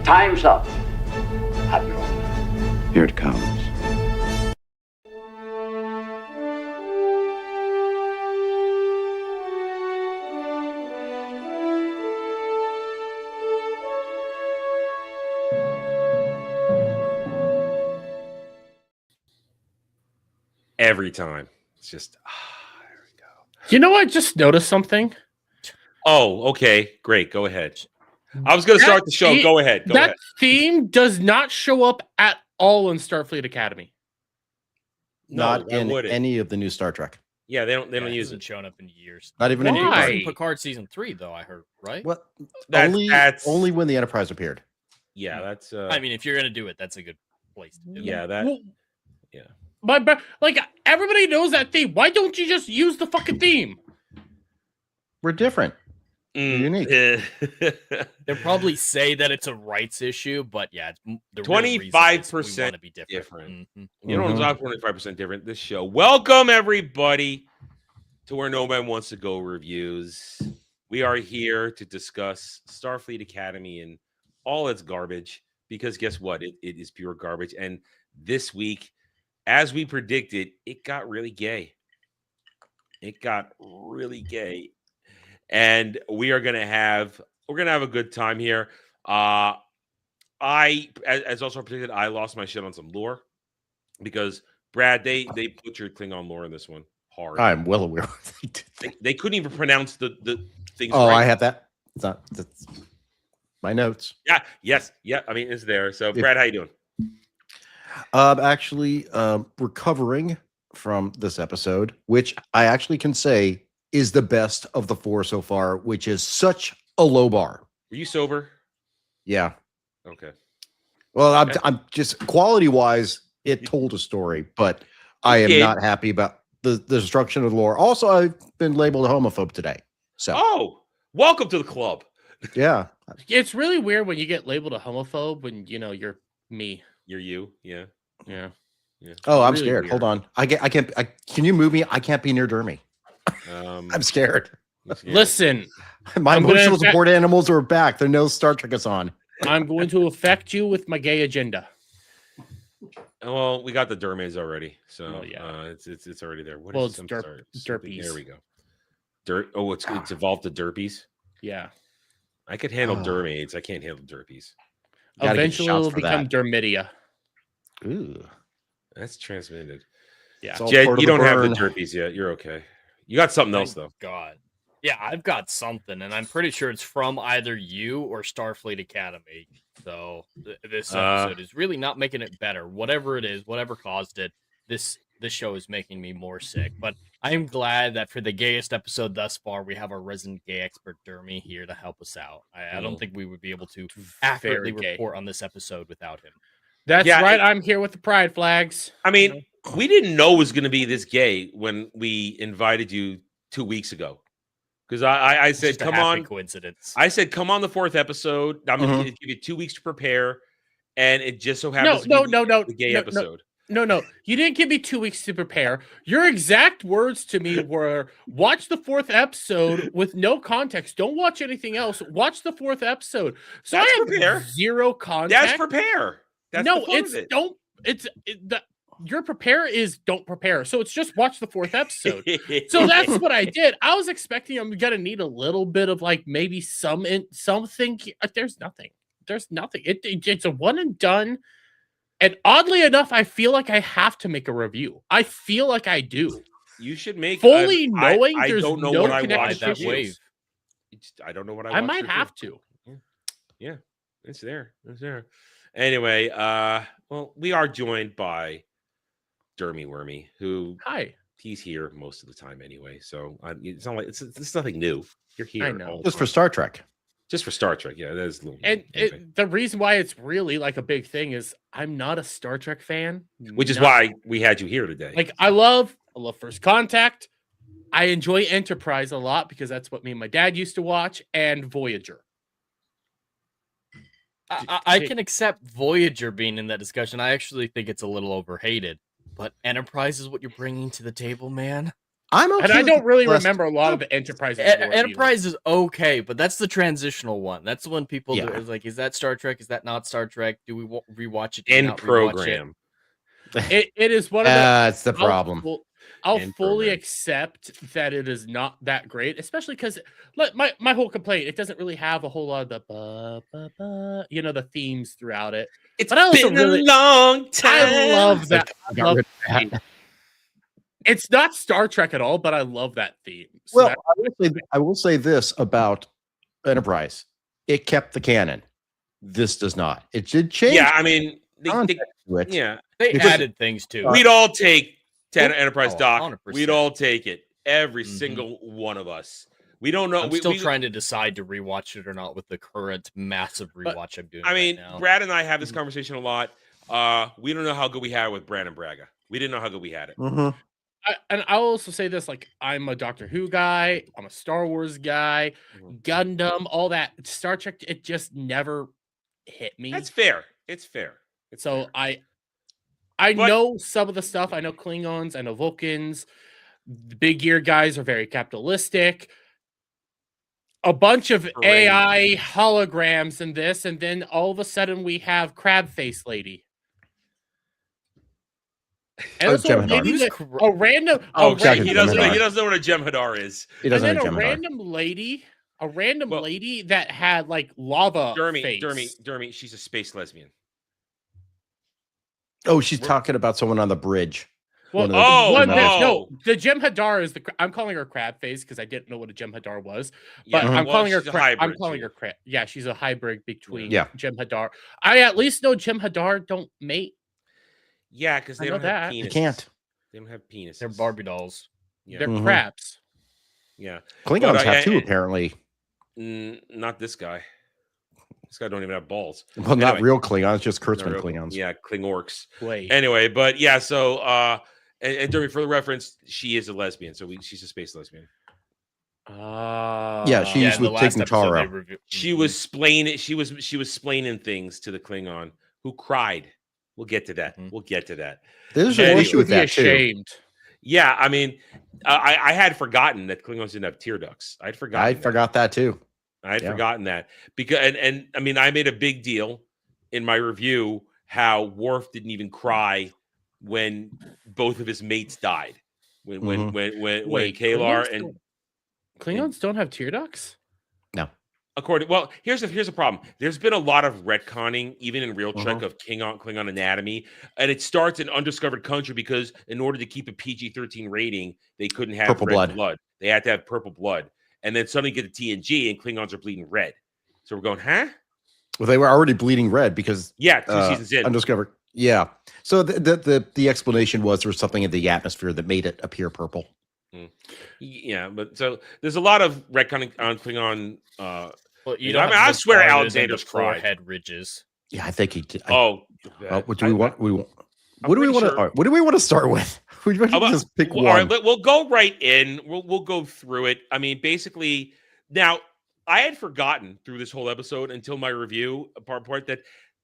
Time's up, Admiral. Here it comes. Every time. It's just, there we go. You know, I just noticed something. Oh, okay. Great. Go ahead. I was going to start the show. Go ahead. Go ahead. That theme does not show up at all in Starfleet Academy. Not in any of the new Star Trek. Yeah, they don't use hasn't it. shown up in years. Not even in Why? Picard season 3, though, I heard, right? What? That's Only when the Enterprise appeared. Yeah, that's I mean, if you're gonna do it, that's a good place to do it. yeah, that Well, yeah. But like everybody knows that theme. Why don't you just use the fucking theme? We're different. Unique. They'll probably say that it's a rights issue, but yeah, the 25% to be different. Mm-hmm. You don't talk 25% different this show. Welcome everybody to Where No Man Wants to Go reviews. We are here to discuss Starfleet Academy and all its garbage, because guess what? It is pure garbage. And this week, as we predicted, it got really gay. It got really gay. And we're gonna have a good time here. As also predicted, I lost my shit on some lore because Brad, they butchered Klingon lore in this one hard. I'm well aware. They couldn't even pronounce the things. Oh, right. I have that. That's my notes. Yeah. Yes. Yeah. I mean, it's there. So, Brad, how you doing? Actually, recovering from this episode, which I actually can say is the best of the 4 so far, which is such a low bar. Are you sober? Yeah. Okay. Well, I'm just quality wise, it told a story, but I am not happy about the destruction of the lore. Also, I've been labeled a homophobe today. So, welcome to the club. Yeah, It's really weird when you get labeled a homophobe when you're me. You're you. Yeah. Yeah. Oh, I'm Really scared. weird. Hold on. I can't. Can you move me? I can't be near Dermy. I'm scared. Listen, My I'm gonna emotional infect- support animals are back. Their no Star Trek is on. I'm going to affect you with my gay agenda. Well, we got the dermays already, so Oh, yeah. it's already there. What Well, is it's some sort of something- derpies. There we go. It's evolved to derpies. Yeah. I could handle dermaids. I can't handle derpies. Gotta get Eventually, shots it'll for become that. dermidia. Ooh. That's transmitted. Yeah. It's all Jed, part of you the don't have the burn. derpies yet. You're okay. You got something else though. God. Yeah, I've got something, and I'm pretty sure it's from either you or Starfleet Academy. So this episode is really not making it better. Whatever it is, whatever caused it, this show is making me more sick. But I am glad that for the gayest episode thus far, we have our resident gay expert Dermy here to help us out. I don't think we would be able to accurately Very gay. report on this episode without him. That's Yeah, right. I'm here with the pride flags. I mean, we didn't know it was going to be this gay when we invited you 2 weeks ago. Because I It's said, just a come happy on. coincidence. I said, come on the 4th episode. I'm going to give you 2 weeks to prepare. And it just so happens to be the gay episode. No. You didn't give me 2 weeks to prepare. Your exact words to me were, watch the 4th episode with no context. Don't watch anything else. Watch the 4th episode. So That's I have prepare. zero context. That's prepare. That's no, the fun it's of it. don't. Your prepare is don't prepare. So it's just watch the 4th episode. So that's what I did. I was expecting I'm gonna need a little bit of like maybe something. There's nothing. It's a one and done. And oddly enough, I feel like I have to make a review. I feel like I do. You should make Fully knowing I there's don't know no what I connection watched to that you. wave. I don't know what I watched might it have do. to. Yeah, it's there. It's there. Anyway, well, we are joined by Dermy Wormy, who Hi. he's here most of the time anyway. So it's not like it's nothing new. You're here. I know. all the Just for time. Star Trek. Just for Star Trek. Yeah, that is a little. And okay. the reason why it's really like a big thing is I'm not a Star Trek fan. Which is Not- why we had you here today. like I love First Contact. I enjoy Enterprise a lot because that's what me and my dad used to watch, and Voyager. I can accept Voyager being in that discussion. I actually think it's a little overhated. But Enterprise is what you're bringing to the table, man. I'm okay. And I with don't really the last- remember a lot of the Enterprise. lore either. Enterprise is okay, but that's the transitional one. That's the one people do. Yeah. Is like, is that Star Trek? Is that not Star Trek? Do we rewatch it? Do we End not rewatch program. It is one of the. That's the problem. I'll End fully program. accept that it is not that great, especially because my whole complaint, it doesn't really have a whole lot of the the themes throughout it. It's But I also been really- a long time. I love that. I got rid of that. It's not Star Trek at all, but I love that theme. So Well, I will say this about Enterprise: it kept the canon. This does not. It did change. Yeah, I mean, context to it. yeah, They Because- added things too. we'd all take Enterprise Oh, Doc. 100%. We'd all take it. Every Mhm. single one of us. We don't know. I'm still trying to decide to rewatch it or not with the current massive But, rewatch I'm doing. I mean, right now. Brad and I have this conversation a lot. We don't know how good we had it with Brandon Braga. We didn't know how good we had it. Mhm. and I'll also say this: like, I'm a Doctor Who guy, I'm a Star Wars guy, Mhm. Gundam, all that. Star Trek, it just never hit me. That's fair. It's fair. It's So fair. I But- know some of the stuff. I know Klingons. I know Vulcans. The big gear guys are very capitalistic. A bunch of Parade. AI holograms in this, and then all of a sudden we have Crab Face Lady. And Oh, it's a, lady Who's that- cra- a random. Oh, a okay. random He doesn't. lady- He doesn't know what a Jem'Hadar is. He and doesn't then have a Gemini. random Well- lady that had like lava face. Dermy. She's a space lesbian. Oh, she's talking about someone on the bridge. Well, One of the- Oh, one- oh. no, the Jem'Hadar is the. I'm calling her Crab Face because I didn't know what a Jem'Hadar was. But Yeah, I'm well, calling her. she's a I'm hybrid, calling too. her crab. Yeah, she's a hybrid between Yeah. Jem'Hadar. I at least know Jem'Hadar don't mate. Yeah, because I they know don't have that. penises. You can't. They don't have penises. They're Barbie dolls. Yeah. They're Mhm. crabs. Yeah. Klingons But, have two, I- apparently. Not this guy. This guy don't even have balls. Well, not Anyway. real Klingons, just Not Kurtzman real- Klingons. Yeah, Klingorks. Wait. Anyway, but yeah, so and Dermy, for the reference, she is a lesbian, so she's a space lesbian. Yeah, she's Yeah, in the with last Tig episode Notaro. they reviewed. She was splaining. She was splaining things to the Klingon who cried. We'll get to that. Mhm. We'll get to that. There's And an he issue with Be that, too. ashamed. Yeah, I mean, I had forgotten that Klingons didn't have tear ducts. I'd forgotten. I that. forgot that, too. I'd Yeah. forgotten that because and I mean I made a big deal in my review how Worf didn't even cry when both of his mates died. When Wait, Kalar Klingons and don't- Klingons don't have tear ducts? here's the problem. There's been a lot of retconning, even in real Trek, Mhm. of Klingon anatomy, and it starts in Undiscovered Country because in order to keep a PG-13 rating, they couldn't have Purple red blood. They had to have purple blood, and then suddenly get the TNG and Klingons are bleeding red. So we're going, huh? Well, they were already bleeding red because Yeah, 2 seasons in. Undiscovered. Yeah. So the explanation was there was something in the atmosphere that made it appear purple. Yeah, but so there's a lot of retconning on Klingon. Well, You know, I mean, I swear Alexander's cried. forehead ridges. Yeah, I think he did. Oh, What do we want? What do we pretty want to? sure- What do we want to start with? We should How about- just pick All one. right, we'll go right in. We'll go through it. I mean, basically, now I had forgotten through this whole episode until my review part that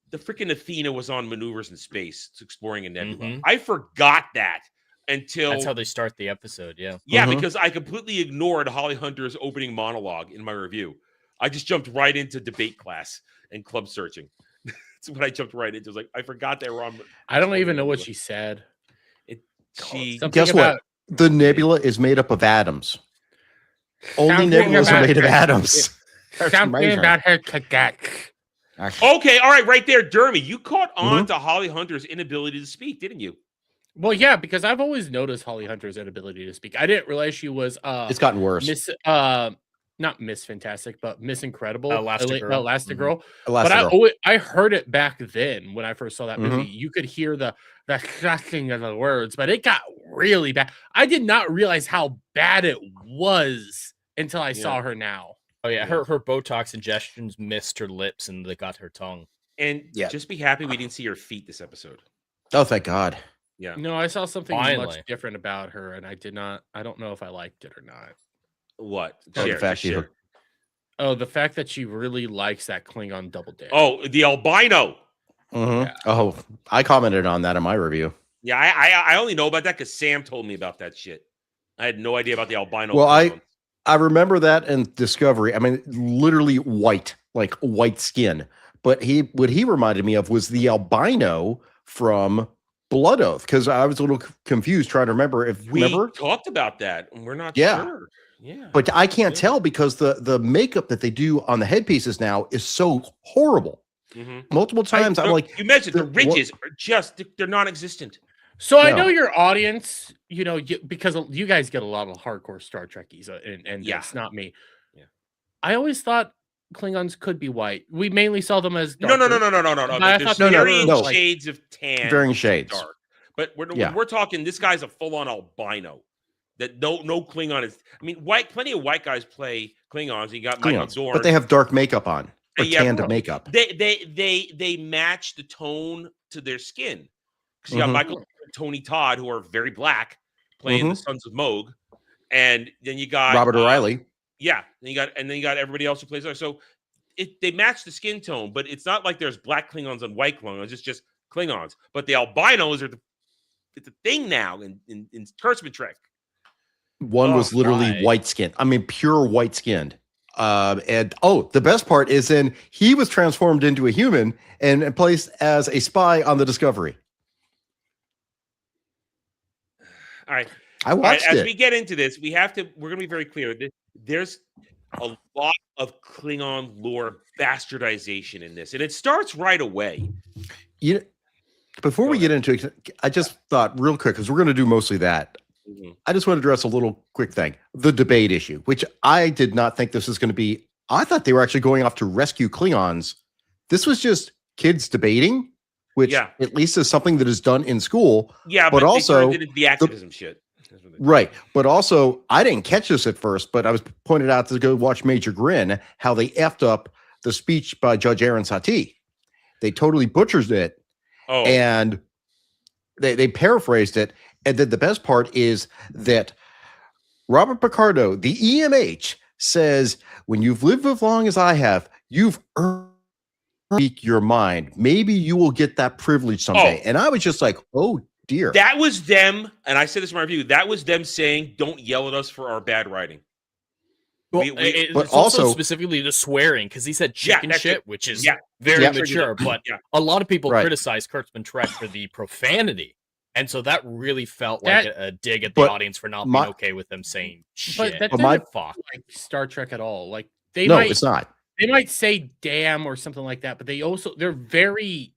the freaking Athena was on maneuvers in space, exploring a nebula. Mhm. I forgot that until That's how they start the episode. Yeah. yeah, Mhm. because I completely ignored Holly Hunter's opening monologue in my review. I just jumped right into debate class and club searching. That's what I jumped right into. It was like I forgot they were on. I don't even know what she said. She Something Guess about- what? The nebula is made up of atoms. Only Something nebulas are about made of her- atoms. That's Something amazing. about her cadet. okay, all right there, Dermy. You caught on Mhm. to Holly Hunter's inability to speak, didn't you? Well, yeah, because I've always noticed Holly Hunter's inability to speak. I didn't realize she was It's gotten worse. Miss not Miss Fantastic, but Miss Incredible, Elastigirl. Elastigirl. Elastigirl. But I heard it back then when I first saw that movie. You could hear the cracking of the words, but it got really bad. I did not realize how bad it was until I saw her now. Oh yeah, her Botox injections missed her lips and they got her tongue. And Yeah. just be happy we didn't see her feet this episode. Oh, thank God. Yeah. No, I saw something Finally. much different about her, and I don't know if I liked it or not. What? Oh, the Share, fact just she share. hooked- Oh, the fact that she really likes that Klingon double dare. Oh, the albino. Mhm. Yeah. Oh, I commented on that in my review. Yeah, I only know about that because Sam told me about that shit. I had no idea about the albino. Well, Klingons. I remember that in Discovery. I mean, literally white, like white skin. But what he reminded me of was the albino from Blood Oath, because I was a little confused trying to remember if we remember. talked about that, and we're not Yeah. sure. Yeah, But I can't tell because the makeup that they do on the headpieces now is so horrible. Multiple times, I'm like, you mentioned the ridges are just—they're non-existent. So I No. know your audience, you know, because you guys get a lot of hardcore Star Trekkies, and Yeah. it's not me. Yeah. I always thought Klingons could be white. We mainly saw them as No. darker. I There's thought varying no. shades of tan, Varying shades. dark. But when we're talking, this guy's a full-on albino. That no Klingon is. I mean, plenty of white guys play Klingons. You got Michael Klingons, Dorn, but they have dark makeup on or Yeah, tanned makeup. They match the tone to their skin. Because you got Michael Dorn and Tony Todd, who are very black, playing the Sons of Moog, and then you got Robert O'Reilly. Yeah, then you got everybody else who plays there. So they match the skin tone, but it's not like there's black Klingons and white Klingons. It's just Klingons. But the albinos are it's a thing now in Kurtzman Trek. One was literally white skinned. I mean, pure white skinned. And the best part is then he was transformed into a human and placed as a spy on the Discovery. All right. I watched As it. we get into this, we're going to be very clear. There's a lot of Klingon lore bastardization in this, and it starts right away. Before we get into it, I just thought real quick, because we're going to do mostly that. I just want to address a little quick thing. The debate issue, which I did not think this was going to be. I thought they were actually going off to rescue Klingons. This was just kids debating, which at least is something that is done in school. Yeah, but also they did the activism shit. Right. But also, I didn't catch this at first, but I was pointed out to go watch Major Grin, how they effed up the speech by Judge Aaron Satie. They totally butchered it. Oh. And they paraphrased it. And then the best part is that Robert Picardo, the EMH, says, when you've lived as long as I have, you've earned your mind. Maybe you will get that privilege someday. And I was just like, oh, dear. That was them. And I said this in my review. That was them saying, don't yell at us for our bad writing. Well, it's also specifically the swearing, because he said chicken shit, which is very mature. But a lot of people criticize Kurtzman Trek for the profanity. And so that really felt like a dig at the audience for not being okay with them saying shit. But that doesn't fuck like Star Trek at all. Like it's not. They might say damn or something like that, but they're very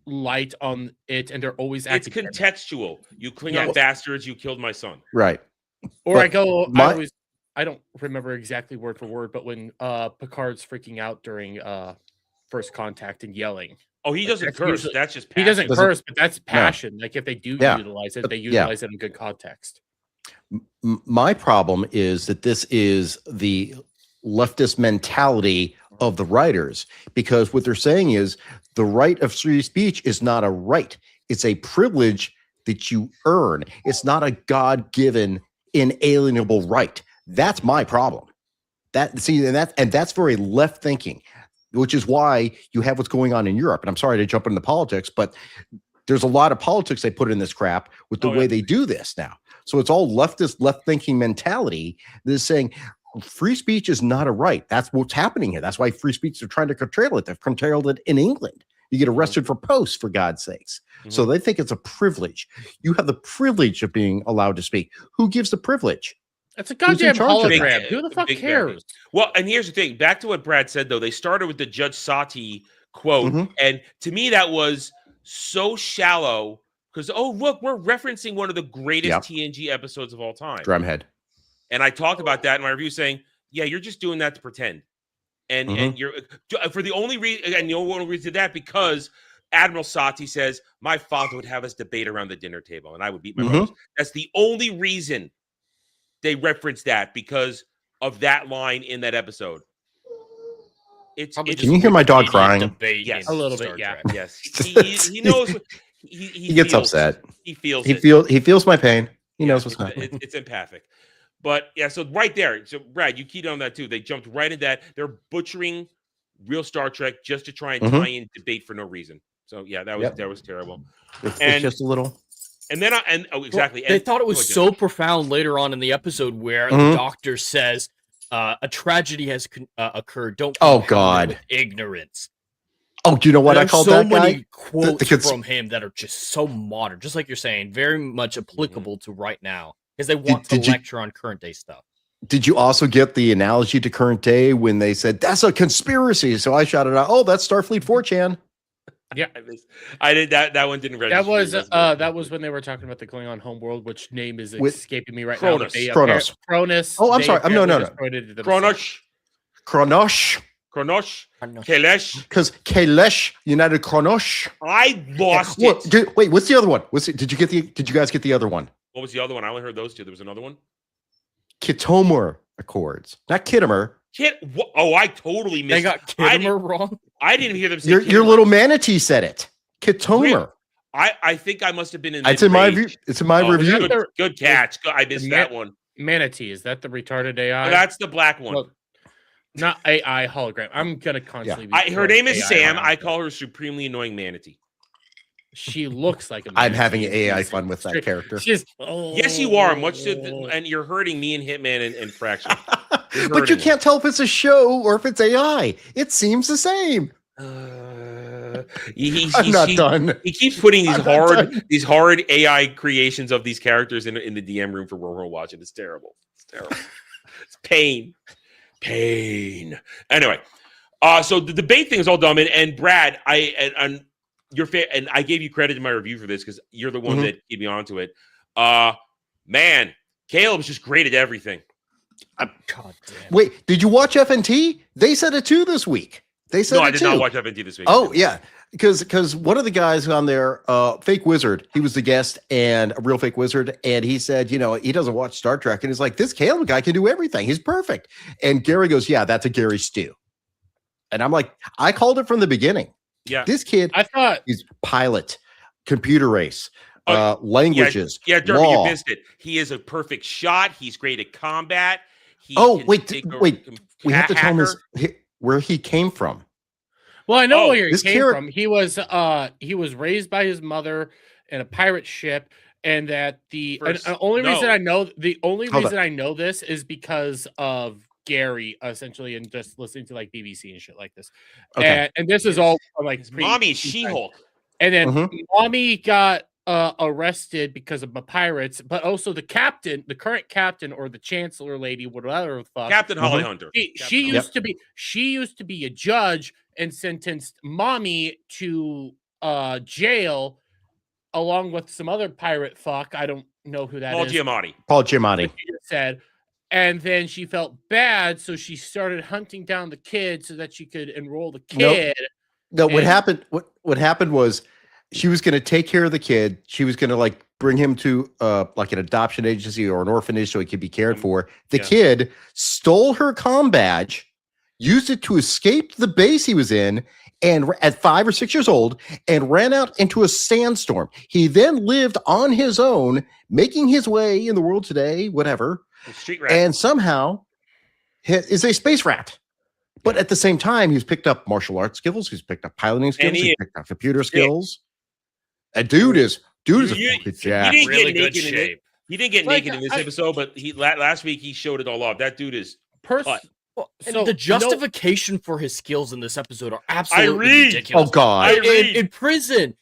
light on it, and they're always acting. It's contextual. You Klingon bastards, you killed my son. Right. Or I don't remember exactly word for word, but when Picard's freaking out during first contact and yelling. Oh, he doesn't curse. That's just passion. He doesn't curse, but that's passion. Like if they do utilize it, they utilize it in good context. My problem is that this is the leftist mentality of the writers, because what they're saying is the right of free speech is not a right. It's a privilege that you earn. It's not a God-given inalienable right. That's my problem. That's very left thinking, which is why you have what's going on in Europe. And I'm sorry to jump into politics, but there's a lot of politics they put in this crap with the way they do this now. So it's all leftist, left-thinking mentality that is saying free speech is not a right. That's what's happening here. That's why free speech are trying to curtail it. They've curtailed it in England. You get arrested for posts, for God's sakes. So they think it's a privilege. You have the privilege of being allowed to speak. Who gives the privilege? It's a goddamn hologram. Who the fuck cares? Well, and here's the thing. Back to what Brad said, though. They started with the Judge Satie quote. And to me, that was so shallow because, look, we're referencing one of the greatest TNG episodes of all time. Drumhead. And I talked about that in my review saying, yeah, you're just doing that to pretend. And you're for the only reason, and the only reason did that because Admiral Satie says, my father would have us debate around the dinner table and I would beat my brothers. That's the only reason they reference that, because of that line in that episode. Can you hear my dog crying? Yes, a little bit. Yeah. Yes, he knows. He gets upset. He feels. He feels my pain. He knows what's happening. It's empathic. But yeah, so right there. So Brad, you keyed on that too. They jumped right in that. They're butchering real Star Trek just to try and tie in debate for no reason. So yeah, that was terrible. It's just a little. And then exactly. They thought it was Go ahead, so profound later on in the episode where Mhm. the doctor says a tragedy has occurred. Don't Oh, compound it God. with ignorance. Oh, do you know what I There's called so that many guy? quotes cons- from him that are just so modern, just like you're saying, very much applicable to right now because they want to did you- lecture on current day stuff. Did you also get the analogy to current day when they said that's a conspiracy? So I shouted out, "Oh, that's Starfleet 4chan." Yeah, I did that. That one didn't register. That was when they were talking about the Klingon homeworld, which name is With escaping me right Kronos. now. Kronos. Kronos. Oh, I'm they sorry. No. apparently destroyed it themselves. Kronos. Kronosh, Kelesh. because Kailash United Kronosh. I lost What? it. Wait, what's the other one? Did you guys get the other one? What was the other one? I only heard those two. There was another one. Khitomer Accords, not Khitomer. Oh, I totally missed. They got Kittimer wrong. I didn't hear them say Your Khitomer. little manatee said it. Khitomer. I think I must have been in. It's in my mid-range. view. It's in my Oh, review. Good catch. I missed that one. Manatee, is that the retarded AI? That's the black one. Well, not AI hologram. I'm gonna constantly. be Her name is AI Sam. around. I call her supremely annoying manatee. She looks like a. I'm manatee. having AI She's- fun with that character. She's. Yes, you are. Much to and you're hurting me and Hitman and Fraction. You're But you hurting can't tell if it's a show or if it's AI. It seems the same. I'm not done. He keeps putting these I'm not done. hard AI creations of these characters in the DM room for Wormhole Watch, and it's terrible. It's terrible. It's pain. Anyway, so the debate thing is all dumb, and Brad, and I gave you credit in my review for this because you're the one that gave me onto it. Man, Caleb's just great at everything. God damn. Wait, did you watch FNT? They said it too this week. They said No, it I did too. not watch FNT this week. Oh yeah, because one of the guys on there, fake wizard, he was the guest and a real fake wizard, and he said, he doesn't watch Star Trek, and he's like, this Caleb guy can do everything. He's perfect. And Gary goes, yeah, that's a Gary stew. And I'm like, I called it from the beginning. Yeah, This kid, I thought he's pilot, computer race, languages. Yeah, Derby, law. you missed it. He is a perfect shot. He's great at combat. He Oh, can wait, take a we have to tell him hacker. where he came from. Well, I know Oh, where he this came character- from. He was raised by his mother in a pirate ship, and that the only reason I know this is because of Gary, essentially, and just listening to like BBC and shit like this. Okay. And this is all from, like His mommy is She-Hulk. And then Mhm. mommy got arrested because of the pirates, but also the current captain, or the chancellor lady, whatever the fuck. Captain Holly Hunter. She used to be a judge and sentenced mommy to jail along with some other pirate fuck. I don't know who that Paul is. Giamatti. Paul Giamatti. She just said. And then she felt bad, so she started hunting down the kid so that she could enroll the kid. No, what And- happened? What happened was she was going to take care of the kid. She was going to like bring him to like an adoption agency or an orphanage so he could be cared for. The kid stole her comm badge, used it to escape the base he was in, and at 5 or 6 years old, and ran out into a sandstorm. He then lived on his own, making his way in the world today, whatever, Street rat. and somehow is a space rat. But at the same time, he's picked up martial arts skills. He's picked up piloting skills. He's picked up computer skills. A dude is a fucking jack. He didn't Really get good naked in it. shape. He didn't get Like, naked in this episode, but last week he showed it all off. That dude is cut. Well, and So, the no- justification for his skills in this episode are absolutely read. ridiculous. Oh God! In prison,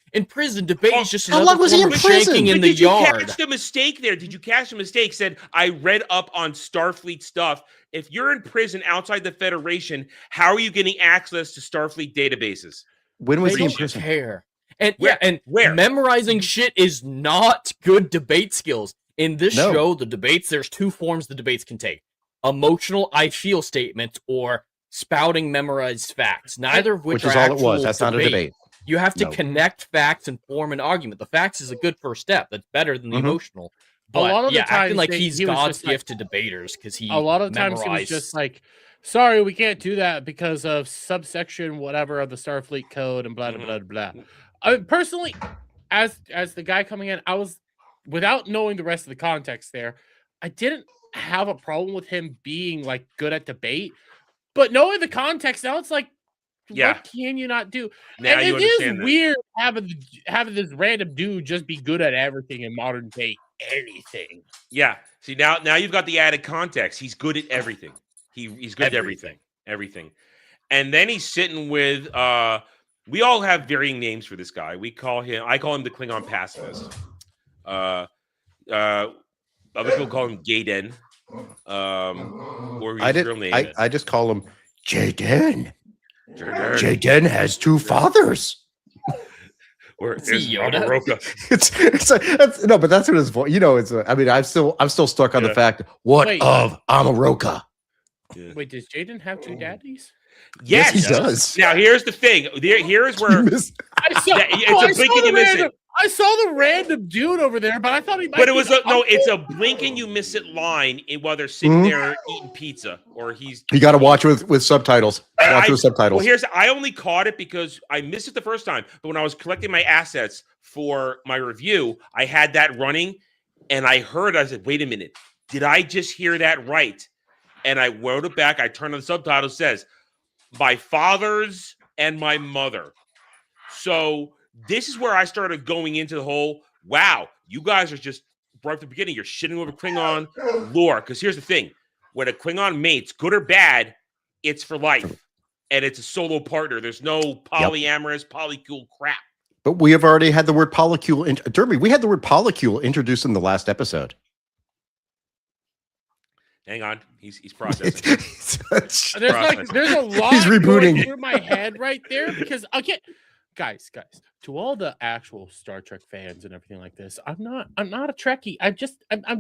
debate is just how another long was he form in of prison? shaking in But the did you yard. catch the mistake there? Did you catch the mistake? Said, I read up on Starfleet stuff. If you're in prison outside the Federation, how are you getting access to Starfleet databases? When was They he in don't prison? care. And Where? Where? memorizing shit is not good debate skills. In this No. show, the debates, there's two forms the debates can take. Emotional I feel statements or spouting memorized facts. Neither of which Which is are all it was. actual That's not a debate. You have to No. connect facts and form an argument. The facts is a good first step. That's better than the Mhm. emotional. A But lot of the acting times like he he's was God's just like- gift to debaters because he A lot of times he was memorized- just like, sorry, we can't do that because of subsection whatever of the Starfleet code and blah blah blah blah. Personally, as the guy coming in, I was, without knowing the rest of the context there, I didn't have a problem with him being like good at debate. But knowing the context now, it's like, Yeah. what can you not do? Now And you it is understand that. weird having this random dude just be good at everything in modern day anything. Yeah. See, now you've got the added context. He's good at everything. He's good at everything. And then he's sitting with we all have varying names for this guy. I call him the Klingon pacifist. Other people call him Gaden. Or his real name. I just call him Jaden. Jaden has two fathers. Or Is he Yoda? No, but that's what his voice. I mean, I'm still stuck on the fact. What Wait. of Amaroka? Yeah. Wait, does Jaden have two daddies? Yes, he does. Now here's the thing. Here's where it's a blink and you miss it. I saw the random dude over there, but I thought he might. But it was it's a blink and you miss it line while they're sitting there eating pizza, or you got to watch with subtitles. With subtitles. Well, I only caught it because I missed it the first time, but when I was collecting my assets for my review, I had that running, and I said, "Wait a minute, did I just hear that right?" And I wrote it back. I turned on the subtitle. It says, "My fathers and my mother." So this is where I started going into the whole, wow, you guys are just, right at the beginning, you're shitting over Klingon lore. Because here's the thing. When a Klingon mates, good or bad, it's for life. And it's a solo partner. There's no polyamorous, polycule crap. But we have already had the word polycule. Derby, we had the word polycule introduced in the last episode. Hang on. He's processing. There's a lot He's rebooting going through my head right there because again, guys, to all the actual Star Trek fans and everything like this, I'm not a Trekkie. I'm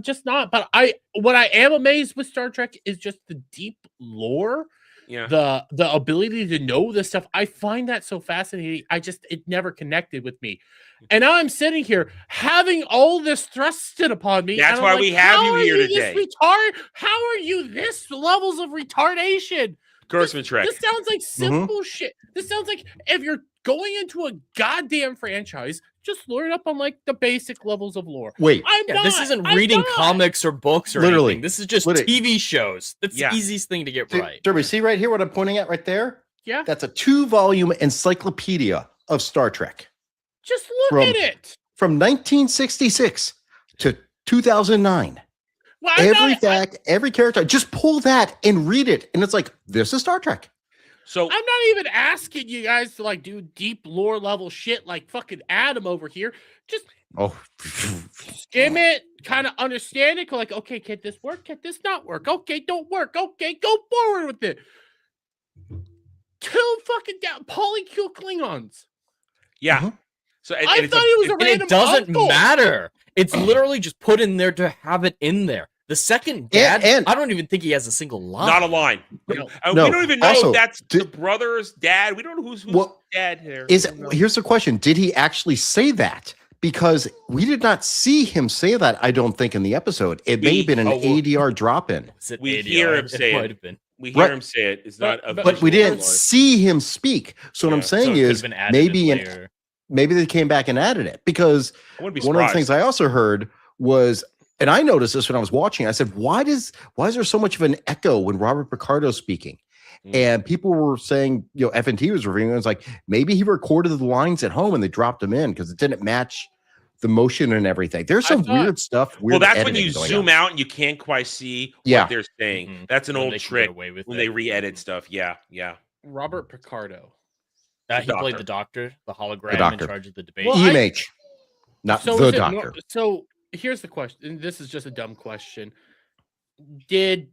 just not. But what I am amazed with Star Trek is just the deep lore. Yeah. The ability to know this stuff. I find that so fascinating. It never connected with me. And now I'm sitting here having all this thrusted upon me. That's why we have you here today. How are you this levels of retardation? Grossman Trek. This sounds like simple shit. This sounds like if you're going into a goddamn franchise, just learn up on like the basic levels of lore. Wait, this isn't reading comics or books or Literally. anything. This is just TV shows. That's the easiest thing to get right. Derby, see right here what I'm pointing at right there? Yeah. That's a 2-volume encyclopedia of Star Trek. Just look at it. From 1966 to 2009. Well, every character, just pull that and read it. And it's like, this is Star Trek. So I'm not even asking you guys to like do deep lore level shit like fucking Adam over here. Just skim it, kind of understand it. Like, okay, can this work? Can this not work? Okay, don't work. Okay, go forward with it. Kill fucking down polycule Klingons. Yeah. Mm-hmm. So I thought it was a random. It doesn't uncle. matter. It's literally just put in there to have it in there. The second dad, and I don't even think he has a single line. Not a line. No. We don't even know Also, if that's the brother's dad. We don't know who's dad here. Here's the question. Did he actually say that? Because we did not see him say that, I don't think, in the episode. It may have been an ADR drop-in. We hear him say it. We hear him say it. It's not a but we didn't see him speak. So what I'm saying is maybe they came back and added it. Because one of the things I also heard was, and I noticed this when I was watching, I said, why is there so much of an echo when Robert Picardo's speaking? And people were saying, FNT was reviewing it. It's like, maybe he recorded the lines at home and they dropped them in because it didn't match the motion and everything. There's some weird stuff. Well, that's when you zoom out and you can't quite see what they're saying. Mm-hmm. That's an old trick when they re-edit stuff. Yeah. Robert Picardo. He played the doctor, the hologram in charge of the debate. Well, EMH, not the doctor. So here's the question. And this is just a dumb question. Did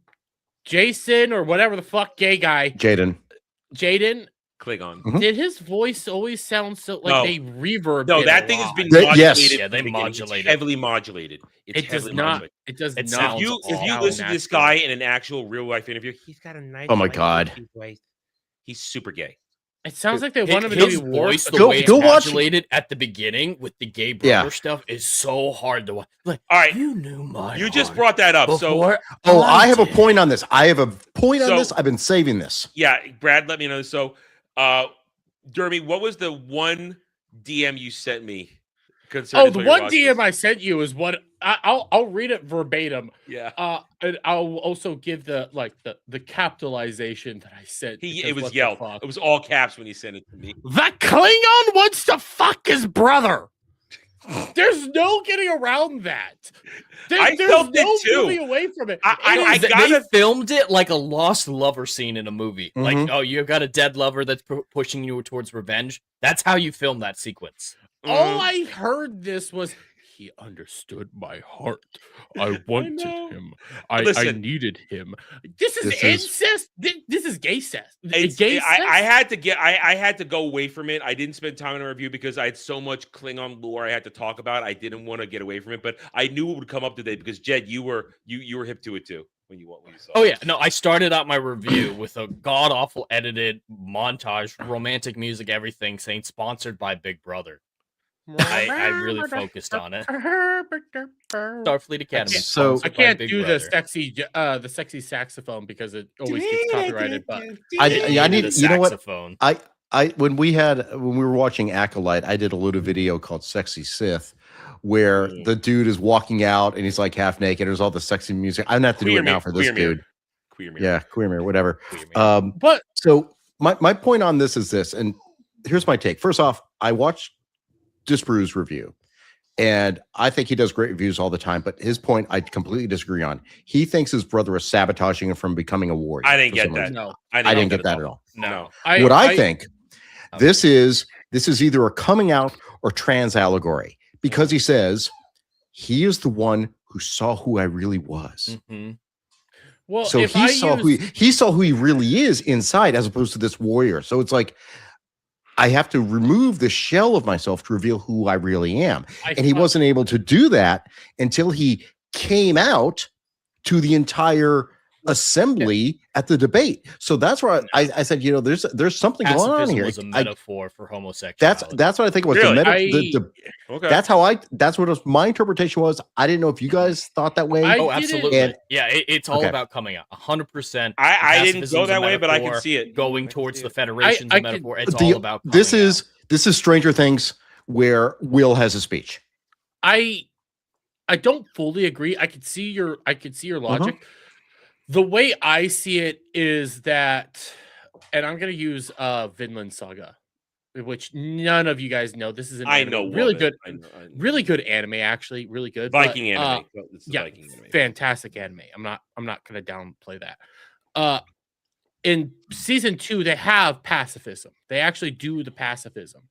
Jason or whatever the fuck gay guy Jaden Klingon. Did his voice always sound so like they reverb? No, that thing has been modulated. Yeah, they modulate it. Heavily modulated. It does not. It does not. If you listen to this guy in an actual real life interview, he's got a nice. Oh my god, he's super gay. It sounds like they want him to be voice. The way it's modulated at the beginning with the gay brother stuff is so hard to watch. Like, all right, you knew my. You just brought that up. I have a point on this. I've been saving this. Yeah, Brad, let me know. So, Dermy, what was the one DM you sent me Concerned is the what you're one watching. DM I sent you is what I'll read it verbatim. Yeah. And I'll also give the capitalization that I sent. It was yelled. It was all caps when he sent it to me. The Klingon wants to fuck his brother. There's no getting around that. I There's felt no it too. moving away from it. They filmed it like a lost lover scene in a movie. Mhm. Like, oh, you've got a dead lover that's pushing you towards revenge. That's how you film that sequence. All I heard this was he understood my heart. I wanted him. I needed him. This is incest. This is gay cest. I had to go away from it. I didn't spend time in a review because I had so much Klingon lore I had to talk about. I didn't want to get away from it, but I knew it would come up today because Jed, you were hip to it too when you saw. Oh yeah, no, I started out my review with a god awful edited montage, romantic music, everything saying sponsored by Big Brother. I really focused on it. Starfleet Academy. So I can't do the sexy saxophone because it always gets copyrighted. But I need, you know what? Saxophone. When we were watching Acolyte, I did a little video called Sexy Sith, where the dude is walking out and he's like half naked. There's all the sexy music. I'm gonna have to do it now for this dude. Queer mirror. Yeah, queer mirror, whatever. Queer mirror. But so my point on this is this, and here's my take. First off, I watched Disbrew's review, and I think he does great reviews all the time. But his point, I completely disagree on. He thinks his brother is sabotaging him from becoming a warrior. I didn't get that. reason. no, I didn't get that at all. No. I think this is either a coming out or trans allegory, because he says he is the one who saw who I really was. Mm-hmm. Well, So if he saw who he really is inside, as opposed to this warrior. So it's like I have to remove the shell of myself to reveal who I really am. And he wasn't able to do that until he came out to the entire assembly at the debate. So that's where I said, there's something going on here. Was a metaphor for homosexuality. That's what I think it was. Really? Okay. That's what my interpretation was. I didn't know if you guys thought that way. Oh, absolutely. And, it's all about coming out. 100%. I didn't go that way, but I can see it. Going towards the Federation's a metaphor. It's all about this is Stranger Things, where Will has a speech. I don't fully agree. I could see your logic. The way I see it is that, and I'm going to use Vinland Saga, which none of you guys know. This is really good anime, actually, really good Viking anime. Viking anime. Fantastic anime. I'm not going to downplay that. In season 2, they have pacifism. They actually do the pacifism.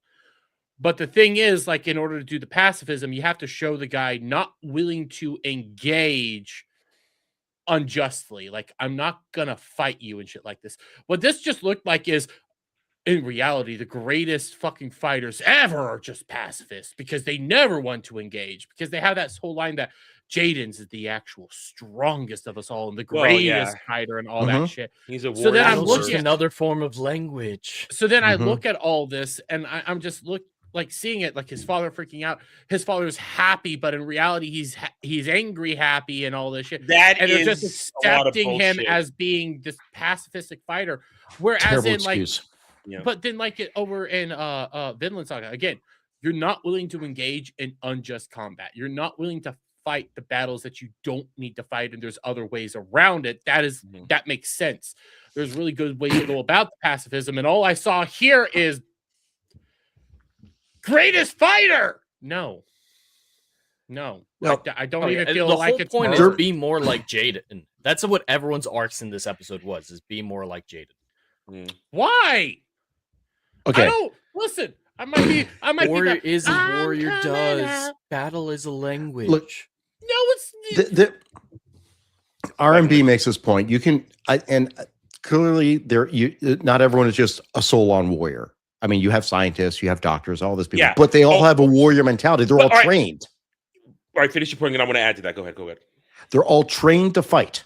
But the thing is, like, in order to do the pacifism, you have to show the guy not willing to engage unjustly. Like, I'm not gonna fight you and shit like this. What this just looked like is, in reality, the greatest fucking fighters ever are just pacifists because they never want to engage, because they have that whole line that Jaden's is the actual strongest of us all and the greatest fighter and all that shit. He's a warrior. So then I'm looking at another form of language. So then I look at all this and I'm just seeing it, like his father freaking out. His father is happy, but in reality, he's angry, happy, and all this shit. And they're just accepting him as being this pacifistic fighter. Whereas Terrible in excuse. but then like it over in Vinland Saga, again, you're not willing to engage in unjust combat. You're not willing to fight the battles that you don't need to fight, and there's other ways around it. That makes sense. There's really good ways to go about the pacifism, and all I saw here is greatest fighter. No. I don't even feel like it's point is be more like Jaden. That's what everyone's arcs in this episode was, is be more like Jaden. Why? Okay. I don't listen. I might warrior be is as warrior does. Battle is a language. Look, no, it's the R&B makes this point. You can and clearly not everyone is just a soul-on warrior. I mean, you have scientists, you have doctors, all these people, but they all have a warrior mentality. They're all trained. All right, finish your point, and I want to add to that. Go ahead. They're all trained to fight.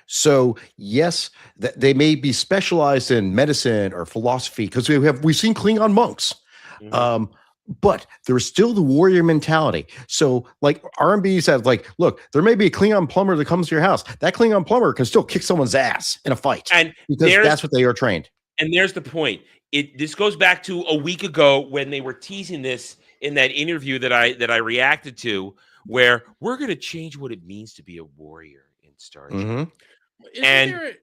So yes, they may be specialized in medicine or philosophy, because we've seen Klingon monks, but there's still the warrior mentality. So like R&B says, like, look, there may be a Klingon plumber that comes to your house. That Klingon plumber can still kick someone's ass in a fight, and because that's what they are trained. And there's the point. This goes back to a week ago when they were teasing this in that interview that I reacted to, where we're going to change what it means to be a warrior in Starship, Mhm. Isn't and there?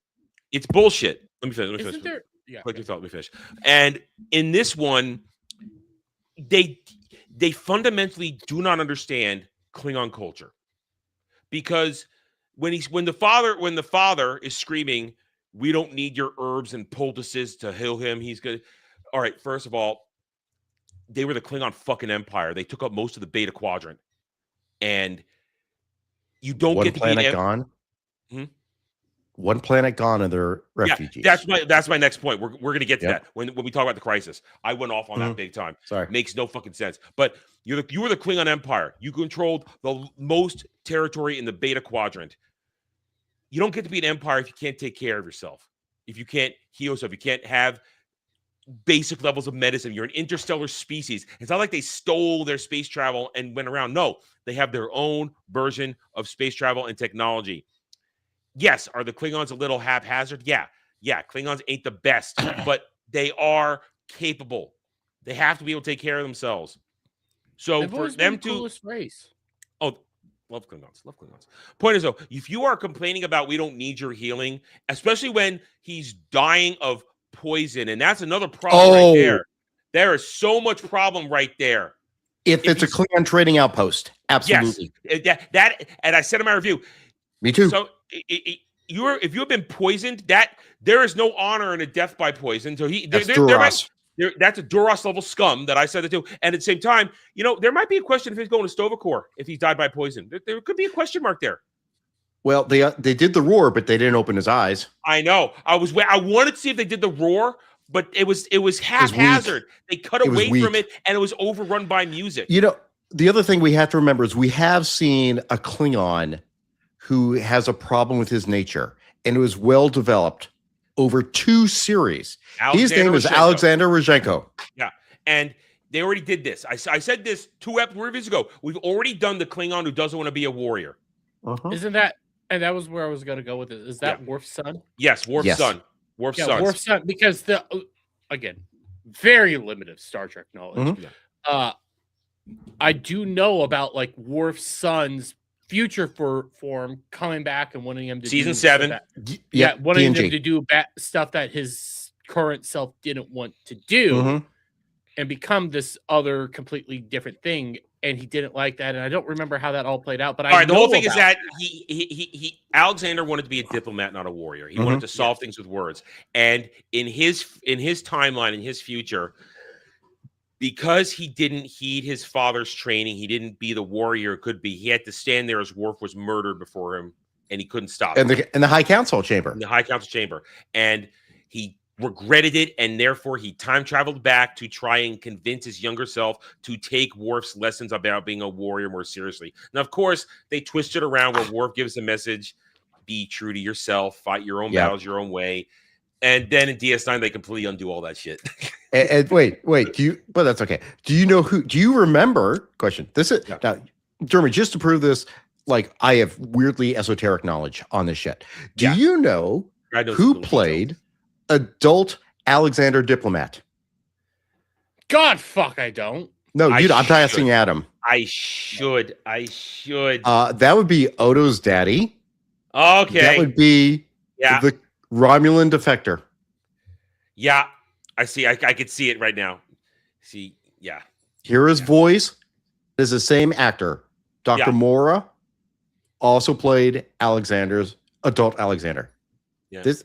it's bullshit. Let me finish. Isn't there? Yeah. Let me finish. And in this one, they fundamentally do not understand Klingon culture, because when the father is screaming, "We don't need your herbs and poultices to heal him," he's good. All right, first of all, they were the Klingon fucking empire. They took up most of the Beta Quadrant, and you don't One get to be planet gone. Hmm? One planet gone, and they're refugees. Yeah, that's my next point. We're going to get to Yep. that when we talk about the crisis. I went off on that big time. Sorry. Makes no fucking sense. But you were the Klingon Empire. You controlled the most territory in the Beta Quadrant. You don't get to be an empire if you can't take care of yourself. If you can't heal yourself, you can't have basic levels of medicine. You're an interstellar species. It's not like they stole their space travel and went around. No, they have their own version of space travel and technology. Yes, are the Klingons a little haphazard? Yeah. Klingons ain't the best, but they are capable. They have to be able to take care of themselves. So They've for always been them the to coolest race. Oh, love Klingons. Point is, though, if you are complaining about we don't need your healing, especially when he's dying of poison, and that's another problem right there. There is so much problem right there. If it's a Klingon trading outpost, absolutely. Yes, that, and I said in my review. Me too. So if you have been poisoned, that there is no honor in a death by poison. So that's Duras. That's a Duras level scum that I said it to. And at the same time, there might be a question if he's going to Stovacor if he's died by poison. There could be a question mark there. Well, they did the roar, but they didn't open his eyes. I know. I wanted to see if they did the roar, but it was haphazard. They cut away from it, and it was overrun by music. The other thing we have to remember is we have seen a Klingon who has a problem with his nature, and it was well developed over 2 series. His name is Alexander Rozhenko. Yeah, and they already did this. I said this 2 reviews ago. We've already done the Klingon who doesn't want to be a warrior. Isn't that? And that was where I was going to go with it. Is that Worf's son? Yes, Worf's son. Worf's son. Because again, very limited Star Trek knowledge. I do know about like Worf's son's future form coming back and wanting him to season 7. Wanting him to do stuff that his current self didn't want to do, and become this other completely different thing. And he didn't like that, and I don't remember how that all played out. But the whole thing is that he Alexander wanted to be a diplomat, not a warrior. He wanted to solve things with words. And in his timeline, in his future, because he didn't heed his father's training, he didn't be the warrior could be. He had to stand there as Worf was murdered before him, and he couldn't stop. In the High Council chamber. In the High Council chamber, and he regretted it, and therefore he time traveled back to try and convince his younger self to take Worf's lessons about being a warrior more seriously. Now, of course, they twist it around where Worf gives a message: be true to yourself, fight your own battles your own way. And then in DS9, they completely undo all that shit. and wait, but that's okay. Do you remember? Question. This is now, Jeremy, just to prove this, like I have weirdly esoteric knowledge on this shit. Do you know who played adult Alexander Diplomat? God, fuck, I don't. No, I'm asking Adam. I should. That would be Odo's daddy. Okay. That would be the Romulan defector. Yeah, I see. I could see it right now. See, yeah. Hear his voice. Is the same actor. Dr. Mora also played adult Alexander. Yeah. This,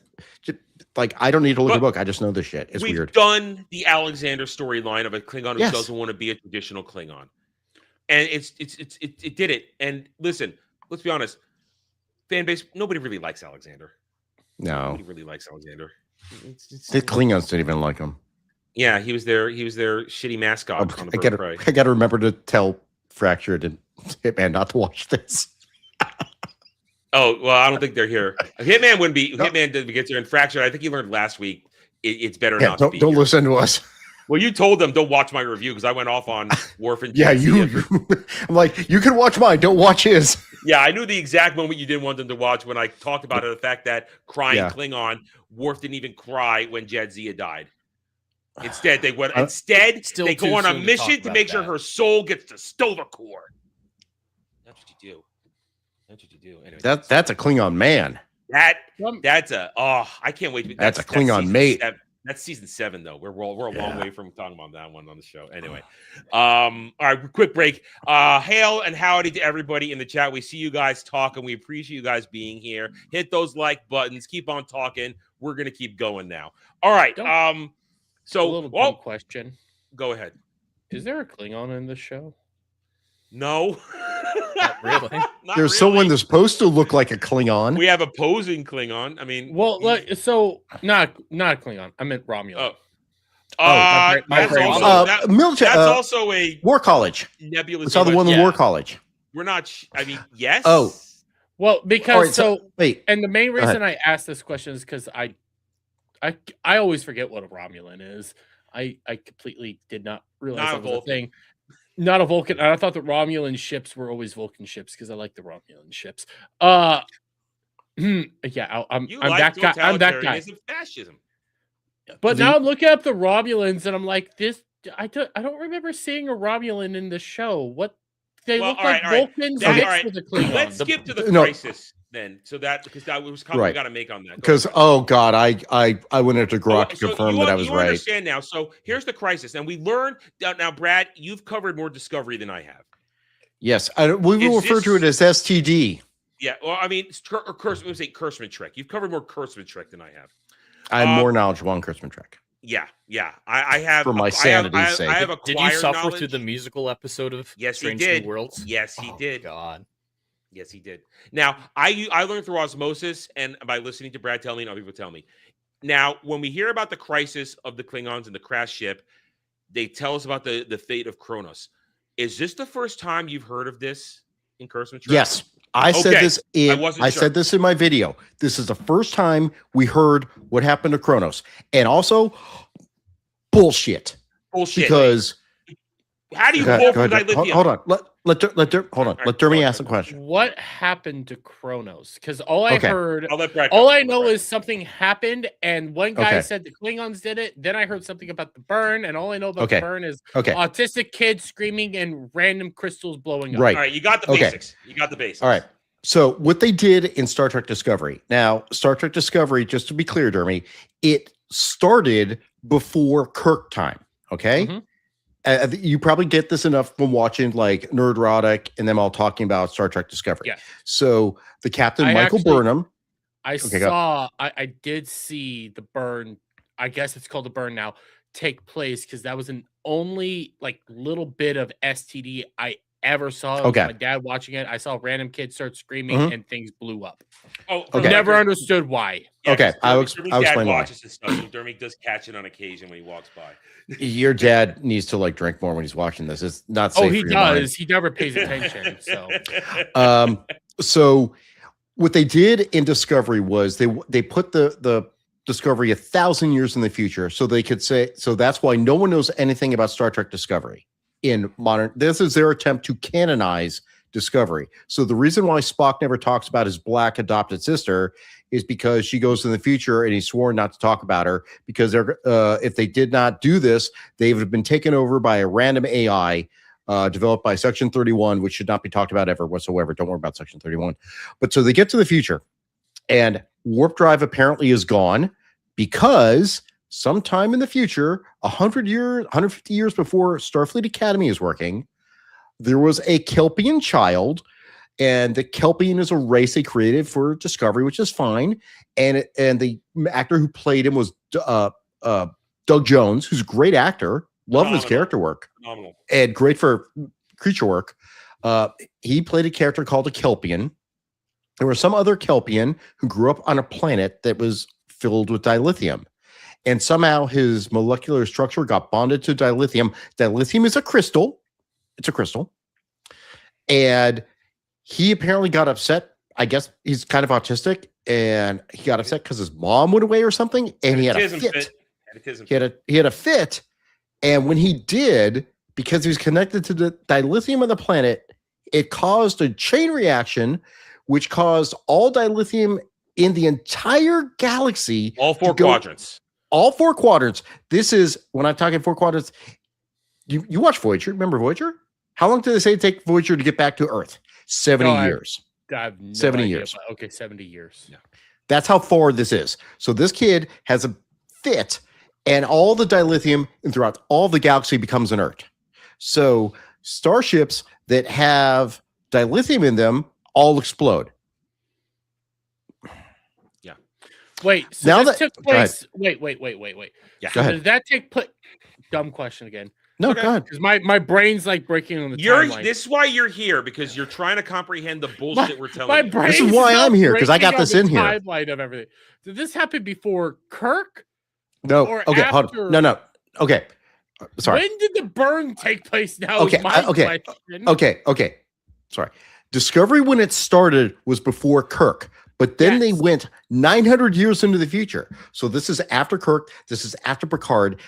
like, I don't need to look at the book. I just know this shit. It's weird. We've done the Alexander storyline of a Klingon who doesn't want to be a traditional Klingon, and it did it. And listen, let's be honest, fan base, nobody really likes Alexander. No, nobody really likes Alexander. The Klingons didn't even like him. Yeah, he was their shitty mascot. On the I got to remember to tell Fractured and Hitman not to watch this. Oh, well, I don't think they're here. Hitman wouldn't be. No. Hitman gets here and Fractured. I think he learned last week. It's better not to be. Don't listen to us. Well, you told them don't watch my review because I went off on Worf and I'm like, you can watch mine. Don't watch his. Yeah, I knew the exact moment you didn't want them to watch when I talked about the fact that crying Klingon, Worf didn't even cry when Jadzia died. Instead, they went. Uh, Still They too go on a soon to mission talk to about make sure that. her soul gets to Stovacor. That's what you do. That's what you do. Anyway, That's a Klingon man. that's a I can't wait. That's a Klingon season mate. 7. That's season 7 though. We're a long way from talking about that one on the show. Anyway, all right, quick break. Hail and howdy to everybody in the chat. We see you guys talking. We appreciate you guys being here. Hit those like buttons. Keep on talking. We're gonna keep going now. All right. So a little dumb question. Go ahead. Is there a Klingon in this show? No. Not really. Not There's really. someone that's supposed to look like a Klingon. We have opposing Klingon. I mean, Well, so not a Klingon. I meant Romulan. Oh. my That's brain also was- military. that's also a War College. nebulous. We saw the one in War College. We're not. I mean, yes. Oh. Well, because All right, wait. and the main ahead. reason I asked this question is because I always forget what a Romulan is. I completely did not realize Not a that was a Vulcan. thing. Not a Vulcan. And I thought that Romulan ships were always Vulcan ships because I like the Romulan ships. Yeah, I'm You that guy. I'm that guy. totalitarianism, fascism. But now I'm looking up the Romulans and I'm like, this. I don't remember seeing a Romulan in the show. What they Well, look all like right, all right. Vulcans Now, mixed all right. with a Klingon. Let's skip to the No. crisis then. So because that was comment we Right. got to make on that. Go Because ahead. God, I went into Grok to So confirm that I was you right. understand now. So here's the crisis, and we learned now, Brad. You've covered more Discovery than I have. Yes, we will Is refer to it as STD. Yeah. Well, I mean, it's Kurtzman trick. You've covered more Kurtzman trick than I have. I'm more knowledgeable on Christmas Trek. Yeah. I have For my sanity's sake. I have Did you acquired suffer knowledge. through the musical episode of Yes, he Strange did. New Worlds? Yes, he Oh, did. God. Yes, he did. Now, I learned through osmosis and by listening to Brad tell me and other people tell me. Now, when we hear about the crisis of the Klingons and the crash ship, they tell us about the fate of Kronos. Is this the first time you've heard of this in Kurtzman Trek? Yes, I said Okay, this. I sure. said this in my video. This is the first time we heard what happened to Kronos, and also bullshit. Bullshit. Because how do you go pull ahead, from go ahead. dilithium? Hold on. Let Dermy ask the question. What happened to Kronos? Because all I Okay. heard, I'll let Brad all go. I know is something happened, and one guy Okay. said the Klingons did it. Then I heard something about the burn, and all I know about Okay. the burn is Okay. autistic kids screaming and random crystals blowing up. Right. All right, you got the Okay. basics. You got the basics. All right. So what they did in Star Trek Discovery. Now, Star Trek Discovery, just to be clear, Dermy, it started before Kirk time. Okay. Mhm. You probably get this enough from watching like Nerdrotic and them all talking about Star Trek Discovery. Yeah. So the captain, I Michael actually- Burnham. I Okay, go. saw, I did see the burn. I guess it's called the burn now. Take place because that was an only like little bit of STD I ever saw. It was Okay. my dad watching it. I saw random kids start screaming Mhm. and things blew up. Oh, Okay. Never understood why. Okay, 'cause I'll Dermy's I'll dad explain why. watches this stuff, so Dermy does catch it on occasion when he walks by. Your dad needs to like drink more when he's watching this. It's not safe. Oh, he for your mind. does. He never pays attention. So So what they did in Discovery was they put the Discovery 1,000 years in the future, so they could say, so that's why no one knows anything about Star Trek Discovery in modern. This is their attempt to canonize Discovery. So the reason why Spock never talks about his black adopted sister is because she goes in the future and he's sworn not to talk about her because they're if they did not do this, they would have been taken over by a random AI developed by Section 31, which should not be talked about ever whatsoever. Don't worry about Section 31. But so they get to the future, and warp drive apparently is gone because sometime in the future, 150 years before Starfleet Academy is working, there was a Kelpian child, and the Kelpian is a race they created for Discovery, which is fine. And the actor who played him was Doug Jones, who's a great actor. Love his Phenomenal. character work. Phenomenal. And great for creature work. He played a character called a Kelpian. There was some other Kelpian who grew up on a planet that was filled with dilithium. And somehow his molecular structure got bonded to dilithium. Dilithium is a crystal. It's a crystal. And he apparently got upset. I guess he's kind of autistic. And he got upset because his mom went away or something. And he had a Autism fit. Autism. He had a fit. And when he did, because he was connected to the dilithium of the planet, it caused a chain reaction, which caused all dilithium in the entire galaxy. All four to go- quadrants. all 4 quadrants. This is when I'm talking 4 quadrants. You watch Voyager. Remember Voyager? How long did they say it take Voyager to get back to Earth? 70 years. I have no 70 idea, years. but okay, 70 years. Yeah. That's how forward this is. So this kid has a fit, and all the dilithium and throughout all the galaxy becomes inert. So starships that have dilithium in them all explode. Wait, so Now this that- took go ahead. place. Wait. Yeah. Go ahead. Did that take place? Dumb question again. No, Okay. go ahead. Because my brain's like breaking on the timeline. This is why you're here, because you're trying to comprehend the bullshit we're telling My you. brain. This is why I'm here, 'cause I got this in here. Timeline of everything. Did this happen before Kirk? No. Or Okay. Hold after- on. No. Okay. Sorry. When did the burn take place? Now, Okay, is my okay, question. Okay. Sorry. Discovery, when it started, was before Kirk, but then they Yes. went 900 years into the future. So this is after Kirk. This is after Picard.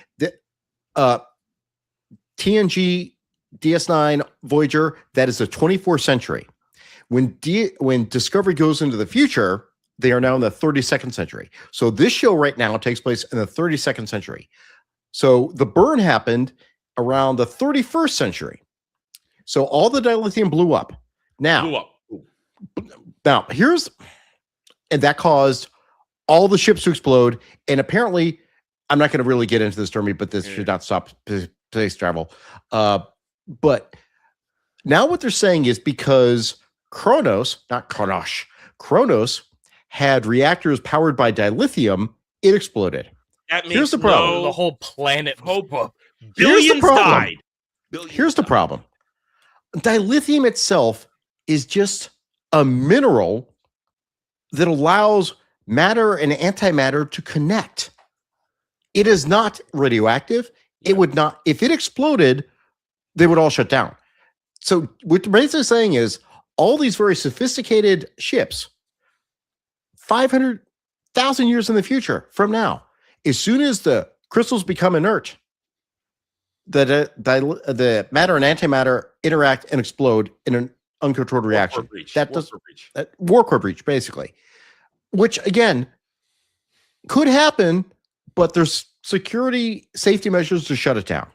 TNG, DS9, Voyager. That is the 24th century. When Discovery goes into the future, they are now in the 32nd century. So this show right now takes place in the 32nd century. So the burn happened around the 31st century. So all the dilithium blew up. Blew up. Now and that caused all the ships to explode. And apparently, I'm not going to really get into this, Jeremy, but this should not stop space travel. But now what they're saying is because Kronos had reactors powered by dilithium, it exploded. That makes Here's the problem. The whole planet. Billions problem. died. Billions Here's the died. problem. Dilithium itself is just a mineral that allows matter and antimatter to connect. It is not radioactive. It would not, if it exploded, they would all shut down. So what the basically saying is all these very sophisticated ships, 500,000 years in the future from now, as soon as the crystals become inert, the matter and antimatter interact and explode in an uncontrolled reaction. War core breach, basically. Which again could happen, but there's security safety measures to shut it down.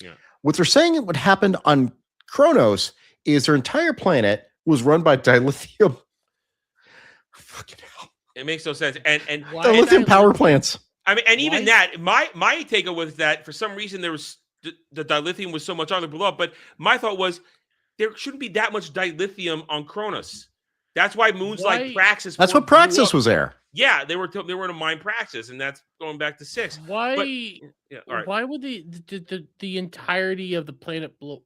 Yeah. What they're saying what happened on Kronos is their entire planet was run by dilithium. Fucking hell. It makes no sense. And Dilithium power plants. I mean, and even that, my take was that for some reason there was the dilithium was so much on the blew up. But my thought was there shouldn't be that much dilithium on Kronos. That's why moons like Praxis. That's what Praxis was there. Yeah, they were in a mine Praxis, and that's going back to 6. Why? But, yeah, all right. Why would the entirety of the planet blow?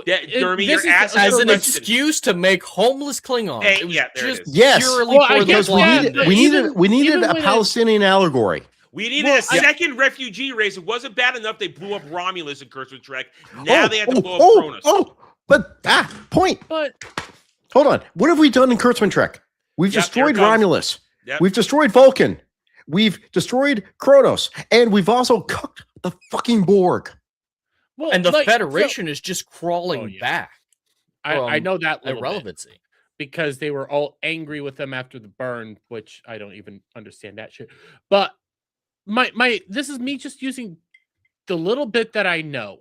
Jeremy, you're asking as a an question. excuse to make homeless Klingons. Hey, it was yeah, there it just is. Yes. purely Well, I for the guess plot. We needed even a when Palestinian allegory. We needed a second refugee race. It wasn't bad enough they blew up Romulus and Cursed with Trek. Now they had to blow up Kronos. Point. But Hold on. What have we done in Kurtzman Trek? We've Yep, destroyed here it comes. Romulus. Yep. We've destroyed Vulcan. We've destroyed Kronos. And we've also cooked the fucking Borg. well, And the like, Federation is just crawling Oh, yeah. back. I know that little bit, irrelevancy. because they were all angry with them after the burn, which I don't even understand that shit. But my this is me just using the little bit that I know.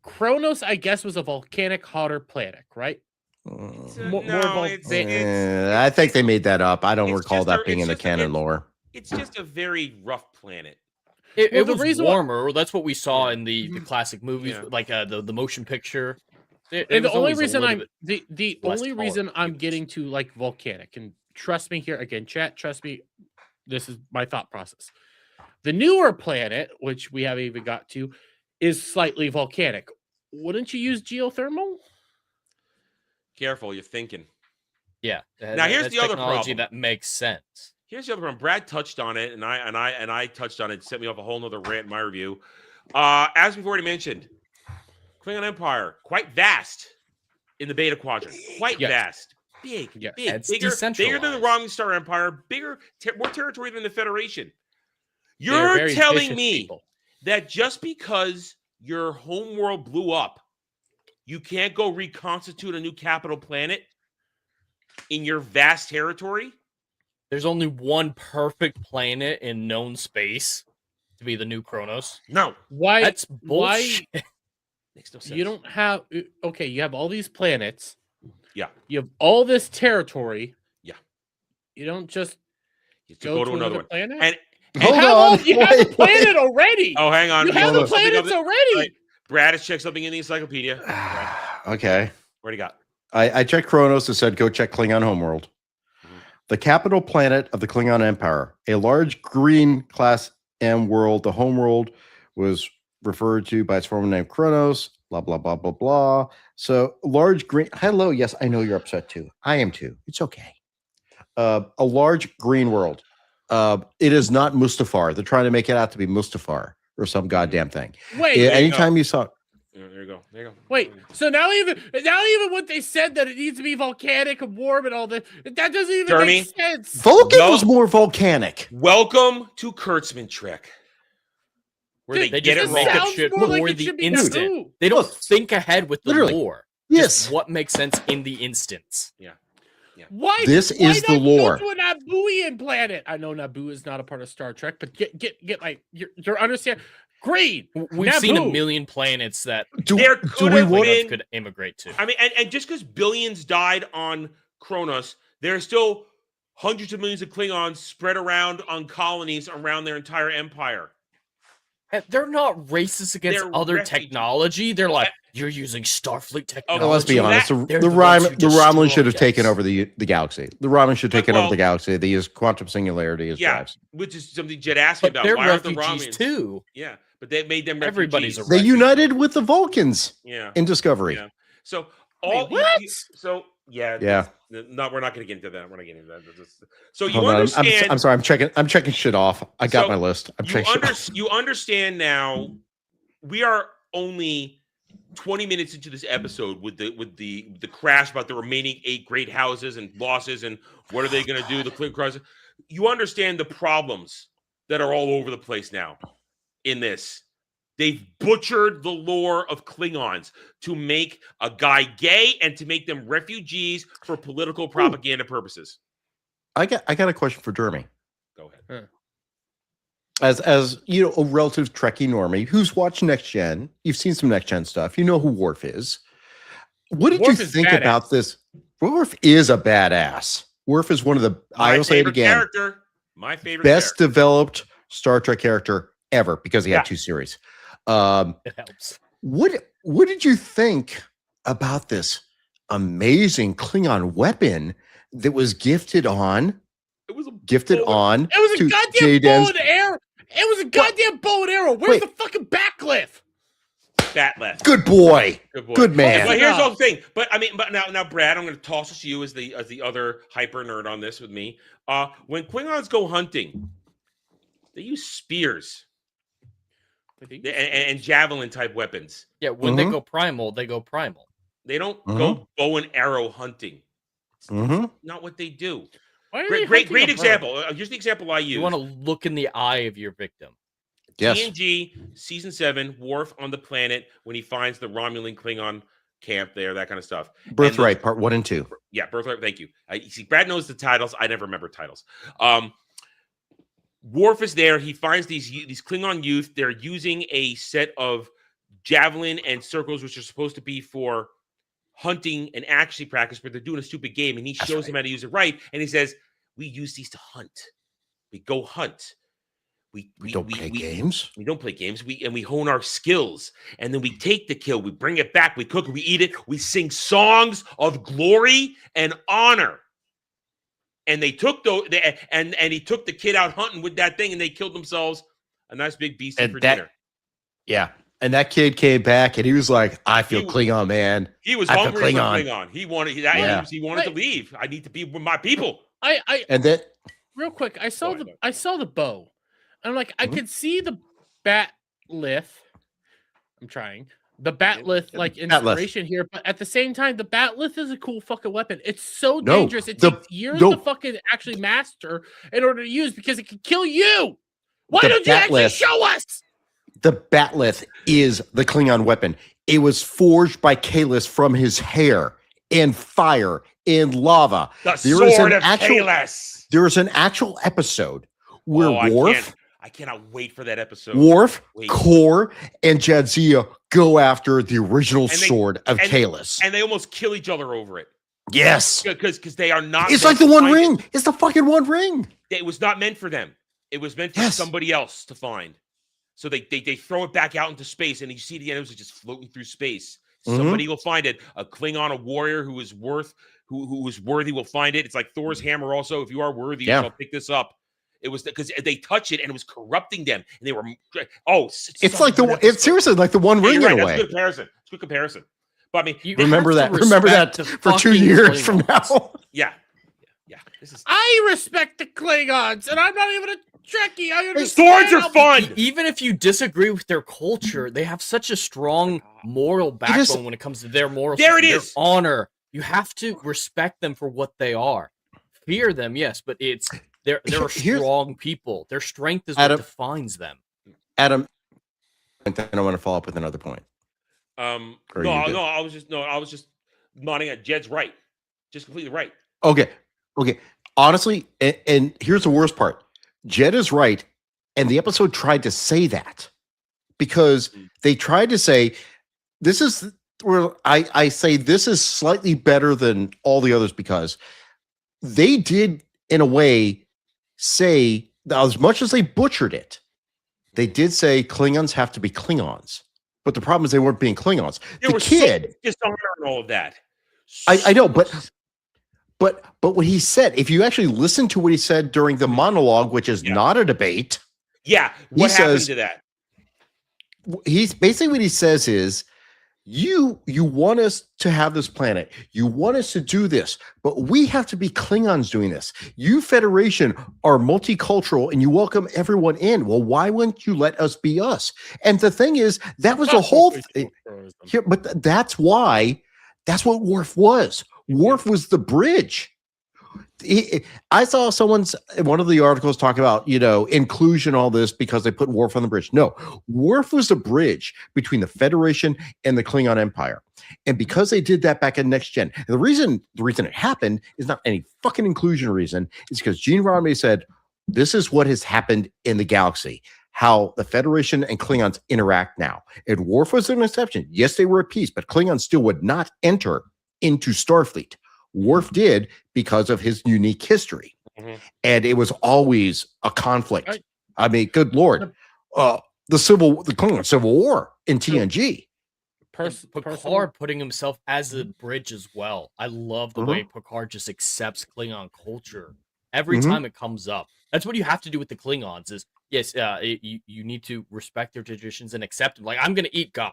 Kronos, I guess, was a volcanic hotter planet, right? I think they made that up. I don't it's recall just that a- being it's in the just a- canon lore. It's just a very rough planet. It Well, the was reason why- warmer. That's what we saw in the classic movies, Yeah. like the motion picture. And the was only always a reason little the less only color reason I'm used. getting to like volcanic, and trust me here again, chat, trust me, this is my thought process. The newer planet, which we haven't even got to, is slightly volcanic. Wouldn't you use geothermal? Careful, you're thinking. Yeah. Now, here's that's the other technology problem. that makes sense. Here's the other problem. Brad touched on it, and I touched on it. Set me off a whole nother rant in my review. As we've already mentioned, Klingon Empire quite vast in the Beta Quadrant. Quite Yes. vast, big, Yes. big, It's bigger than the decentralized. Romulan Star Empire. Bigger, more territory than the Federation. They're You're very telling vicious me people. that just because your home world blew up, you can't go reconstitute a new capital planet in your vast territory? There's only one perfect planet in known space to be the new Kronos. No, Why? That's bullshit. makes no sense. You don't have okay. You have all these planets. Yeah. You have all this territory. Yeah. You don't just You go to another another one. planet. And you have a planet already. oh, hang on. You have Hold the on. Something planets up- already. Right. Brad has checked something in the encyclopedia. Brad, Okay. what do you got? I checked Kronos and said, go check Klingon homeworld. Mhm. The capital planet of the Klingon Empire, a large green class M world. The homeworld was referred to by its former name Kronos, blah, blah, blah, blah, blah. So large green. Hello. Yes, I know you're upset too. I am too. It's okay. A large green world. It is not Mustafar. They're trying to make it out to be Mustafar or some goddamn thing. Wait, Yeah, there you anytime you saw There you go. There you go. wait. So now even what they said that it needs to be volcanic and warm and all that doesn't even Jeremy, make sense. Vulcan Well- was more volcanic. Welcome to Kurtzman Trek, where Dude, they they get it just wrong. make up sounds shit more like for it the should be instant. Naboo. They don't Look, think ahead with the literally. lore. Yes. Just what makes sense in the instance. Why? This why is the not lore. Go to a Nabooian planet. I know Naboo is not a part of Star Trek, but get like your understand. Great. We've seen a Naboo. million planets that There do could we have want- been. could immigrate to. I mean, and just because billions died on Kronos, there are still hundreds of millions of Klingons spread around on colonies around their entire empire. And they're not racist against They're other refugees. technology. They're like, you're using Starfleet technology. Well, let's be so honest. that- they're The the ones who Romulans should have destroyed taken us. over the galaxy. The Romulans should have taken over Well- the galaxy. They use quantum singularity as Yeah, drives. which is something Jed asked me But about. they're Why aren't the refugees Romulans? too. Yeah, but they made them Everybody's refugees. a They refugee. united with the Vulcans Yeah. in Discovery. Yeah. So Wait, all what? so yeah. Yeah. No, we're not going to get into that. We're not getting into that. So you Hold on, understand. I'm sorry. I'm checking shit off. I got So, my list. I'm you, checking shit off. you understand now. We are only 20 minutes into this episode with the crash about the remaining 8 great houses and losses and what are they going to do? The Clint Cross. You understand the problems that are all over the place now in this. They've butchered the lore of Klingons to make a guy gay and to make them refugees for political propaganda purposes. I got a question for Jeremy. Go ahead. As you know, a relative Trekkie normie who's watched Next Gen. You've seen some Next Gen stuff. You know who Worf is. What did Worf you is think badass. about this? Worf is a badass. Worf is one of the I will say it favorite again. character. My favorite Best character. developed Star Trek character ever because he Yeah. had 2 series. It helps. What did you think about this amazing Klingon weapon that was gifted on It was a on It was a to goddamn Jaden's- bow and arrow. It was a goddamn bow and arrow. Where's Wait. the fucking backlift? bat left. Good boy. Good boy. Good man. But here's the thing. But I mean, but now, Brad, I'm going to toss this to you as the other hyper nerd on this with me. When Klingons go hunting, they use spears and javelin type weapons. Yeah, when they go primal, they go primal. They don't go bow and arrow hunting. It's Mhm. not what they do. Why are they Great hunting a bird? example. Here's the example I use. You want to look in the eye of your victim. Yes. TNG season 7, Worf on the planet when he finds the Romulan Klingon camp there, that kind of stuff. Birthright, part 1 and 2. Yeah, Birthright. Thank you. You see, Brad knows the titles. I never remember titles. Worf is there. He finds these Klingon youth. They're using a set of javelin and circles, which are supposed to be for hunting and actually practice, but they're doing a stupid game. And he shows them how to use it right. And he says, "We use these to hunt. We go hunt. We don't play games. We don't play games. We hone our skills, and then we take the kill. We bring it back. We cook. We eat it. We sing songs of glory and honor." And they took and he took the kid out hunting with that thing, and they killed themselves a nice big beast And for that- dinner. Yeah. And that kid came back and he was like, I feel He- Klingon, man. He was I feel hungry for Klingon. Klingon. He wanted Yeah. he wanted to leave. I need to be with my people. I And then real quick, I saw Go ahead. I saw the bow. I'm like, I Mhm. could see the batlith. I'm trying. The batlith like Batlith. inspiration here, but at the same time, the batlith is a cool fucking weapon. It's so No, dangerous. It the- takes years no. to fucking actually master in order to use because it can kill you. Why The don't you actually batlith- show us? the batlith is the Klingon weapon. It was forged by Kalis from his hair. in fire, in lava. The There is sword an of actual- Kalis. There is an actual episode where I cannot wait for that episode. Worf, Wait. Core, and Jadzia go after the original sword of Kalis. And they almost kill each other over it. Yes. Because they are not. It's like the One Ring. It's the fucking One Ring. It was not meant for them. It was meant for Yes. somebody else to find. So they throw it back out into space, and you see the enemies are just floating through space. Somebody will find it. A Klingon, a warrior who is worthy will find it. It's like Thor's hammer. Also, if you are worthy, you shall pick this up. It was because they touch it and it was corrupting them, and they were It's like it's seriously like the One Ring in a way. That's a good comparison. It's a good comparison. But I mean, You remember have to that respect for the 2 fucking years from Klingons. now. yeah. This is I respect the Klingons, and I'm not even a Trekkie. I understand. swords are fun. Even if you disagree with their culture, they have such a strong moral backbone when it comes to their moral There it their is. honor. You have to respect them for what they are. Fear them, yes, but they're strong people. Their strength is what defines them. Adam, and then I want to follow up with another point. I was just nodding at Jed's right. Just completely right. Okay. Honestly, and here's the worst part. Jed is right, and the episode tried to say that because they tried to say this is where I say this is slightly better than all the others because they did in a way say as much as they butchered it, they did say Klingons have to be Klingons, but the problem is they weren't being Klingons. There was so much dishonor and all of that. I know, but what he said, if you actually listen to what he said during the monologue, which is not a debate. Yeah. What happened to that? He's basically what he says is you want us to have this planet. You want us to do this, but we have to be Klingons doing this. You Federation are multicultural and you welcome everyone in. Well, why wouldn't you let us be us? And the thing is, that was the whole thing here, but that's what Worf was. Worf was the bridge. I saw one of the articles talk about, inclusion, all this because they put Worf on the bridge. No, Worf was the bridge between the Federation and the Klingon Empire. And because they did that back in Next Gen, and the reason it happened is not any fucking inclusion reason. It's because Gene Roddenberry said, this is what has happened in the galaxy, how the Federation and Klingons interact now. And Worf was an exception. Yes, they were at peace, but Klingons still would not enter into Starfleet. Worf did because of his unique history. And it was always a conflict. I mean, good Lord. The Klingon Civil War in TNG. Picard putting himself as a bridge as well. I love the way Picard just accepts Klingon culture every time it comes up. That's what you have to do with the Klingons is, yes, you need to respect their traditions and accept them. Like, I'm going to eat Gok.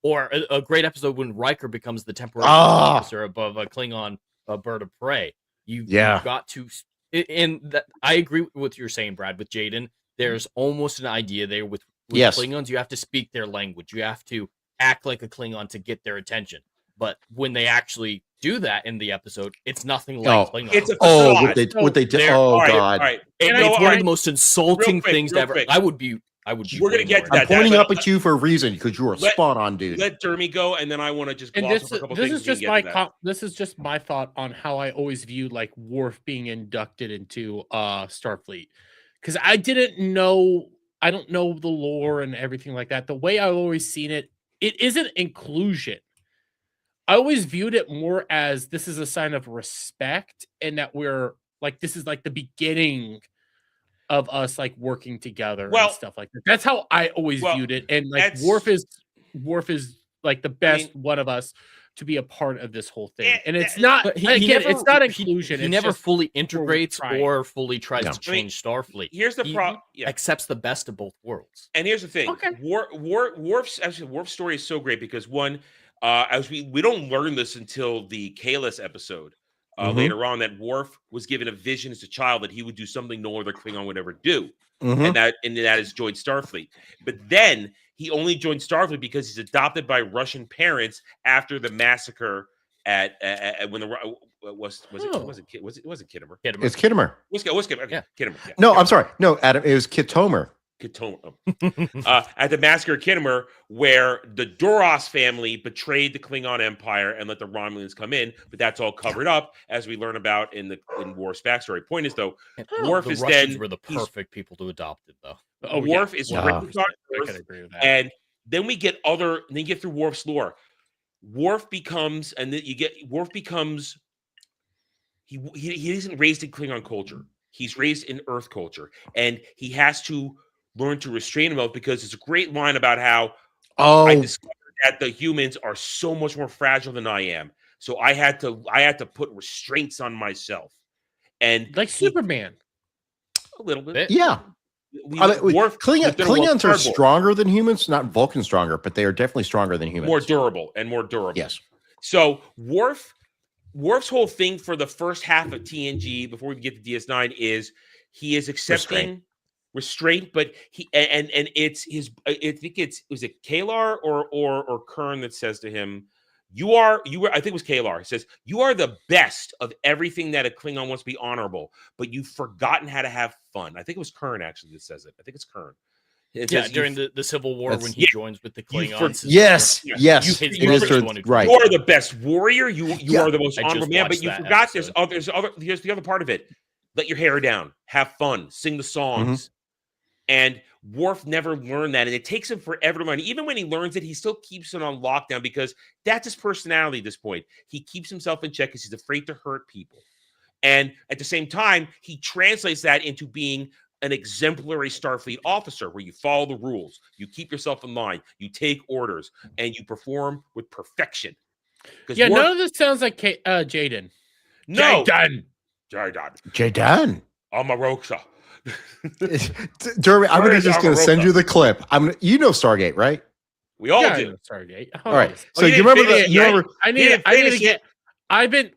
Or a great episode when Riker becomes the temporary officer above a Klingon bird of prey. You've got to, and that I agree with what you're saying, Brad. With Jaden, there's almost an idea there with Klingons. You have to speak their language. You have to act like a Klingon to get their attention. But when they actually do that in the episode, it's nothing like Klingon. It's what they did. Oh God! All right. It's one of the most insulting things ever. Quick. I would be. We're gonna get to that. I'm pointing up at you for a reason because you are spot on, dude. Let Dermy go, and then I want to just gloss over a couple things. This is just my thought on how I always viewed like Worf being inducted into Starfleet, because I don't know the lore and everything like that. The way I always seen it, it isn't inclusion. I always viewed it more as this is a sign of respect, and that we're like this is like the beginning of us like working together and stuff like that. That's how I always viewed it. And like Worf is like the best one of us to be a part of this whole thing. And it's not it's not inclusion. He never fully integrates or fully tries to change Starfleet. Here's the problem. Accepts the best of both worlds. And here's the thing. Worf's story is so great because one, as we don't learn this until the Kalis episode. Later on, that Worf was given a vision as a child that he would do something no other Klingon would ever do, and that is join Starfleet. But then he only joined Starfleet because he's adopted by Russian parents after the massacre at when the was it Kittimer? It's Kittimer. Kittimer. Yeah. No, I'm sorry. No, Adam, it was Kitomer. at the Massacre of Kittimer, where the Duras family betrayed the Klingon Empire and let the Romulans come in, but that's all covered up, as we learn about in Worf's backstory. Point is, though, Worf The is Russians then were the perfect people to adopt it, though. Worf is Yeah. ripping apart I Earth, can agree with that. and then we get through Worf's lore. Worf becomes, and then you get Worf becomes. He isn't raised in Klingon culture. He's raised in Earth culture, and he has to learn to restrain himself because it's a great line about how I discovered that the humans are so much more fragile than I am. So I had to put restraints on myself, and Like Superman. a little bit. Yeah. Worf, Klingons are stronger than humans, not Vulcan stronger, but they are definitely stronger than humans. more durable. Yes. So Worf's whole thing for the first half of TNG before we get to DS9 is he is accepting restraint, but it's his. I think was it Kalar or Kern that says to him, "You are." I think it was Kalar. He says, "You are the best of everything that a Klingon wants to be honorable, but you've forgotten how to have fun." I think it was Kern actually that says it. I think it's Kern. During the Civil War when he joins with the Klingons. Yes. It is right. You are the best warrior. You are the most I just honorable man, but you watched that forgot episode. here's the other part of it. Let your hair down, have fun, sing the songs. And Worf never learned that, and it takes him forever to learn. Even when he learns it, he still keeps it on lockdown because that's his personality at this point. He keeps himself in check because he's afraid to hurt people. And at the same time, he translates that into being an exemplary Starfleet officer where you follow the rules, you keep yourself in line, you take orders, and you perform with perfection. Yeah, none of this sounds like Jaden. No. Jaden. Omarosa. Derby, I'm just going to send you the clip. You know Stargate, right? We all do. Stargate. All right. So you remember I need to get. I've been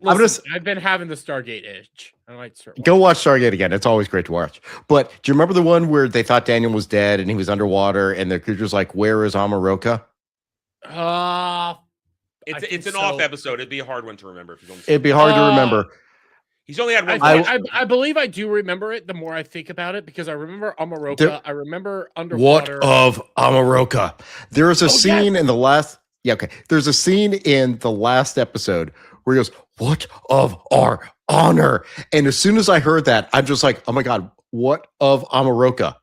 having the Stargate itch. I like to go watch Stargate again. It's always great to watch. But do you remember the one where they thought Daniel was dead and he was underwater and the creature's like, "Where is Amaroka?" It's an off episode. It'd be a hard one to remember if you don't. It'd be hard to remember. He's only had one. I believe I do remember it the more I think about it because I remember Amaroka. I remember underwater. What of Amaroka? There is a scene in the last. Yeah, okay. There's a scene in the last episode where he goes, "What of our honor?" And as soon as I heard that, I'm just like, "Oh my god, what of Amaroka?"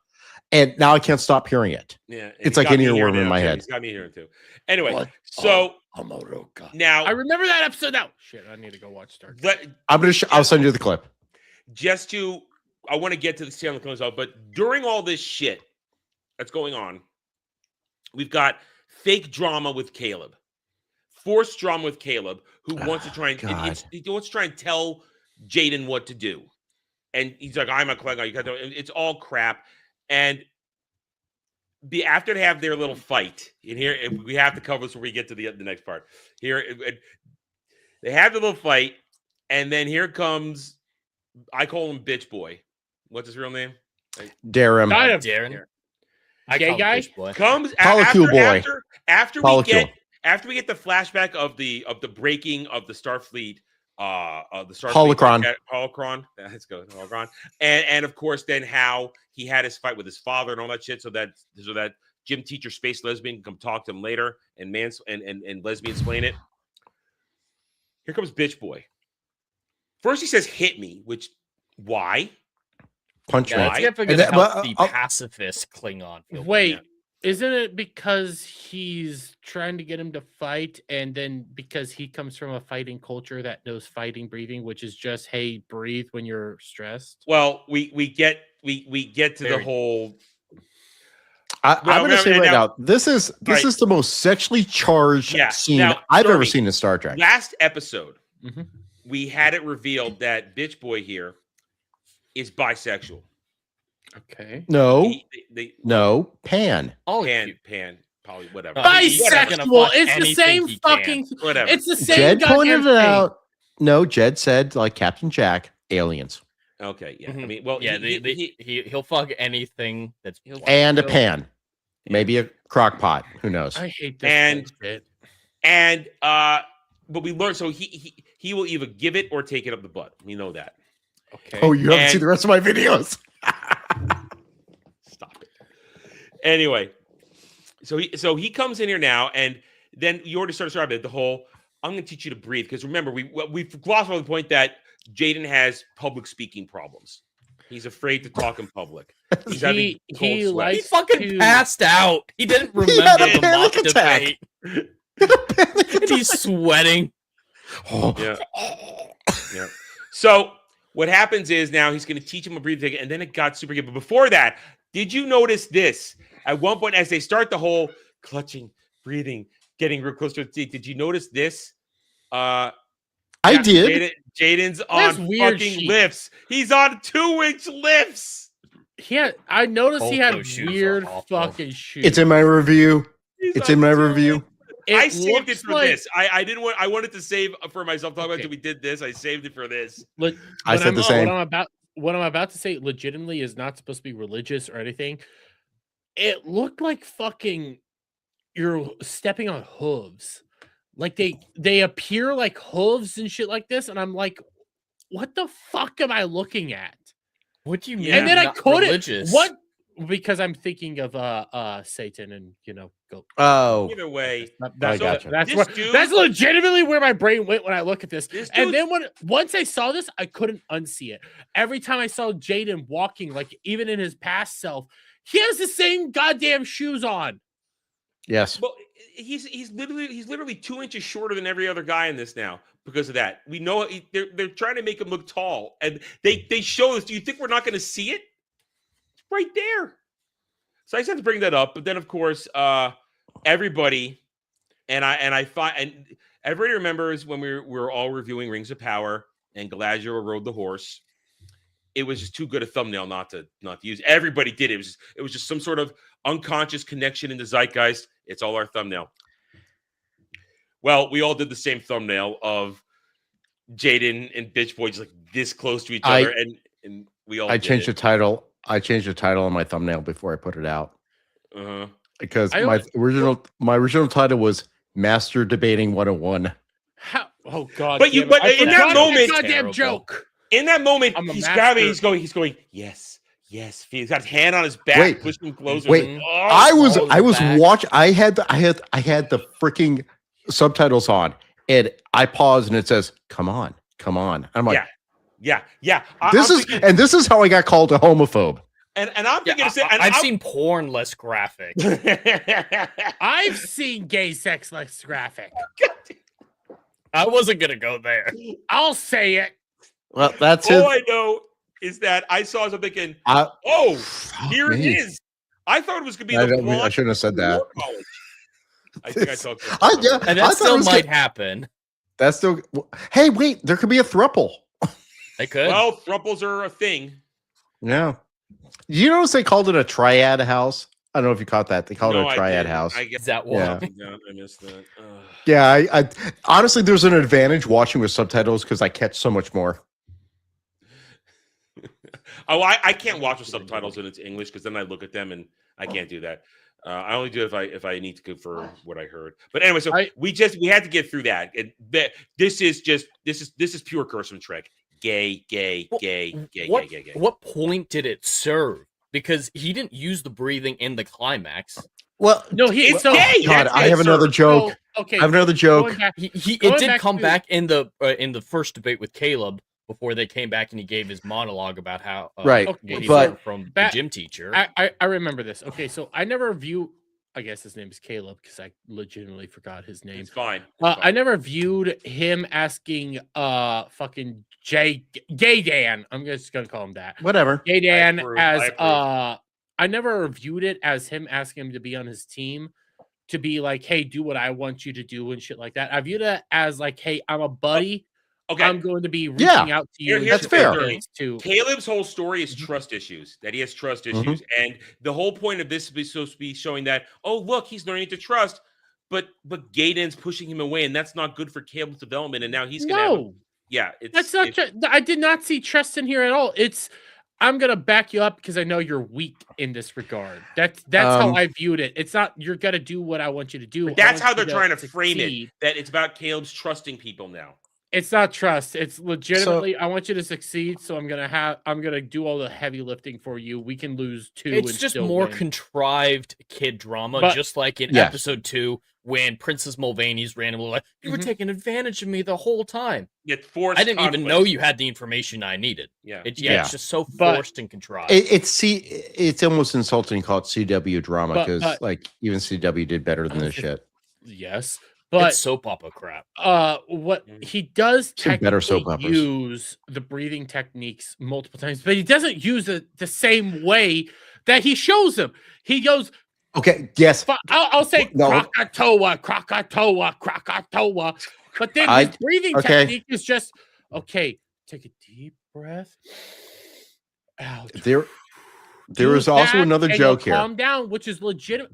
And now I can't stop hearing it. Yeah, it's like an earworm in my head. He's got me hearing too. Anyway, so Amaroka. Now I remember that episode. Now, shit, I need to go watch Stargate. I'll send you the clip. I want to get to the scene that comes out, but during all this shit that's going on, we've got fake drama with Caleb, forced drama with Caleb, who wants to try and he wants to try and tell Jaden what to do, and he's like, "I'm a Klingon." You got to. It's all crap, and after they have their little fight in here, we have to cover this when we get to the next part. Here, they have the little fight, and then here comes, I call him Bitch Boy. What's his real name? Darren. Darren. Gay guy comes after we get the flashback of the breaking of the Starfleet. The Starfleet holocron. Let's go holocron, and of course, then how he had his fight with his father and all that shit, so that gym teacher space lesbian can come talk to him later and lesbian explain it. Here comes Bitch Boy. First, he says, "Hit me," which why? Punch me. The pacifist Klingon. Wait. Isn't it because he's trying to get him to fight, and then because he comes from a fighting culture that knows fighting breathing, which is just, hey, breathe when you're stressed? Well, we get to the whole. I'm going to say right now, this is the most sexually charged scene I've ever seen in Star Trek. Last episode, we had it revealed that Bitch Boy here is bisexual. Okay. No. Pan. Pan. Poly. Whatever. Bisexual. It's the same fucking. Whatever. It's the same. Jed pointed it out. No, Jed said, like Captain Jack, aliens. Okay. Yeah. I mean, well, he'll fuck anything that's and a pan, maybe a crock pot. Who knows? I hate this shit. But we learned, so he will either give it or take it up the butt. We know that. Okay. Oh, you haven't seen the rest of my videos. Stop it. Anyway, so he comes in here now, and then you already started the whole. I'm going to teach you to breathe because remember we glossed over the point that Jaden has public speaking problems. He's afraid to talk in public. He's having cold sweats. He fucking passed out. He didn't He remember had a the mock panic attack. debate. And he's sweating. Yeah. Yeah. So what happens is now he's going to teach him a breathing, and then it got super good. But before that, did you notice this? At one point, as they start the whole clutching, breathing, getting real close to the teeth, did you notice this? I did. Jaden's That's on weird fucking shit. lifts. He's on 2-inch lifts. I noticed he Both had those shoes are weird awful. fucking shoes. It's in my review. He's It's on in my 2 review. I It saved it looks for like- this. I didn't want. I wanted to save for myself. Talking about Okay. until we did this. I saved it for this. Look, I said the same. What I'm about to say legitimately is not supposed to be religious or anything. It looked like fucking you're stepping on hooves. Like they appear like hooves and shit like this, and I'm like, what the fuck am I looking at? What do you mean? Yeah. And then I not couldn't. religious? What? Because I'm thinking of Satan and go. Oh, Either way, I gotcha. That's This what. dude- That's legitimately where my brain went when I look at this. This And dude- then once I saw this, I couldn't unsee it. Every time I saw Jaden walking, like even in his past self, he has the same goddamn shoes on. yes. well, he's literally 2 inches shorter than every other guy in this now because of that. We know they're trying to make him look tall, and they show us. Do you think we're not going to see it? It's right there. So I just had to bring that up. But then, of course, everybody and everybody remembers when we were all reviewing Rings of Power and Galadriel rode the horse. It was just too good a thumbnail not to use. Everybody did it. It was just some sort of unconscious connection in the zeitgeist. It's all our thumbnail. Well, we all did the same thumbnail of Jaden and Bitch Boy just like this close to each other, and we all. I changed the title. I changed the title on my thumbnail before I put it out Uh-huh. because I my don't- original title was Master Debating 101. How? Oh god! But you- damn it. but I in that forgot moment- goddamn Terrible. joke. In that moment, I'm a he's master. grabbing. He's going. Yes. He's got his hand on his back, Wait. pushing him closer. Wait. Like, I was back. watch. I had the freaking subtitles on, and I paused, and it says, "Come on, come on." I'm like, yeah. this is how I got called a homophobe. And I'm thinking, I've seen porn less graphic. I've seen gay sex less graphic. I wasn't gonna go there. I'll say it. Well, that's it. All I know is that I saw something thinking, I here it me. is. I thought it was going to be I the don't- I plot shouldn't have said of that. War College. I think I talked about I- that. yeah. And I that thought it still was might gonna- happen. That's still. Hey, wait! There could be a thruple. They could. Well, thruples are a thing. Yeah. You notice they called it a triad house? I don't know if you caught that. They called No, it I a triad didn't. house. I guess Is that Yeah. why? I missed that. Ugh. Yeah, I honestly, there's an advantage watching with subtitles because I catch so much more. Oh, I can't watch with subtitles when it's English because then I look at them and I can't do that. I only do it if I need to go for what I heard. But anyway, so we had to get through that. This is pure curse and trick. Gay. What point did it serve? Because he didn't use the breathing in the climax. Well, No, It's so, gay. God, That's I it, have another sir. joke. Okay, I have another going joke. back- It Going did back come to- back in the first debate with Caleb before they came back and he gave his monologue about how Right, he but- learned from the Back- gym teacher. I remember this. Okay, so I never view. I guess his name is Caleb because I legitimately forgot his name. It's fine. I never viewed him asking fucking gay Dan. I'm just gonna call him that. Whatever. Gay Dan approve, as I approve. I never viewed it as him asking him to be on his team, to be like, hey, do what I want you to do and shit like that. I viewed it as like, hey, I'm a buddy. Okay. I'm going to be reaching out to you. and Here's shit the fair. like this too. Caleb's whole story is trust issues, that he has trust issues. And the whole point of this is supposed to be showing that, oh, look, he's learning to trust, but Gaden's pushing him away, and that's not good for Caleb's development. And now he's going to No, it's that's not. I did not see trust in here at all. I'm gonna back you up because I know you're weak in this regard. That's how I viewed it. It's not you're gonna do what I want you to do. But that's I want how you they're trying to frame it. succeed. That it's about Caleb's trusting people now. It's not trust. It's legitimately. I want you to succeed, so I'm gonna do all the heavy lifting for you. We can lose 2. It's and just still more win. contrived kid drama, But- just like in Yes. episode 2 when Princess Mulvaney's randomly like, "You were Mhm. taking advantage of me the whole time." Get forced. I didn't even know conflict. you had the information I needed. Yeah. Yeah. It's just so But- forced and contrived. It's almost insulting to call it CW drama because But- like even CW did better than this shit. Yes, It's but soap opera crap. what Mhm. he does Some better technically soap operas. use the breathing techniques multiple times, but he doesn't use it the same way that he shows them. He goes, Okay, yes. I'll say No. Krakatoa, Krakatoa, Krakatoa, but then his breathing okay. technique is just okay. Take a deep breath out. There Do is also that another and joke you'll here. calm down, which is legitimate.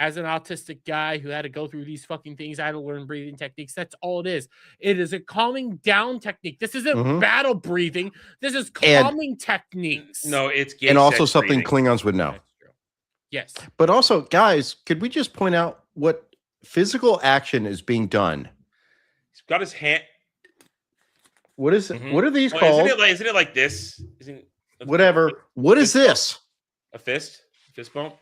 As an autistic guy who had to go through these fucking things, I had to learn breathing techniques. That's all it is. It is a calming down technique. This isn't Mhm. battle breathing. This is And- calming techniques. No, it's gay And also sex something breathing. Klingons would know. That's true. Yes. But also, guys, could we just point out what physical action is being done? He's got his hand. What is Mhm. what are these Well, called? isn't it like this? Isn't Whatever. What is this? a fist? Fist bump?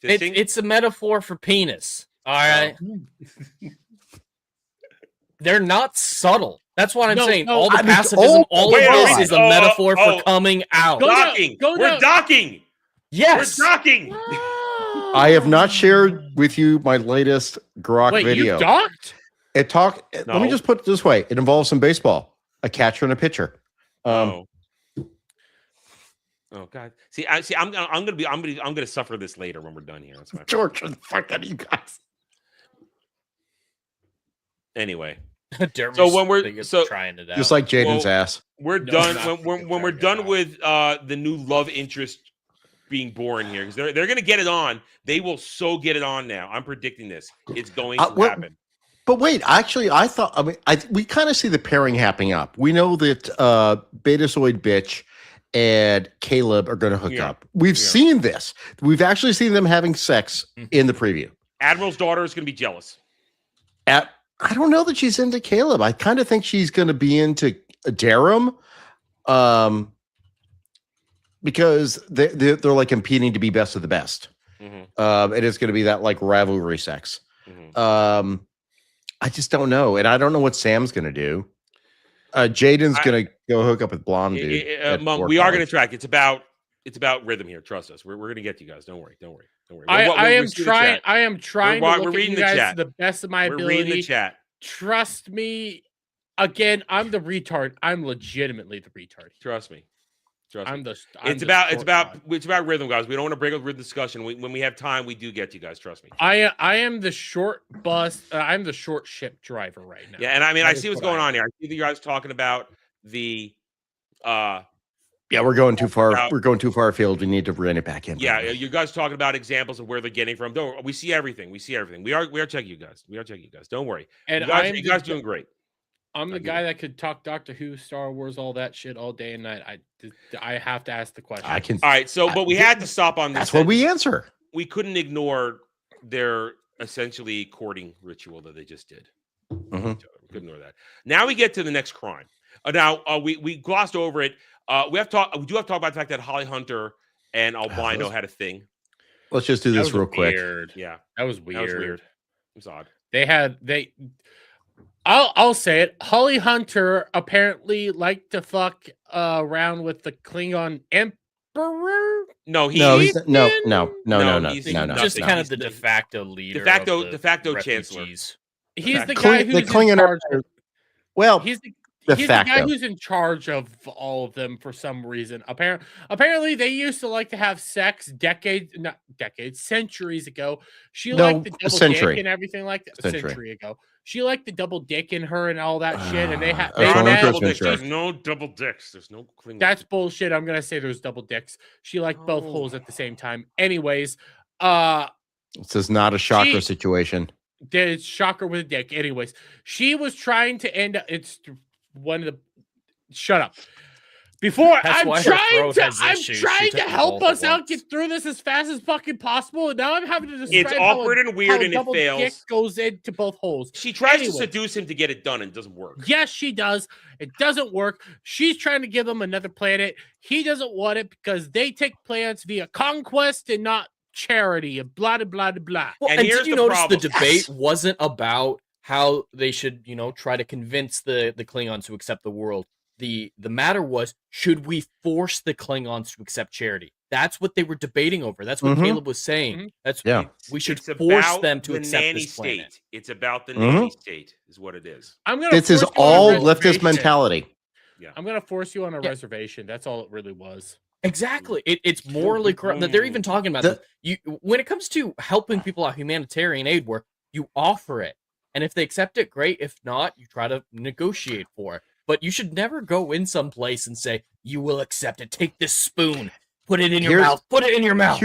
It's Fisting? it's a metaphor for penis. All right. They're not subtle. That's what I'm No, saying. no, all the I mean, pacifism, all wait, of wait, this wait. is a Oh, metaphor oh, for coming out. Go down, docking. go We're down. docking. Yes. We're docking. I have not shared with you my latest Grok Wait, video. you docked? Let me No. just put it this way. It involves some baseball, a catcher and a pitcher. Oh God! I'm gonna suffer this later when we're done here. That's my George, the fuck out of you guys. anyway. Dermot's So when we're- thinking- so- trying it out. Just like Jaden's Well, ass. We're No, done not when we're figuring done it out. with the new love interest being born here because they're gonna get it on. They will so get it on now. I'm predicting this. It's going to Well, happen. But wait, actually, I thought. I mean, we kind of see the pairing happening up. We know that Betazoid Bitch and Caleb are going to hook Yeah. up. We've Yeah. seen this. We've actually seen them having sex in the preview. Admiral's daughter is gonna be jealous. I don't know that she's into Caleb. I kind of think she's going to be into Darum, because they're like competing to be best of the best. Mhm, It is going to be that like rivalry sex. mhm. I just don't know, and I don't know what Sam's going to do. Jaden's I- going to go hook up with blonde dude. at Monk, Fort we are going to College. track. It's about rhythm here. Trust us. We're going to get you guys. Don't worry. Don't worry. Don't worry. I am we see the trying. chat. I am trying We're to look at reading you the guys chat. to the best of my We're reading the ability. chat. Trust me. Again, I'm the retard. I'm legitimately the retard. Trust me. Trust me. I'm the. It's about rhythm, guys. We don't want to break up rhythm discussion. When we have time, we do get you guys. Trust me. I am the short bus. I'm the short ship driver right now. Yeah, and I mean, That I is see what's what going I on here. I see that you guys talking about the, Yeah, we're going too far. about- We're going too far afield. We need to rein it back in. yeah, you guys talking about examples of where they're getting from. Don't. We see everything. We see everything. We are checking you guys. We are checking you guys. Don't worry. And You guys doing great. I'm the I get guy that could talk Doctor Who, Star Wars, all that shit all day and night. I have to ask the question. I can. All right. So, but we had to stop on this. That's what we answer. We couldn't ignore their essentially courting ritual that they just did. Mhm. We couldn't ignore that. Now we get to the next crime. We glossed over it. We do have to talk about the fact that Holly Hunter and Albino those- had a thing. Let's just do That this was real quick. weird. Yeah, That was that weird. was weird. It was odd. I'll say it. Holly Hunter apparently liked to fuck around with the Klingon Emperor. No, No, he's Ethan? no. he's No. Just nothing. kind He's of the de facto leader. de facto chancellor. refugees. He's the The guy The who's in Klingon charge. are- well, He's the de he's the guy facto. who's in charge of all of them for some reason. Apparently, they used to like to have sex centuries ago. She No, liked the a double century. dick and everything like that. Century. Century ago, she liked the double dick in her and all that shit. And they had That's There only are no Chris double dicks. Ventura. There's no double dicks. There's no Klingon. that's bullshit. I'm gonna say there's double dicks. She liked both Oh. holes at the same time. Anyways, This is not a shocker She- situation. there's shocker with a dick. Anyways, she was trying to end. It's one of the. Shut up. Before That's I'm why her trying throat to, has I'm issues. She trying took to them help both at us out, once. get through this as fast as fucking possible, and now I'm having to describe It's awkward and weird, how a and it double dick fails. goes into both holes. She tries to Anyway. seduce him to get it done, and it doesn't work. Yes, she does. It doesn't work. She's trying to give him another planet. He doesn't want it because they take planets via conquest and not charity, and blah, blah, blah, blah. Well, And and here's did you the notice problem. the debate wasn't about how they should, try to convince the Klingons to accept the world. The matter was, should we force the Klingons to accept charity? That's what they were debating over. That's what Caleb was saying. That's we should It's force about them to the accept nanny this planet. state. It's about the nanny state, is what it is. I'm gonna. This is force you on a all reservation. leftist mentality. Yeah. I'm gonna force you on a reservation. That's all it really was. Exactly. It's morally corrupt. They're even talking about this. When it comes to helping people out, humanitarian aid work, you offer it. And if they accept it, great. If not, you try to negotiate for it. But you should never go in some place and say, you will accept it. Take this spoon. Put it in your mouth. Put it in your mouth.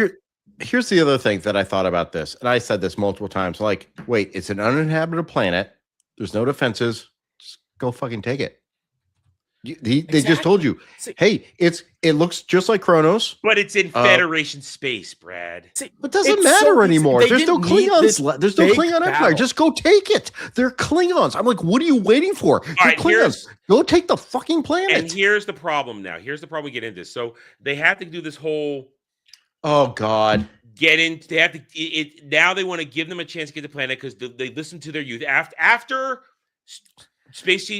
Here's the other thing that I thought about this. And I said this multiple times. Like, wait, it's an uninhabited planet. There's no defenses. Just go fucking take it. They just told you, hey, it looks just like Kronos, but it's in Federation space, Brad. It doesn't matter anymore. There's no Klingons. There's no Klingon Empire. Just go take it. They're Klingons. I'm like, what are you waiting for? They're Klingons. Go take the fucking planet. And here's the problem now. Here's the problem we get into. So they have to do this whole. Oh God. They have to. Now they want to give them a chance to get the planet because they listen to their youth after. Space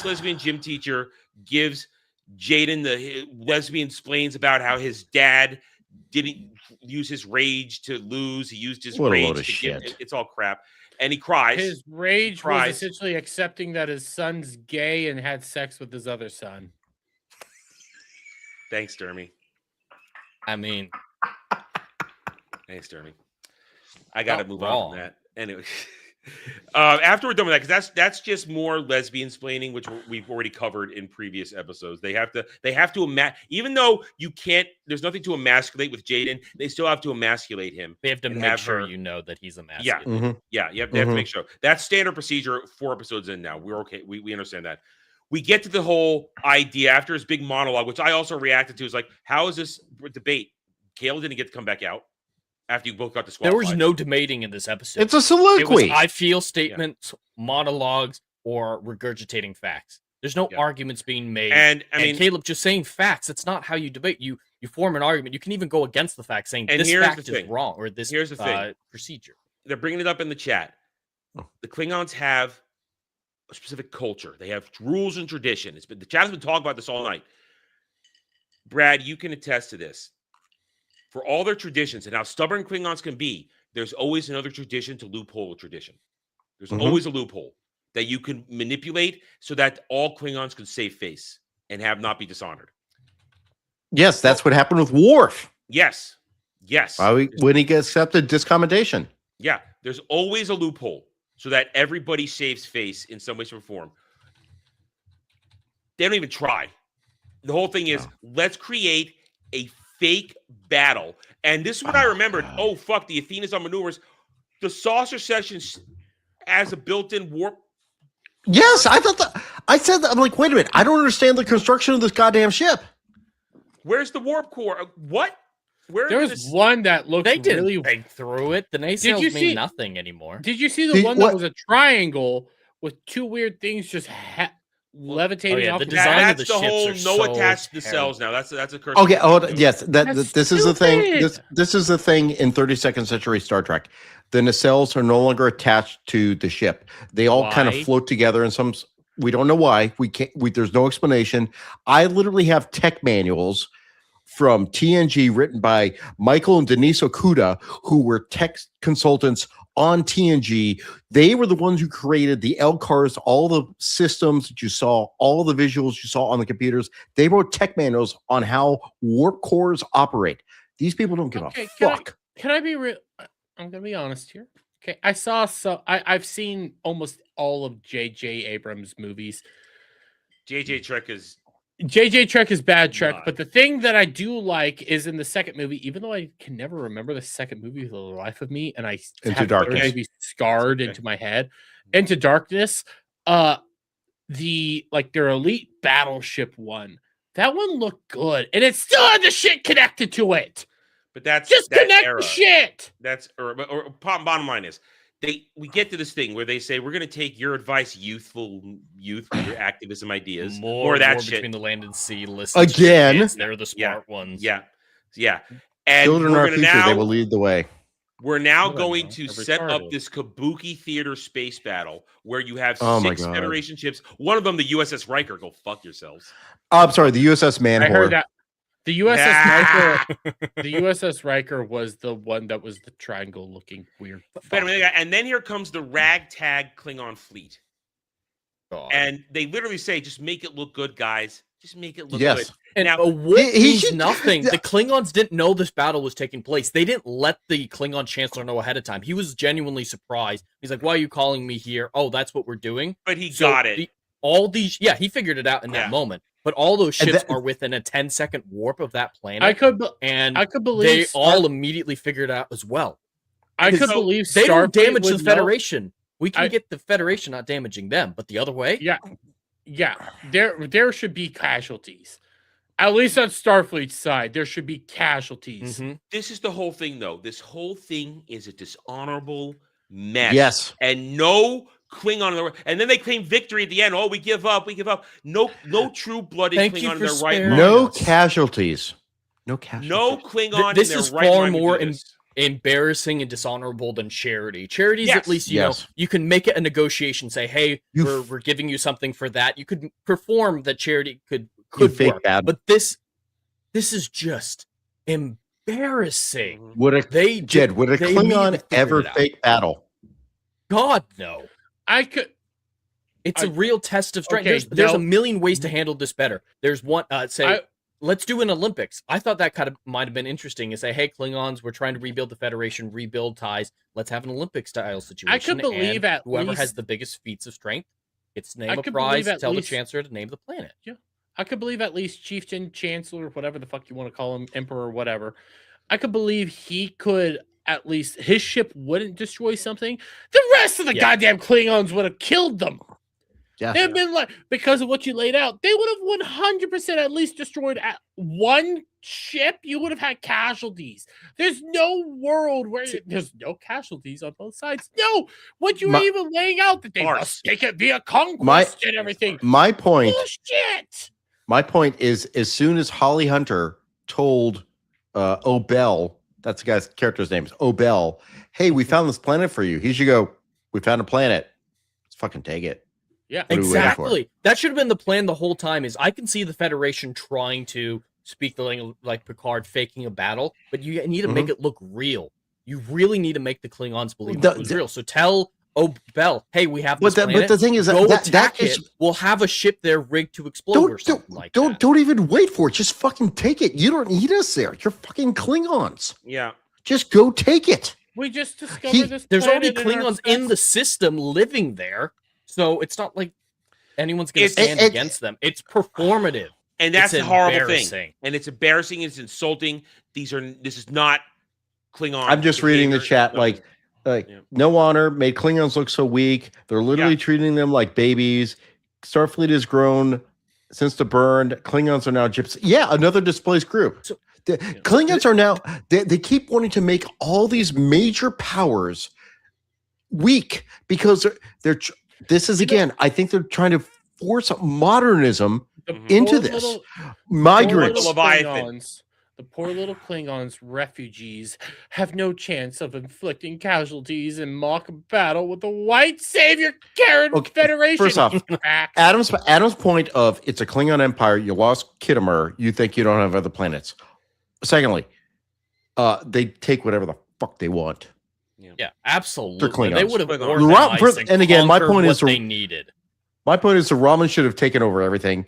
lesbian gym teacher gives Jaden the lesbian splains about how his dad didn't use his rage to lose. He used his rage to get. It's all crap, and he cries. His rage was essentially accepting that his son's gay and had sex with his other son. Thanks, Dermy. I mean, thanks, Dermy. I got to move on from that. Anyway. After we're done with that, because that's just more lesbian splaining, which we've already covered in previous episodes. They have to even though you can't, there's nothing to emasculate with Jaden. They still have to emasculate him. They have to make sure you know that he's emasculated. Yeah, you have to make sure. That's standard procedure. 4 episodes in now, we're okay. We understand that. We get to the whole idea after his big monologue, which I also reacted to. Is like, how is this debate? Caleb didn't get to come back out. After you both got disqualified. There was no debating in this episode. It's a soliloquy. It was I feel statements, monologues, or regurgitating facts. There's no arguments being made. And I mean, Caleb, just saying facts. That's not how you debate. You form an argument. You can even go against the fact, saying this fact is wrong or this procedure. They're bringing it up in the chat. The Klingons have a specific culture. They have rules and tradition. The chat has been talking about this all night. Brad, you can attest to this. For all their traditions and how stubborn Klingons can be, there's always another tradition to loophole a tradition. There's always a loophole that you can manipulate so that all Klingons can save face and not be dishonored. Yes, that's what happened with Worf. Yes. When he gets accepted discommendation. Yeah, there's always a loophole so that everybody saves face in some way, shape, or form. They don't even try. The whole thing is, let's create a fake battle. And this is what I remembered. God. Oh, fuck, the Athena's on maneuvers. The saucer sessions as a built-in warp. Yes, I thought that. I said that. I'm like, wait a minute. I don't understand the construction of this goddamn ship. Where's the warp core? What? There was one that looked they didn't really think through it. The nacelles mean nothing anymore. Did you see the one that was a triangle with 2 weird things just levitating off the design that's of the whole ships no so attached to the terrible. cells now. That's a curse. Okay. Yes. This is the thing. stupid. This is the thing in 32nd century Star Trek. The nacelles are no longer attached to the ship. They all kind of float together in some. We don't know why. We can't. There's no explanation. I literally have tech manuals from TNG written by Michael and Denise Okuda, who were tech consultants on TNG. They were the ones who created the LCARs, all the systems that you saw, all the visuals you saw on the computers. They wrote tech manuals on how warp cores operate. These people don't give a fuck. Can I be real? I'm gonna be honest here. Okay, I've seen almost all of J.J. Abrams' movies. J.J. Trek is bad Trek, but the thing that I do like is in the second movie, even though I can never remember the second movie for the life of me, and I Into Darkness be scarred into my head. Into Darkness, their elite battleship one That one looked good, and it still had the shit connected to it. But that's Just that connect era. the shit. That's or bottom line is we get to this thing where they say we're going to take your advice, youth with your activism ideas, more of that shit between the land and sea. Listen Again. to kids, they're the smart ones. Yeah. And Children we're are our gonna future. now, They will lead the way. We're now Well, going no, to they're set up retarded. this kabuki theater space battle where you have Oh my 6 God. Federation ships. One of them, the USS Riker. Go fuck yourselves. I'm sorry, the USS Man I Whore. heard that the USS Ah! Riker, the USS Riker was the one that was the triangle-looking weird. But and then here comes the ragtag Klingon fleet. God. And they literally say, just make it look good, guys. Just make it look Yes. good. And Now, a whip he means should- nothing. The Klingons didn't know this battle was taking place. They didn't let the Klingon Chancellor know ahead of time. He was genuinely surprised. He's like, "Why are you calling me here? Oh, that's what we're doing." but he So got it. all these, he figured it out in Yeah. that moment. But all those And ships that- are within a 10-second warp of that planet, I could and believe they all immediately figured it out as well. I could so believe They don't Starfleet damage the would know- Federation. We can I- get the Federation not damaging them, but the other way, Yeah, there should be casualties. At least on Starfleet's side, there should be casualties. Mhm. This is the whole thing, though. This whole thing is a dishonorable mess. Yes. And no Klingon in the and then they claim victory at the end. Oh, we give up. No true-blooded Thank you Klingon in for their right sparing mind. No us. casualties. No casualties. No Klingon This in their is right far mind would more do this. embarrassing and dishonorable than charity. Charities, Yes. at least, you Yes. know, you can make it a negotiation, say, hey, You we're giving you something for that. You could perform that charity could fake work. bad. But this is just embarrassing. Mhm. Would a They Jed, would a they Klingon immediately figured ever it out. fake battle? God, no. I could. It's a real test of strength. Okay, There's a no. million ways to handle this better. There's one, I- let's do an Olympics. I thought that kind of might have been interesting and say, hey, Klingons, we're trying to rebuild the Federation, rebuild ties. Let's have an Olympic style situation. believe and at whoever has least- the biggest feats of strength gets to name I a could prize, believe at tell least- the Chancellor to name the planet. I could believe at least Chieftain, Chancellor, whatever the fuck you want to call him, Emperor, whatever. I could believe he could at least his ship wouldn't destroy something. The rest of the Yeah. goddamn Klingons would have killed them. Yeah. They've been like because of what you laid out. They would have 100% at least destroyed at one ship. You would have had casualties. There's no world where there's no casualties on both sides. No, what you were My- even laying out that they Farce. must take it via conquest and everything. My point. Bullshit. My point is, as soon as Holly Hunter told Obel, that's the guy's character's name is Obel, hey, we found this planet for you. He should go, we found a planet. Let's fucking take it. Yeah. What are we waiting for? Exactly. That should have been the plan the whole time. Is I can see the Federation trying to speak the language like Picard, faking a battle, but you need to make it look real. You really need to make the Klingons believe it was real. So tell Bell, hey, we have this planet. But the thing is, Go that attack is, it. We'll have a ship there rigged to explode or something like that. don't even wait for it. Just fucking take it. You don't need us there. You're fucking Klingons. Yeah. Just go take it. We just discovered this. There's already planet our Klingons in the system living there, so it's not like anyone's going to stand against them. It's performative. And that's It's the horrible thing. embarrassing. And it's embarrassing. It's insulting. This is not Klingon. I'm just reading the behavior. chat No. like Yeah. no honor made Klingons look so weak. They're literally Yeah. treating them like babies. Starfleet has grown since the burn. Klingons are now gypsies. Yeah, another displaced group. So- The Klingons are now they keep wanting to make all these major powers weak because this is again, I think they're trying to force modernism into poor this. little- Migrants. Poor little Leviathan. Klingons, the poor little Klingons, refugees, have no chance of inflicting casualties in mock battle with the white savior Karen Okay, Federation. first off, Crack. Adam's point of it's a Klingon empire. You lost Kittimer. You think you don't have other planets. Secondly, they take whatever the fuck they want. Yeah, absolutely. Klingons. They would have Klingons. organized And again, my conquered point what is they needed. My point is the Ramen should have taken over everything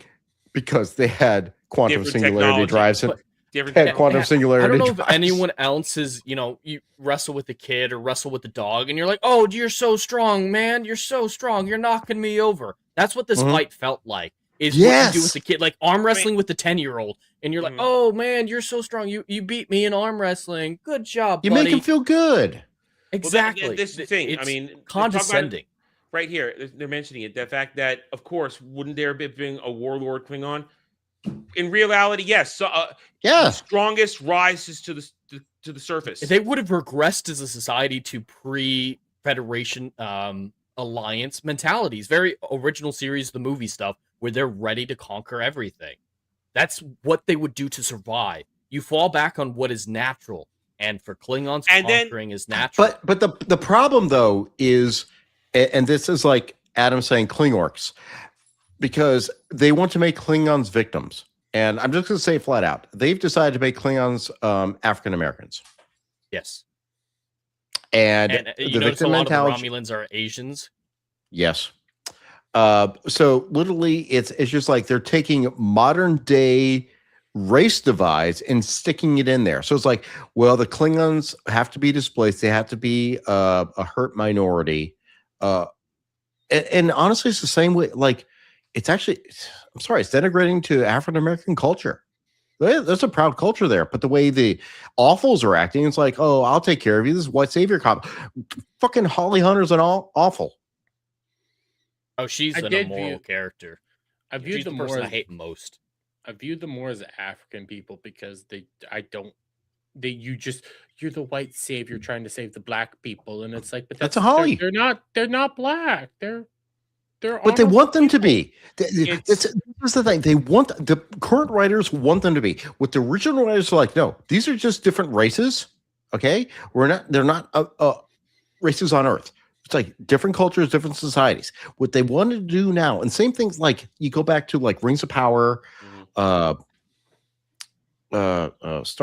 because they had quantum Different singularity technology. drives and Different had tech- quantum I singularity don't know if drives. anyone else is, you wrestle with the kid or wrestle with the dog, and you're like, oh, you're so strong, man. You're so strong. You're knocking me over. That's what this Mhm. fight felt like. Is Yes. what you do with the kid, like arm wrestling with the 10-year-old, and you're like, Mhm. oh man, you're so strong. You beat me in arm wrestling. Good job, You buddy. make him feel good. Well, Exactly. this is the thing. I It's mean, let's talk about it condescending. right here. They're mentioning it. The fact that, of course, wouldn't there have been a warlord Klingon? in reality, yes. So, Yeah. the strongest rises to the surface. They would have regressed as a society to pre-Federation alliance mentalities. Very original series, the movie stuff, where they're ready to conquer everything. That's what they would do to survive. You fall back on what is natural, and for Klingons, conquering is natural. But the problem though is, and this is like Adam saying Klingorks, because they want to make Klingons victims. And I'm just going to say flat out, they've decided to make Klingons African Americans. Yes. And you the notice a victim lot of the mentality. Romulans are Asians. Yes. So literally, it's just like they're taking modern day race divides and sticking it in there. So it's like, well, the Klingons have to be displaced. They have to be a hurt minority. And honestly, it's the same way. Like, it's actually, I'm sorry, it's denigrating to African American culture. There's a proud culture there, but the way the awfuls are acting, it's like, oh, I'll take care of you. This is white savior cop. Fucking Holly Hunter's an awful. Oh, she's an immoral character. I viewed She's them the person more I hate most. I viewed them more as African people because you're the white savior trying to save the black people, and it's like, but that's a Holly. They're not black. They're but they want them to be. It's- This is the thing. They want the current writers want them to be. What the original writers are like, no, these are just different races. Okay, they're not races on Earth. It's like different cultures, different societies. What they want to do now, and same things like you go back to like Rings of Power, Star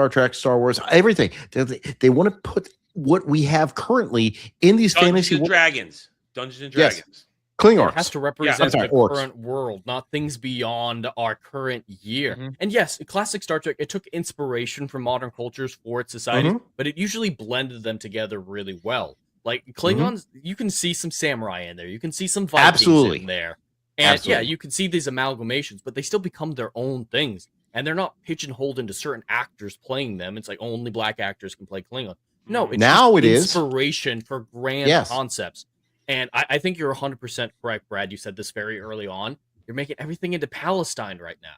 Trek, Star Wars, everything. They want to put what we have currently in these fantasy Dragons. Dungeons and Yes. Dragons. Klingons. It has to represent the orcs. current world, not things beyond our current year. Mhm. And yes, classic Star Trek, it took inspiration from modern cultures for its society, but it usually blended them together really well. Like Klingons, you can see some samurai in there. You can see some Vikings in there. And yeah, you can see these amalgamations, but they still become their own things. And they're not pigeonholed into certain actors playing them. It's like only black actors can play Klingon. No, it's Now just it is. inspiration for grand concepts. And I think you're 100% correct, Brad. You said this very early on. You're making everything into Palestine right now.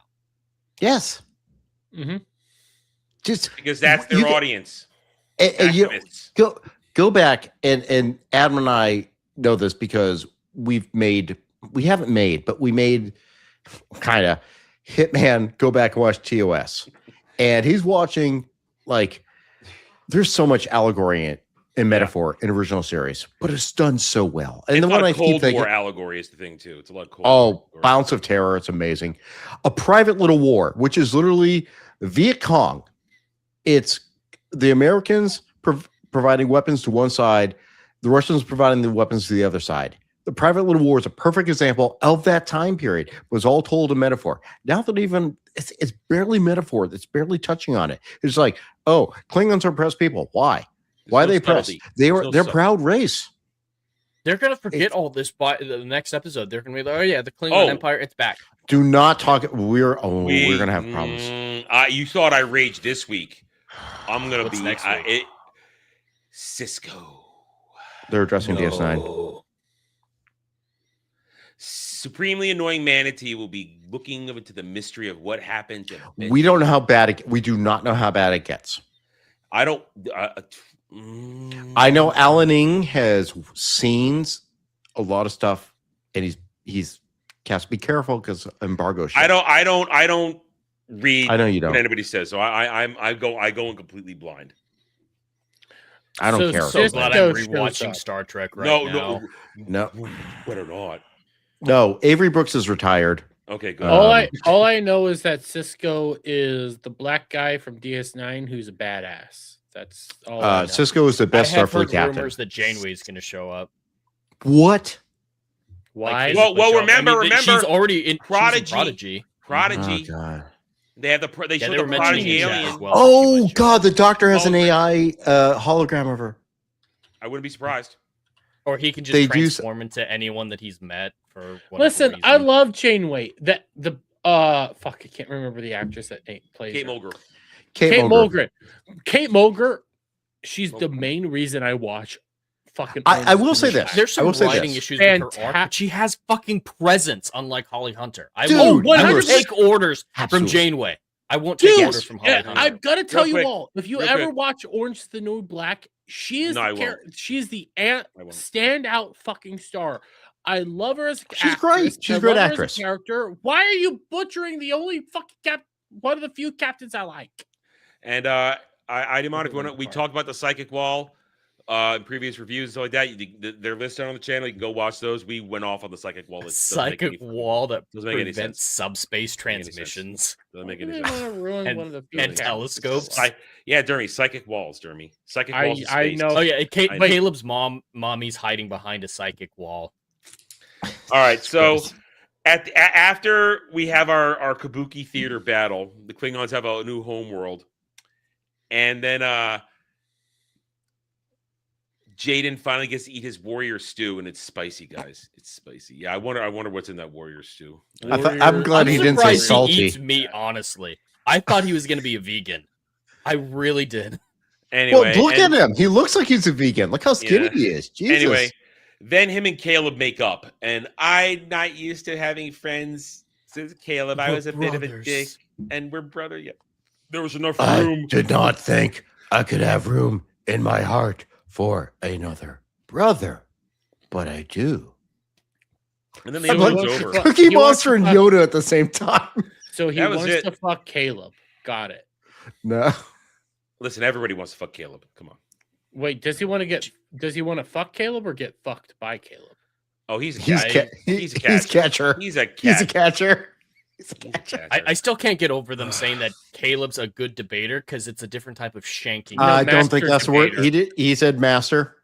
Yes. Mm-hmm. Just because that's their audience. And go back and Adam and I know this because we haven't made, but we made kind of Hitman go back and watch TOS. And he's watching, like, there's so much allegory and metaphor in original series, but it's done so well. And it's the one I Cold keep thinking, War allegory is the thing too. It's a lot of Cold War. Bounce of Terror, it's amazing. A Private Little War, which is literally Viet Cong. It's the Americans providing weapons to one side, the Russians providing the weapons to the other side. The Private Little War is a perfect example of that time period. It was all told in metaphor. Now that it's barely metaphor, it's barely touching on it. It's like, oh, Klingons are oppressed people. Why? Why are they oppressed? They're proud race. They're gonna forget all this by the next episode. They're gonna be like, oh yeah, the Klingon Empire, it's back. Do not talk. We're gonna have problems. You thought I raged this week. I'm gonna What's be next week? Cisco. They're addressing DS9. Supremely annoying manatee will be looking into the mystery of what happened. We don't know how bad we do not know how bad it gets. I don't. I know Alan Ing has seen a lot of stuff, and he's has to be careful because embargo. Shit. I don't read. I know you don't. What anybody says, so I go in completely blind. I don't care. So glad I'm rewatching Star Trek right now. No, better not. No, Avery Brooks is retired. Okay, good. All I know is that Cisco is the black guy from DS9 who's a badass. That's all. I know. Cisco is the best Starfleet captain. Rumors that Janeway's going to show up. What? Why? Well, remember, she's already in Prodigy. Oh, God. They have they showed the Prodigy alien. Well, oh God, the Doctor has an AI hologram of her. I wouldn't be surprised. Or he can just transform into anyone that he's met for whatever Listen, reason. I love Janeway. I can't remember the actress that plays Kate her. Mulgrew. Kate Mulgrew. Kate Mulgrew. She's the main reason I watch fucking. I owns will the say new this. Black. There's I will some say writing this. issues with her arc, but Fantastic. she has fucking presence, unlike Holly Hunter. I Dude, will you are 100% take orders Absolutely. from Janeway. I won't take Dude, orders from Holly Hunter. I've got to tell you quick, all, if you real ever quick. watch Orange is the New Black, she is No, I the won't. she is the I won't. standout fucking star. I love her as She's actress. great. She's I a great love her as actress. character. Why are you butchering the only fucking one of the few captains I like? And I demand if you want to, we talked about the psychic wall in previous reviews and stuff like that. They're listed on the channel. You can go watch those. We went off on the psychic wall. It doesn't make Psychic any- wall that doesn't make any prevents sense. subspace Doesn't make any sense. transmissions Doesn't make Why any do they sense. want to ruin and, one of the few and captains? telescopes. Yeah, Jeremy, psychic walls, Jeremy. Psychic walls. in I space. know. Oh yeah, I know. Caleb's mommy's hiding behind a psychic wall. All right, so after we have our Kabuki theater battle, the Klingons have a new homeworld, and then Jaden finally gets to eat his warrior stew, and it's spicy, guys. It's spicy. Yeah, I wonder what's in that warrior stew. I'm glad he didn't say surprised salty. He eats meat, honestly. I thought he was going to be a vegan. I really did. Anyway, Well, look at him. He looks like he's a vegan. Look how skinny Yeah. he is. Jesus. Anyway, then him and Caleb make up, and I'm not used to having friends since Caleb. I We're was a bit of a brothers. dick, and we're brother. Yeah, there was enough I room. did not think I could have room in my heart for another brother, but I do. And then the I'm episode's like- over. Fuck, Cookie he wants Monster to and fuck- Yoda at the same time. So he That was wants it. to fuck Caleb. Got it. No. Listen, everybody wants to fuck Caleb. Come on. Wait, does he want to fuck Caleb or get fucked by Caleb? Oh, he's a He's cat. he's catcher. catcher. He's a cat. He's a catcher. He's a catcher. I still can't get over them saying that Caleb's a good debater because it's a different type of shanking. I don't think master that's the word. debater. He said master.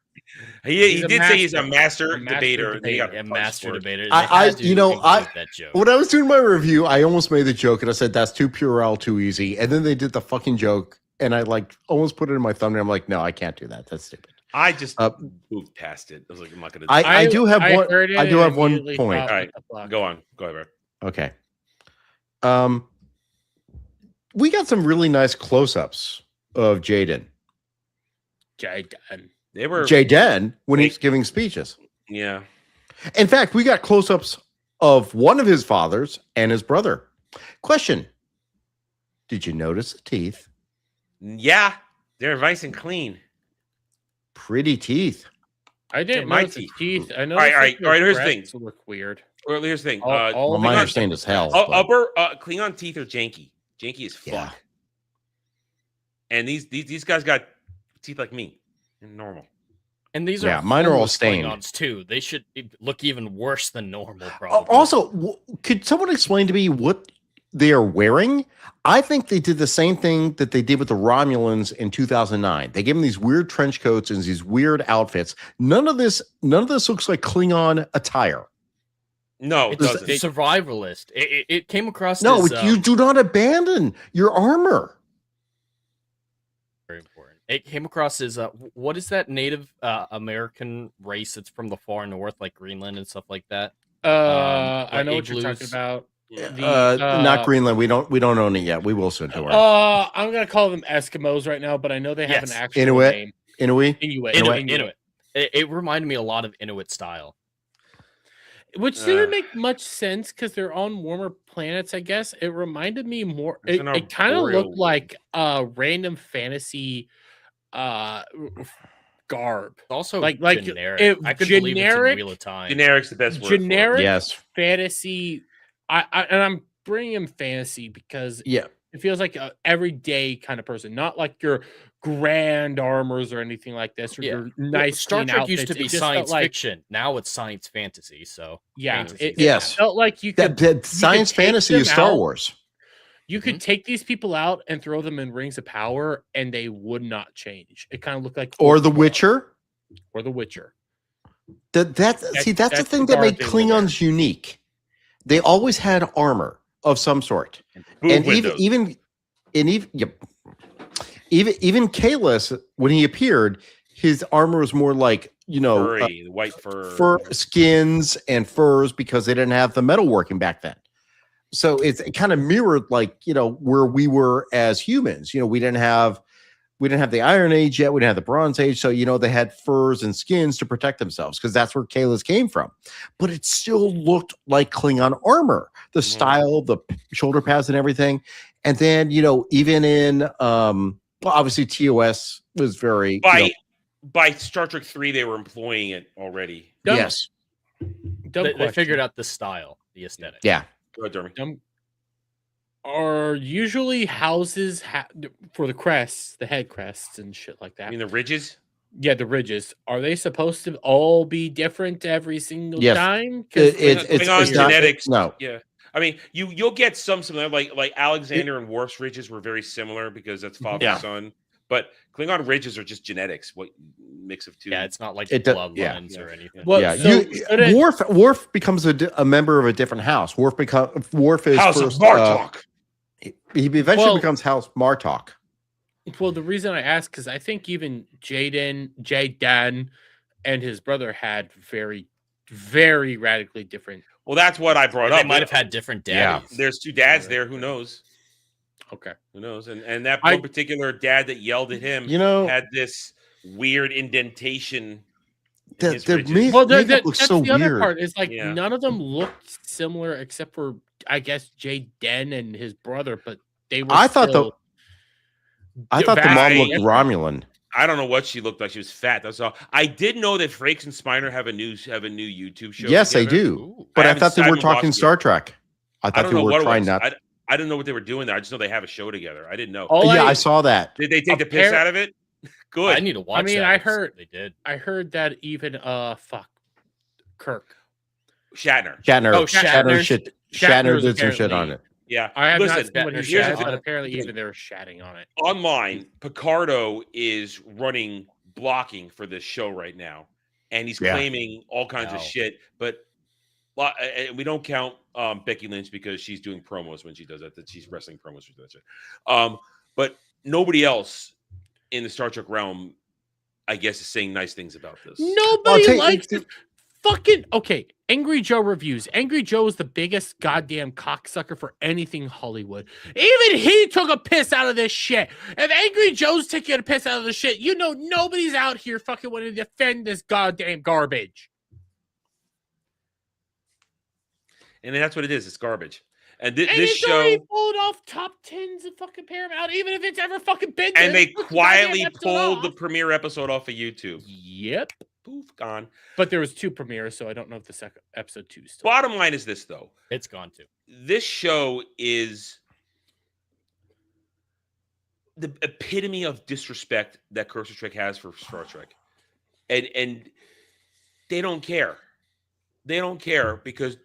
he He's a did say he's a master. master A master debater. debater. He got a punched master for it. debater. I- They had to you know, include that joke. When I was doing my review, I almost made the joke and I said that's too puerile, too easy. And then they did the fucking joke, and I almost put it in my thumbnail. I'm like, no, I can't do that. That's stupid. I just Uh, moved past it. I was like, I'm not gonna. I do have one. heard it I do and have one immediately point. thought, All right, what the fuck? go on. Go ahead, bro. Okay. We got some really nice close-ups of Jaden. Jaden. They were. Jaden when he's giving speeches. Yeah. In fact, we got close-ups of one of his fathers and his brother. Question: did you notice the teeth? Yeah. They're nice and clean. Pretty teeth. I didn't my notice the teeth. teeth. I know. All right. Here's the thing. Look weird. Well, here's the thing. All Well, my Klingon- understanding is hell. Oh, but- upper Klingon teeth are janky. Janky as fuck. Yeah. And these guys got teeth like me. Normal. And these Yeah, are mine are all homeless stained. Klingons too. They should look even worse than normal. Probably. Also, could someone explain to me what they are wearing? I think they did the same thing that they did with the Romulans in 2009. They gave them these weird trench coats and these weird outfits. None of this looks like Klingon attire. No, it it's doesn't. survivalist. It came across. No, as, you do not abandon your armor. very important. It came across as what is that Native American race that's from the far north, like Greenland and stuff like that? I like know what you're talking igloos. about. Not Greenland. We don't own it yet. We will soon. Don't worry. I'm gonna call them Eskimos right now, but I know they have Yes. an actual Inuit. name. Inuit. Inuit. It reminded me a lot of Inuit style. Which didn't make much sense because they're on warmer planets, I guess. It reminded me more. It's It, an it kind of arboreal looked like random fantasy garb. Also, Like generic. it- I could believe it's generic- in Wheel of Time. Generic's the best word. for it. Generic Yes. fantasy. And I'm bringing in fantasy because Yeah. it feels like a everyday kind of person, not like your grand armors or anything like this, or Yeah. your Well, nice Star clean Trek used outfits. to be It just felt science like, fiction. Now it's science fantasy. So Yeah, fantasy. it Yes. felt like you could That science take fantasy them is Star out. Wars. You could take these people out and throw them in rings of power, and they would not change. It kind of looked like Or The Orpheus Witcher. or The Witcher. That's the that's thing the that made guard they wear. Klingons unique. They always had armor of some sort. Boob And windows. even Kalis, when he appeared, his armor was more like Furry, the white fur. fur skins and furs because they didn't have the metalworking back then. So it kind of mirrored like where we were as humans. We didn't have we didn't have the Iron Age yet. We didn't have the Bronze Age. So, they had furs and skins to protect themselves because that's where Kayla's came from. But it still looked like Klingon armor, the style, the shoulder pads and everything. And then, even in, well, obviously TOS was very... By Star Trek 3, they were employing it already. Yes. They figured out the style, the aesthetic. Yeah. Go ahead, Jeremy. Are usually houses for the crests, the head crests and shit like that. I mean, the ridges? Yeah, the ridges. Are they supposed to all be different every single time? It's genetics. No. Yeah. I mean, you'll get some similar, like Alexander and Worf's ridges were very similar because that's father and son. But Klingon ridges are just genetics. What mix of two? Yeah, it's not like bloodlines or anything. Well, Worf becomes a member of a different house. Worf is House first, of Martok. He eventually becomes House Martok. Well, the reason I ask because I think even Jaden and his brother had very, very radically different. Well, that's what I brought up. They might have had different daddies. Yeah. There's two dads there. Who knows? Okay. Who knows? And that one particular dad that yelled at him, had this weird indentation. Looks that's so the other weird. part. Is like none of them looked similar except for I guess Jaden and his brother, but they were. I thought the mom looked Romulan. I don't know what she looked like. She was fat. That's all. I did know that Frakes and Spiner have a new YouTube show. Yes, together. they do. But I thought they were talking Star Trek. I thought they were trying not. I didn't know what they were doing there. I just know they have a show together. I didn't know. I saw that. Did they take the piss out of it? Good. I need to watch. I mean, that. I heard they did. I heard that even Kirk. Shatner. Shatner did some shit on it. Yeah. I have Listen, not seen what he shat, but apparently even they were shatting on it. Online, Picardo is running blocking for this show right now, and he's claiming all kinds of shit. But we don't count Becky Lynch because she's doing promos when she does that. That she's wrestling promos for that shit. But nobody else in the Star Trek realm, I guess, is saying nice things about this. Nobody likes it. Fucking okay. Angry Joe reviews. Angry Joe is the biggest goddamn cocksucker for anything Hollywood. Even he took a piss out of this shit. If Angry Joe's taking a piss out of this shit, nobody's out here fucking wanting to defend this goddamn garbage. And that's what it is. It's garbage. And this show already pulled off top 10s of fucking Paramount, even if it's ever fucking been there. And they quietly pulled the premiere episode off of YouTube. Yep. Poof, gone. But there was 2 premieres, so I don't know if the second episode 2 is still. Bottom line is this, though. It's gone too. This show is the epitome of disrespect that Cursor Trek has for Star Trek. And they don't care. They don't care because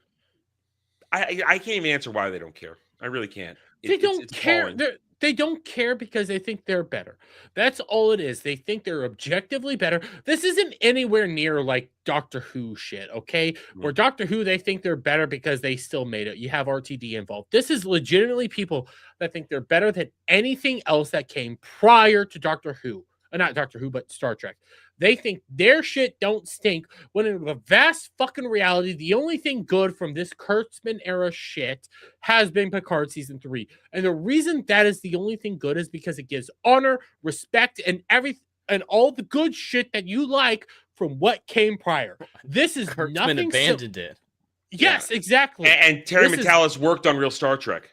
I can't even answer why they don't care. I really can't. They don't care. They don't care because they think they're better. That's all it is. They think they're objectively better. This isn't anywhere near like Doctor Who shit, okay? Where Doctor Who, they think they're better because they still made it. You have RTD involved. This is legitimately people that think they're better than anything else that came prior to Doctor Who. Not Doctor Who, but Star Trek. They think their shit don't stink, when in the vast fucking reality, the only thing good from this Kurtzman era shit has been Picard season 3. And the reason that is the only thing good is because it gives honor, respect, and all the good shit that you like from what came prior. This is Kurtzman nothing. Abandoned it. Yes, exactly. And Terry Matalas worked on real Star Trek.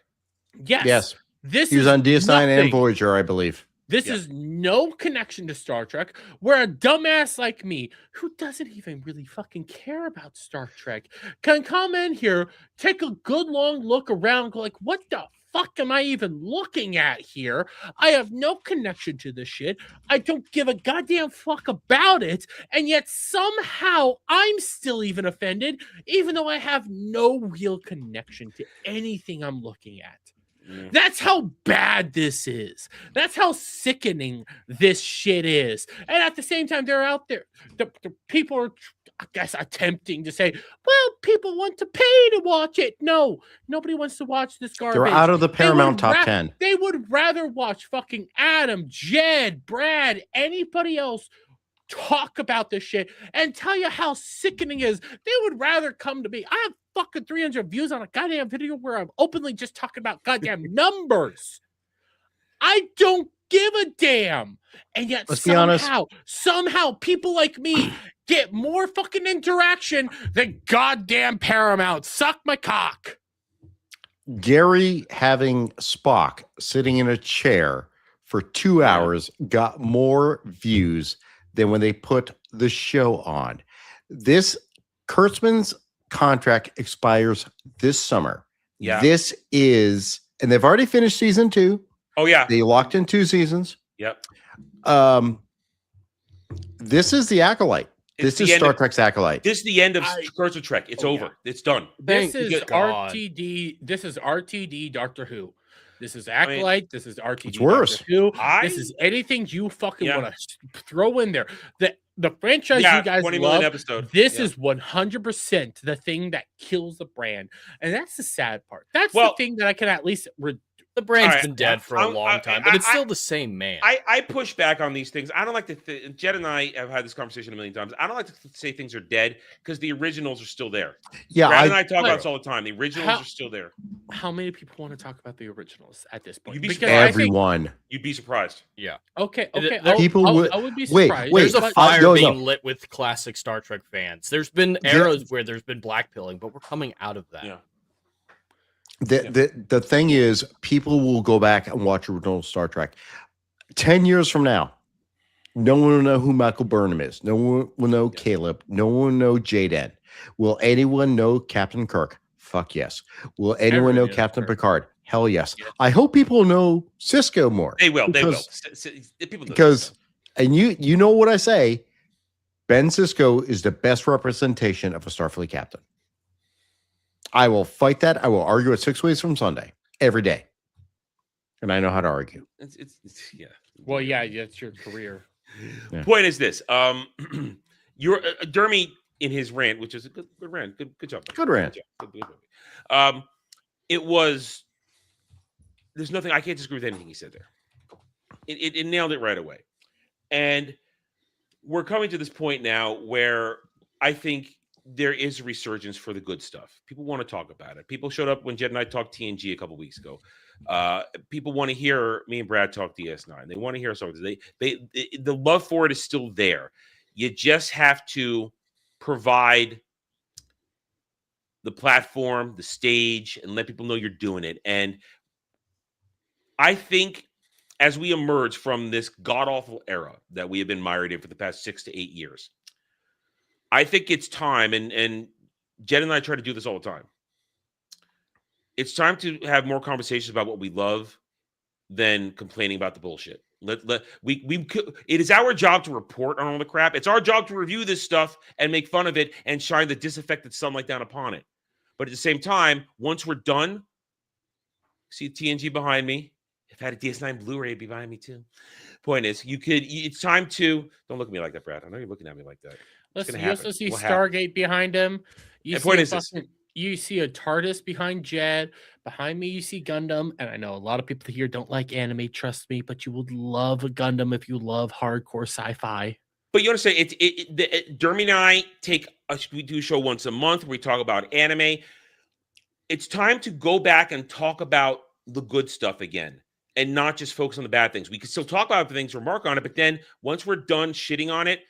Yes. He was on DS9 and Voyager, I believe. This is no connection to Star Trek, where a dumbass like me, who doesn't even really fucking care about Star Trek, can come in here, take a good long look around, go like, what the fuck am I even looking at here? I have no connection to this shit. I don't give a goddamn fuck about it. And yet somehow I'm still even offended, even though I have no real connection to anything I'm looking at. That's how bad this is. That's how sickening this shit is. And at the same time, they're out there. The people are, I guess, attempting to say, well, people want to pay to watch it. No, nobody wants to watch this garbage. They're out of the Paramount top 10. They would rather watch fucking Adam, Jed, Brad, anybody else talk about this shit and tell you how sickening it is. They would rather come to me. I have fucking 300 views on a goddamn video where I'm openly just talking about goddamn numbers. I don't give a damn. And yet Let's be honest. somehow people like me get more fucking interaction than goddamn Paramount. Suck my cock. Gary having Spock sitting in a chair for 2 hours got more views than when they put the show on. This Kurtzman's contract expires this summer. Yeah. This is, and they've already finished season 2. Oh yeah. They locked in 2 seasons. Yep. This is the Acolyte. This is Star Trek's Acolyte. This is the end of Curse of Trek. It's over. Yeah. It's done. This Thank is God. RTD. This is RTD Doctor Who. This is Acolyte. This is RTD It's worse. Doctor Who. This is anything you fucking want to throw in there. The franchise you guys 20 million love. episode. This is 100% the thing that kills the brand, and that's the sad part. That's the thing that I can at least. The brand's All right, been dead for a long time, but it's still the same man. I push back on these things. I don't like to. Jed and I have had this conversation a million times. I don't like to say things are dead because the originals are still there. Yeah, Brad and I talk about this all the time. The originals are still there. How many people want to talk about the originals at this point? You'd be Because everyone. You'd be surprised. Yeah. Okay. People I would be surprised. Wait, There's a but- fire no, being no. lit with classic Star Trek fans. There's been eras where there's been blackpilling, but we're coming out of that. Yeah. The thing is, people will go back and watch original Star Trek. 10 years from now, no one will know who Michael Burnham is. No one will know Caleb. No one will know Jaden. Will anyone know Captain Kirk? Fuck yes. Will anyone know Captain Picard? Hell yes. I hope people know Cisco more. They will. People Because, and you know what I say, Ben Cisco is the best representation of a Starfleet captain. I will fight that. I will argue it 6 ways from Sunday every day, and I know how to argue. It's Well, yeah, it's your career. Yeah. Point is this: your Dermy in his rant, which is a good rant, good job, Good rant. Good job. It was. There's nothing I can't disagree with anything he said there. It nailed it right away, and we're coming to this point now where I think there is a resurgence for the good stuff. People want to talk about it. People showed up when Jed and I talked TNG a couple weeks ago. People want to hear me and Brad talk DS9. They want to hear us talk. The love for it is still there. You just have to provide the platform, the stage, and let people know you're doing it. And I think as we emerge from this god-awful era that we have been mired in for the past 6 to 8 years, I think it's time, and Jed and I try to do this all the time. It's time to have more conversations about what we love than complaining about the bullshit. It is our job to report on all the crap. It's our job to review this stuff and make fun of it and shine the disaffected sunlight down upon it. But at the same time, once we're done, see TNG behind me. If I had a DS9 Blu-ray, it'd be behind me too. Point is, it's time to, don't look at me like that, Brad. I know you're looking at me like that. Listen, you also see Stargate behind him. You see a TARDIS behind Jed. Behind me, you see Gundam. And I know a lot of people here don't like anime, trust me, but you would love a Gundam if you love hardcore sci-fi. But you understand, Dermy and I we do a show once a month where we talk about anime. It's time to go back and talk about the good stuff again and not just focus on the bad things. We can still talk about the things, remark on it, but then once we're done shitting on it,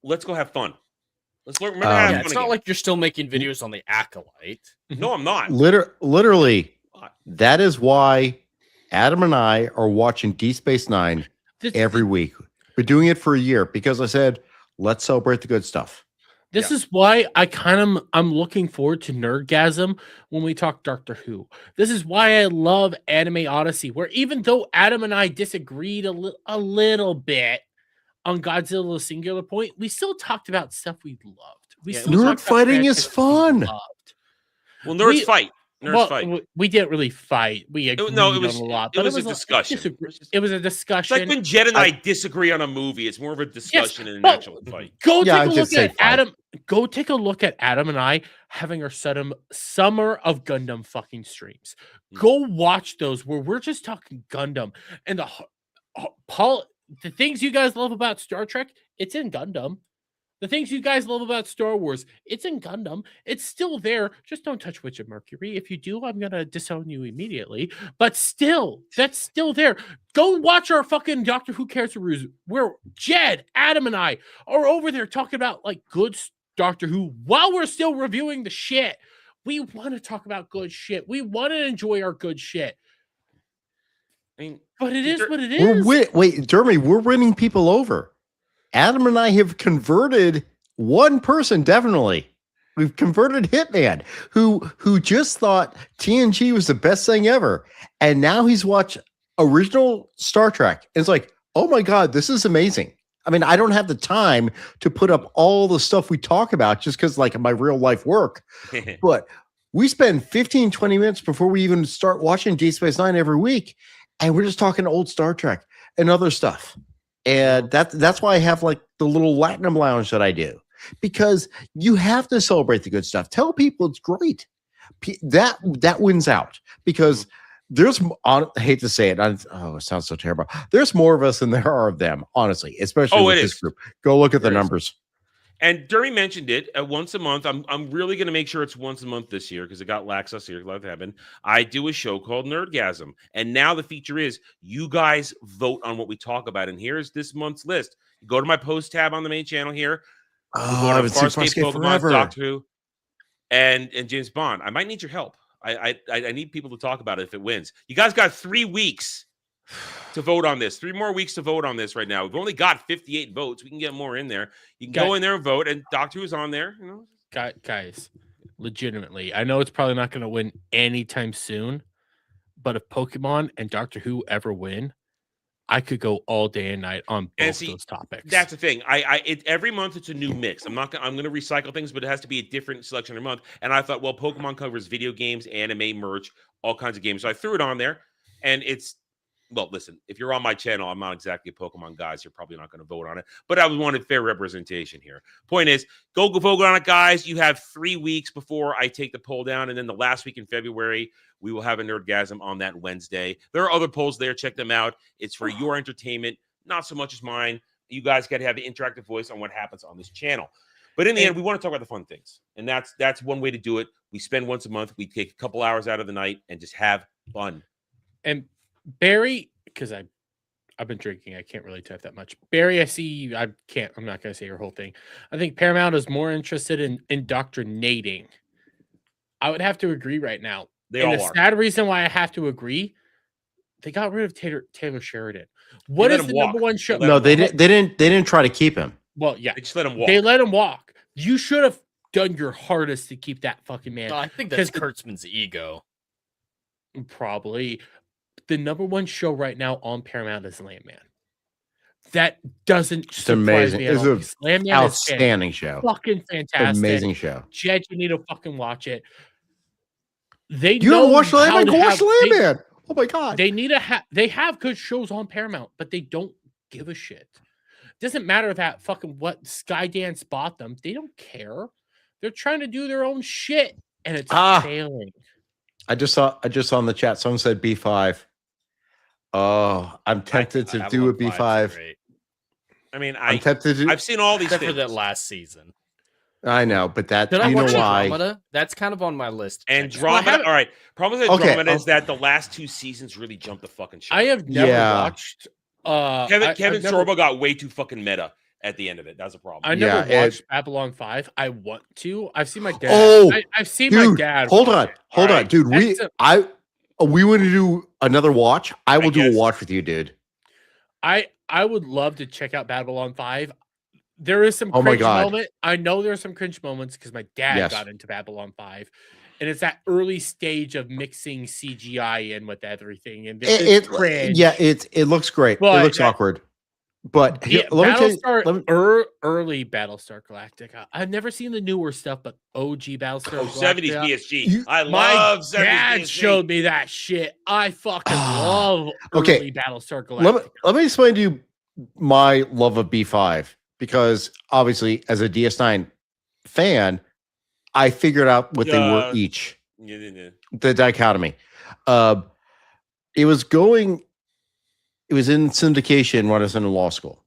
let's go have fun. Let's learn. It's not like you're still making videos on the Acolyte. No, I'm not. Literally, that is why Adam and I are watching Deep Space Nine every week. We're doing it for a year because I said, let's celebrate the good stuff. This is why I'm looking forward to Nerdgasm when we talk Doctor Who. This is why I love Anime Odyssey, where even though Adam and I disagreed a little bit on Godzilla Singular Point, we still talked about stuff we loved. Nerd fighting is fun. Well, nerds fight. We didn't really fight. We agreed on a lot. It was a discussion. It was a discussion. It's like when Jed and I disagree on a movie. It's more of a discussion than an actual fight. Go take a look at Adam. Go take a look at Adam and I having our Summer of Gundam fucking streams. Go watch those where we're just talking Gundam and the things you guys love about Star Trek. It's in Gundam. The things you guys love about Star Wars, it's in Gundam. It's still there. Just don't touch Witch of Mercury. If you do, I'm going to disown you immediately. But still, that's still there. Go watch our fucking Doctor Who Cares Reviews, where Jed, Adam, and I are over there talking about like good Doctor Who while we're still reviewing the shit. We want to talk about good shit. We want to enjoy our good shit. I mean, But it is what it is. Wait, Jeremy, we're winning people over. Adam and I have converted one person, definitely. We've converted Hitman, who just thought TNG was the best thing ever. And now he's watched original Star Trek. And it's like, oh my God, this is amazing. I mean, I don't have the time to put up all the stuff we talk about just because like my real life work. But we spend 15, 20 minutes before we even start watching Deep Space Nine every week. And we're just talking old Star Trek and other stuff. And that's why I have like the little Latinum lounge that I do, because you have to celebrate the good stuff. Tell people it's great. That wins out, because I hate to say it. It sounds so terrible. There's more of us than there are of them, honestly, especially with this group. Go look at the numbers. And Jeremy mentioned it once a month. I'm really going to make sure it's once a month this year because it got lax us here. Love heaven. I do a show called Nerdgasm, and now the feature is you guys vote on what we talk about. And here's this month's list. You go to my post tab on the main channel here. I would see Farscape forever. Doctor Who, and James Bond. I might need your help. I need people to talk about it if it wins. You guys got 3 weeks to vote on this. 3 more weeks to vote on this right now. We've only got 58 votes. We can get more in there. You can go in there and vote, and Doctor Who's on there. You know? Guys, legitimately, I know it's probably not going to win anytime soon, but if Pokemon and Doctor Who ever win, I could go all day and night on both those topics. That's the thing. Every month it's a new mix. I'm going to recycle things, but it has to be a different selection every month. And I thought, well, Pokemon covers video games, anime, merch, all kinds of games. So I threw it on there, and it's. Well, listen, if you're on my channel, I'm not exactly a Pokemon guy, so you're probably not going to vote on it. But I wanted fair representation here. Point is, go vote on it, guys. You have 3 weeks before I take the poll down. And then the last week in February, we will have a Nerdgasm on that Wednesday. There are other polls there. Check them out. It's for your entertainment, not so much as mine. You guys got to have the interactive voice on what happens on this channel. But in the end, we want to talk about the fun things. And that's one way to do it. We spend once a month. We take a couple hours out of the night and just have fun. And Barry, because I've been drinking, I can't really type that much. Barry, I see you. I'm not going to say your whole thing. I think Paramount is more interested in indoctrinating. I would have to agree right now. And the sad reason why I have to agree, they got rid of Taylor Sheridan. What is the number one show? No, they didn't try to keep him. Well, yeah, they just let him walk. They let him walk. You should have done your hardest to keep that fucking man. No, I think that's Kurtzman's ego. Probably. The number one show right now on Paramount is Landman. That doesn't surprise me at all. It's an outstanding show. Fucking fantastic. Amazing show. Jed, you need to fucking watch it. You don't watch Landman? Go watch Landman. Oh my God. They have good shows on Paramount, but they don't give a shit. Doesn't matter that fucking what Skydance bought them. They don't care. They're trying to do their own shit, and it's failing. I just saw in the chat someone said B5. Oh, I'm tempted to do a B5. I mean, I'm tempted to. I've seen all these except things. for that last season. I know, but that Did you know why? Andromeda? That's kind of on my list. Andromeda. All right. Problem with Andromeda is that the last 2 seasons really jumped the fucking show. I have never watched. Kevin Sorbo got way too fucking meta at the end of it. That's a problem. I never watched Babylon 5. I want to. I've seen my dad. I've seen my dad. Hold on, dude. We want to do another watch. I will do a watch with you, dude. I would love to check out Babylon 5. There is some cringe moment. I know there's some cringe moments because my dad got into Babylon 5. And it's that early stage of mixing CGI in with everything. And it's cringe. Yeah, it looks great. But it looks awkward. But let me tell you, early Battlestar Galactica. I've never seen the newer stuff, but OG Battlestar Galactica. 70s BSG. I love my 70s dad BSG. showed me that shit. I fucking love early Battlestar Galactica. Let me explain to you my love of B5, because obviously as a DS9 fan, I figured out what they were each. The dichotomy. It was in syndication when I was in law school.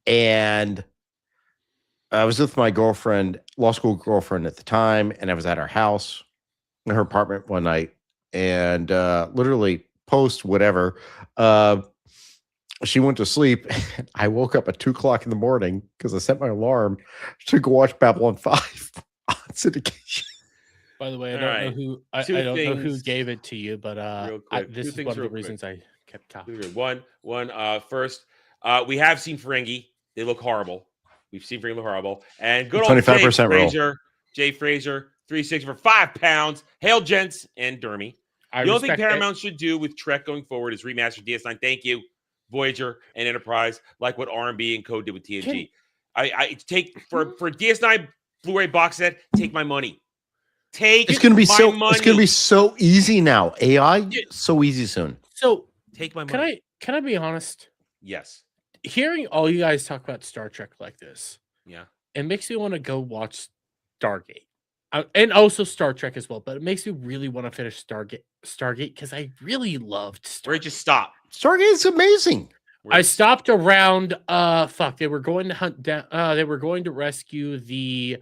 And I was with my girlfriend, law school girlfriend at the time, and I was at her house, in her apartment one night, and literally post whatever. She went to sleep. I woke up at 2 o'clock in the morning because I set my alarm to go watch Babylon 5 on syndication. By the way, I All don't right. know who I Two don't know who things gave it to you, but real quick. this Two is things one of the real quick. reasons I kept copy. First, we have seen Ferengi. They look horrible. We've seen Ferengi look horrible. And good old 25% roll. Jay Fraser, 3-6 for £5. Hail, gents and Dermy. I The only thing respect it. Paramount should do with Trek going forward is remaster DS9. Thank you, Voyager and Enterprise, like what R&B and Code did with TNG. I take for DS9 Blu-ray box set. Take my money. It's gonna be money. It's gonna be so easy now. AI so easy soon. So Take my money. can I be honest? Yes. Hearing all you guys talk about Star Trek like this, Yeah. it makes me want to go watch Stargate. And also Star Trek as well, but it makes me really want to finish Stargate because I really loved Stargate. Where'd you stop? Stargate's amazing. I stopped around they were going to hunt down they were going to rescue the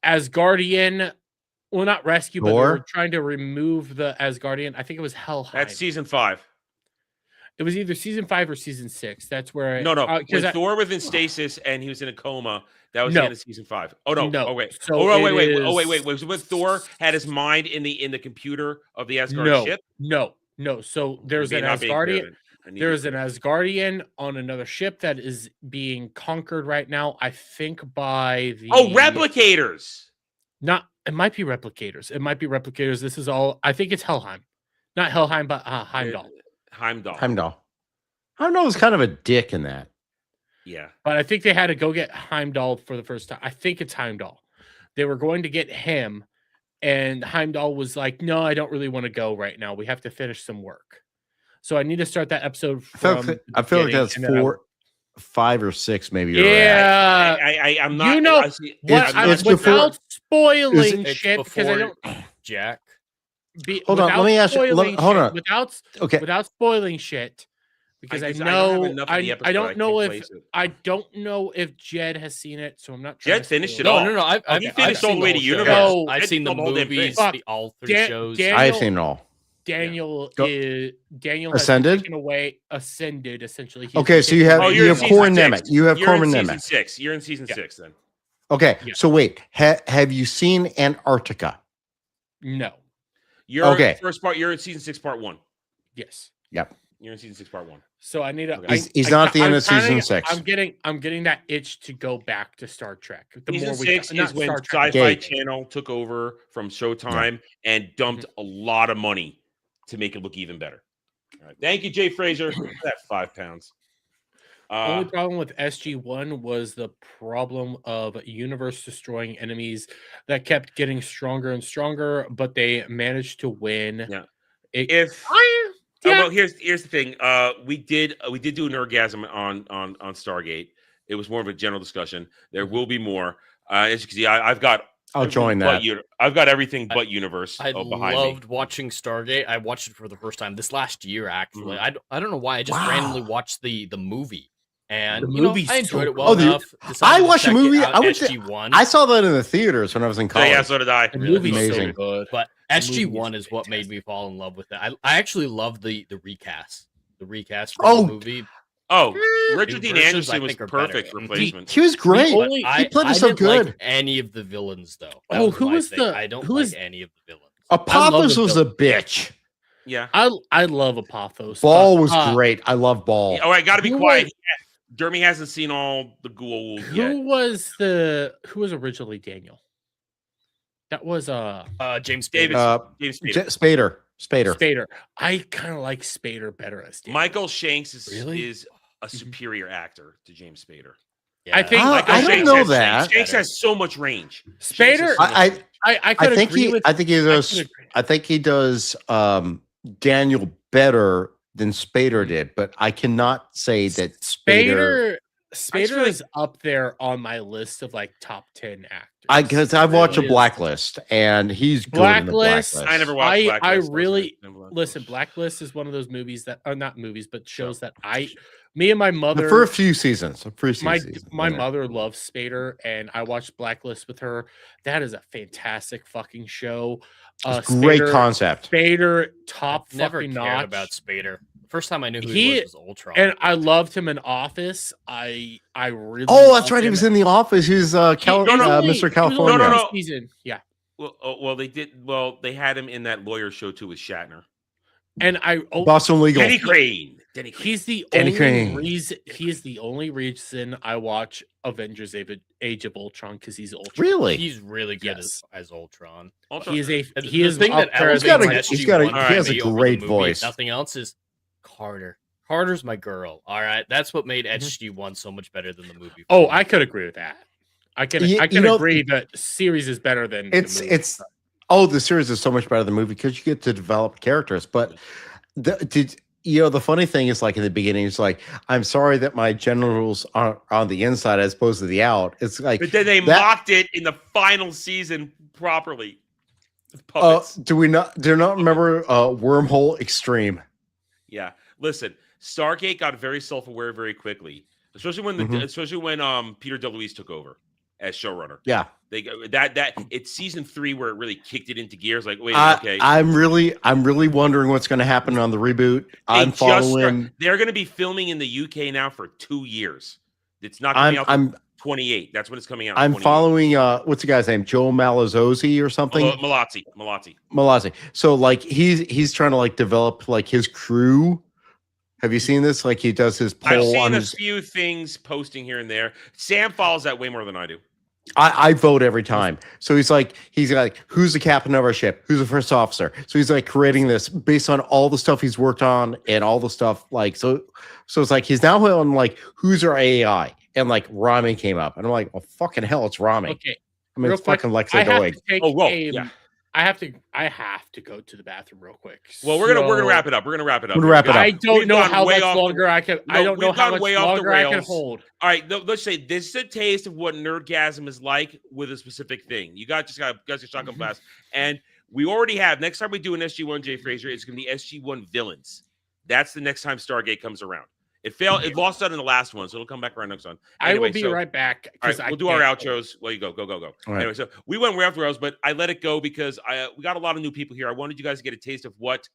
Asgardian. Well, not rescue, but they Thor? were trying to remove the Asgardian. I think it was Helheim. That's season 5. It was either season 5 or season 6. That's where No. When 'cause Thor was in stasis and he was in a coma, that was No. the end of season 5. Oh no. No. Oh wait. So wait. Was it when Thor had his mind in the computer of the Asgard ship? No. So there's an Not being clear Asgardian. then. I need There's to- an Asgardian on another ship that is being conquered right now. I think by the replicators. It might be replicators. This is all. I think it's Helheim, not Helheim, but Heimdall. Heimdall. Heimdall was kind of a dick in that. Yeah. But I think they had to go get Heimdall for the first time. I think it's Heimdall. They were going to get him, and Heimdall was like, "No, I don't really want to go right now. We have to finish some work." So I need to start that episode. I feel like that's 4, 5, or 6, maybe. Yeah, I'm not. You know I see- what? it's Without spoiling It's shit, because I before don't. Jack. Hold on, let me ask you. Hold on. Okay. Without spoiling shit, because I don't have enough of the I episode, don't know can't if place it. I don't know if Jed has seen it, so I'm not. Trying Jed to finished spoil it all. No. I've He I've finished all seen the way whole to show. Universe. No. I've seen the It's the whole damn thing. movies, Fuck. all 3 shows. I've seen it all. Daniel Go- Daniel has Ascended? taken away ascended essentially. He's Okay, so taken you have away you're in you have season Core and 6. Nemec. You have You're Core in and season Nemec. 6. You're in season 6 then. Okay, Yeah. so wait, have you seen Antarctica? No. You're Okay. First part. You're in season 6, part 1. Yes. Yep. You're in season 6, part 1. So I need to. Okay. He's not at the end of kinda- season 6. I'm getting that itch to go back to Star Trek. The Season more we 6 not is when Star Trek, Sci-Fi Gate. Channel took over from Showtime and dumped a lot of money to make it look even better. All right. Thank you, Jay Fraser, for that £5. Only problem with SG-1 was the problem of universe destroying enemies that kept getting stronger and stronger, but they managed to win. Yeah. If Well, here's the thing. We did do an orgasm on Stargate. It was more of a general discussion. There will be more. As you can see, I've got. I'll join that. I've got everything but universe I behind loved me. watching Stargate. I watched it for the first time this last year. Actually, Mhm. I don't know why. I just Wow. randomly watched the movie, and The you know movie's I enjoyed so it well good. enough. I decided to watched the check it movie. out, I went to- SG-1. I saw that in the theaters when I was in college. Yeah, so did I. the Really movie's amazing. so good. But The SG-1 movie is is what made me fall in love with it. I actually love the recast. The recast from Oh, the movie. Oh, Richard Dean versions, I Anderson was think, are better. perfect Mhm. replacement. He was great. But only- he played it so didn't good. like any of the villains though. That Oh, who my was thing. the- I don't who like was- any of the villains. Apophis the was a bitch. Yeah. I love Apophis. Ball but, was great. I love Ball. All right, got to be Who quiet. was- Dermy hasn't seen all the ghouls yet. Who was originally Daniel? That was James David. Spader. James Spader. Spader. Spader. I kind of like Spader better as Daniel. Michael Shanks is Really? a superior actor to James Spader. Yeah. I think- Ah, Michael I don't Shanks know has- that. Shanks has so much range. Spader- Shanks has so much I- range. I could agree with. I think he does. could agree. I think he does Daniel better than Spader did, but I cannot say that Spader. Spader feel like- is up there on my list of like top 10 actors. Because I've watched Really a is. Blacklist, and he's good in the Blacklist. Blacklist. I never watched I Blacklist. was really never watched listen. it. Blacklist is one of those movies that are not movies, but shows that me and my mother, For a few seasons. my mother loves Spader, and I watched Blacklist with her. That is a fantastic fucking show. It's great Spader- concept. Spader, top I've never fucking cared notch. about Spader. First time I knew who He- he was Ultron. And I loved him in Office. I really. Oh, that's loved right. He him. was in the office. He's no, Mr. He was only California. No, no, one no. season. Yeah. Well, they did. Well, they had him in that lawyer show too with Shatner. And Boston Legal. Denny Crane. Denny Crane. he's the Danny only Crane. reason. He is the only reason I watch Avengers: Age of Ultron because he's Ultron. Really? He's really good Yes. as Ultron. Ultron. He is a. And He the is thing up that there as elevates he's got a- SG-1 he has a for me over the great movie, voice. if nothing else is Carter. Carter's my girl. All right, that's what made Mhm. SG-1 so much better than the movie. for Oh, me. I could agree with that. I can. You- I can you know- agree that series is better than the movie. The series is so much better than the movie because you get to develop characters. But the funny thing is, like in the beginning, it's like, I'm sorry that my genitals are on the inside as opposed to the out. It's like, But then they that- mocked it in the final season properly. With uh, puppets. do you not remember Wormhole Extreme? Yeah. Listen, Stargate got very self-aware very quickly, especially when Peter DeLuise took over as showrunner. Yeah. It's season 3 where it really kicked it into gears. Like, wait, okay. I'm really wondering what's going to happen on the reboot. They're going to be filming in the UK now for 2 years. It's not coming out. 28. That's when it's coming out. I'm 28. following what's the guy's name? Joe Malazzosi or something? Malazzi. So like he's trying to like develop like his crew. Have you seen this? Like he does his poll I've seen on a his few things posting here and there. Sam follows that way more than I do. I vote every time. So he's like, who's the captain of our ship? Who's the first officer? So he's like creating this based on all the stuff he's worked on and all the stuff like so it's like he's now on like who's our AI? And like Rami came up, and I'm like, well, fucking hell, it's Rami. Okay. I mean, Real it's quick, fucking I Lexa have Doig. to take yeah. I have to go to the bathroom real quick. Well, we're gonna wrap it up. We're gonna wrap it up. We're gonna wrap it up. I don't We've know gone how way much off the- longer I can. I No, don't know we've how gone much way off the longer I can rails. hold. All right, let's say this is a taste of what nerdgasm is like with a specific thing. You guys got shotgun blast, and we already have. Next time we do an SG-1 Jay Fraser, it's gonna be SG-1 villains. That's the next time Stargate comes around. It failed. It lost out in the last one, so it'll come back around next one. I will Anyway, be right back. All right, we'll do our outros. Well, you go. All right. Anyway, so we went way off the rails, but I let it go because we got a lot of new people here. I wanted you guys to get a taste of what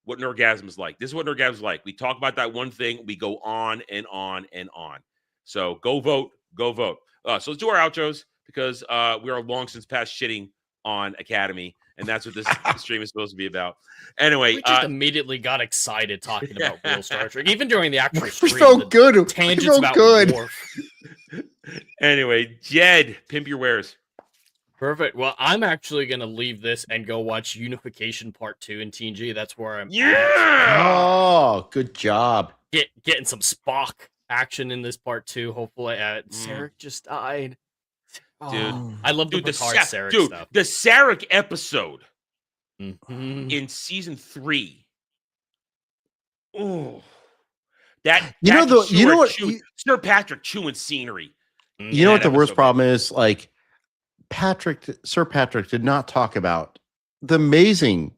what nerdgasm is like. This is what nerdgasm is like. We talk about that one thing. We go on and on and on. So go vote. Go vote. So let's do our outros because we are long since past shitting on Academy, and that's what this stream is supposed to be about. Anyway, We just immediately got excited talking about real Star Trek, even during the actual We stream. felt the good. We Tangents felt about good. Worf. anyway, Jed, pimp your wares. Perfect. Well, I'm actually gonna leave this and go watch Unification Part 2 in TNG. That's where I'm Oh, good job. getting some Spock action in this Part 2. Hopefully, Sarek just died. Dude. Oh, I love the Picard Sarek stuff. the Sarek episode Mhm. in season 3. Oh, that You know Patrick you know Stewart what chewing- Sir Patrick chewing scenery. you know what the worst episode. problem is? Like Sir Patrick did not talk about the amazing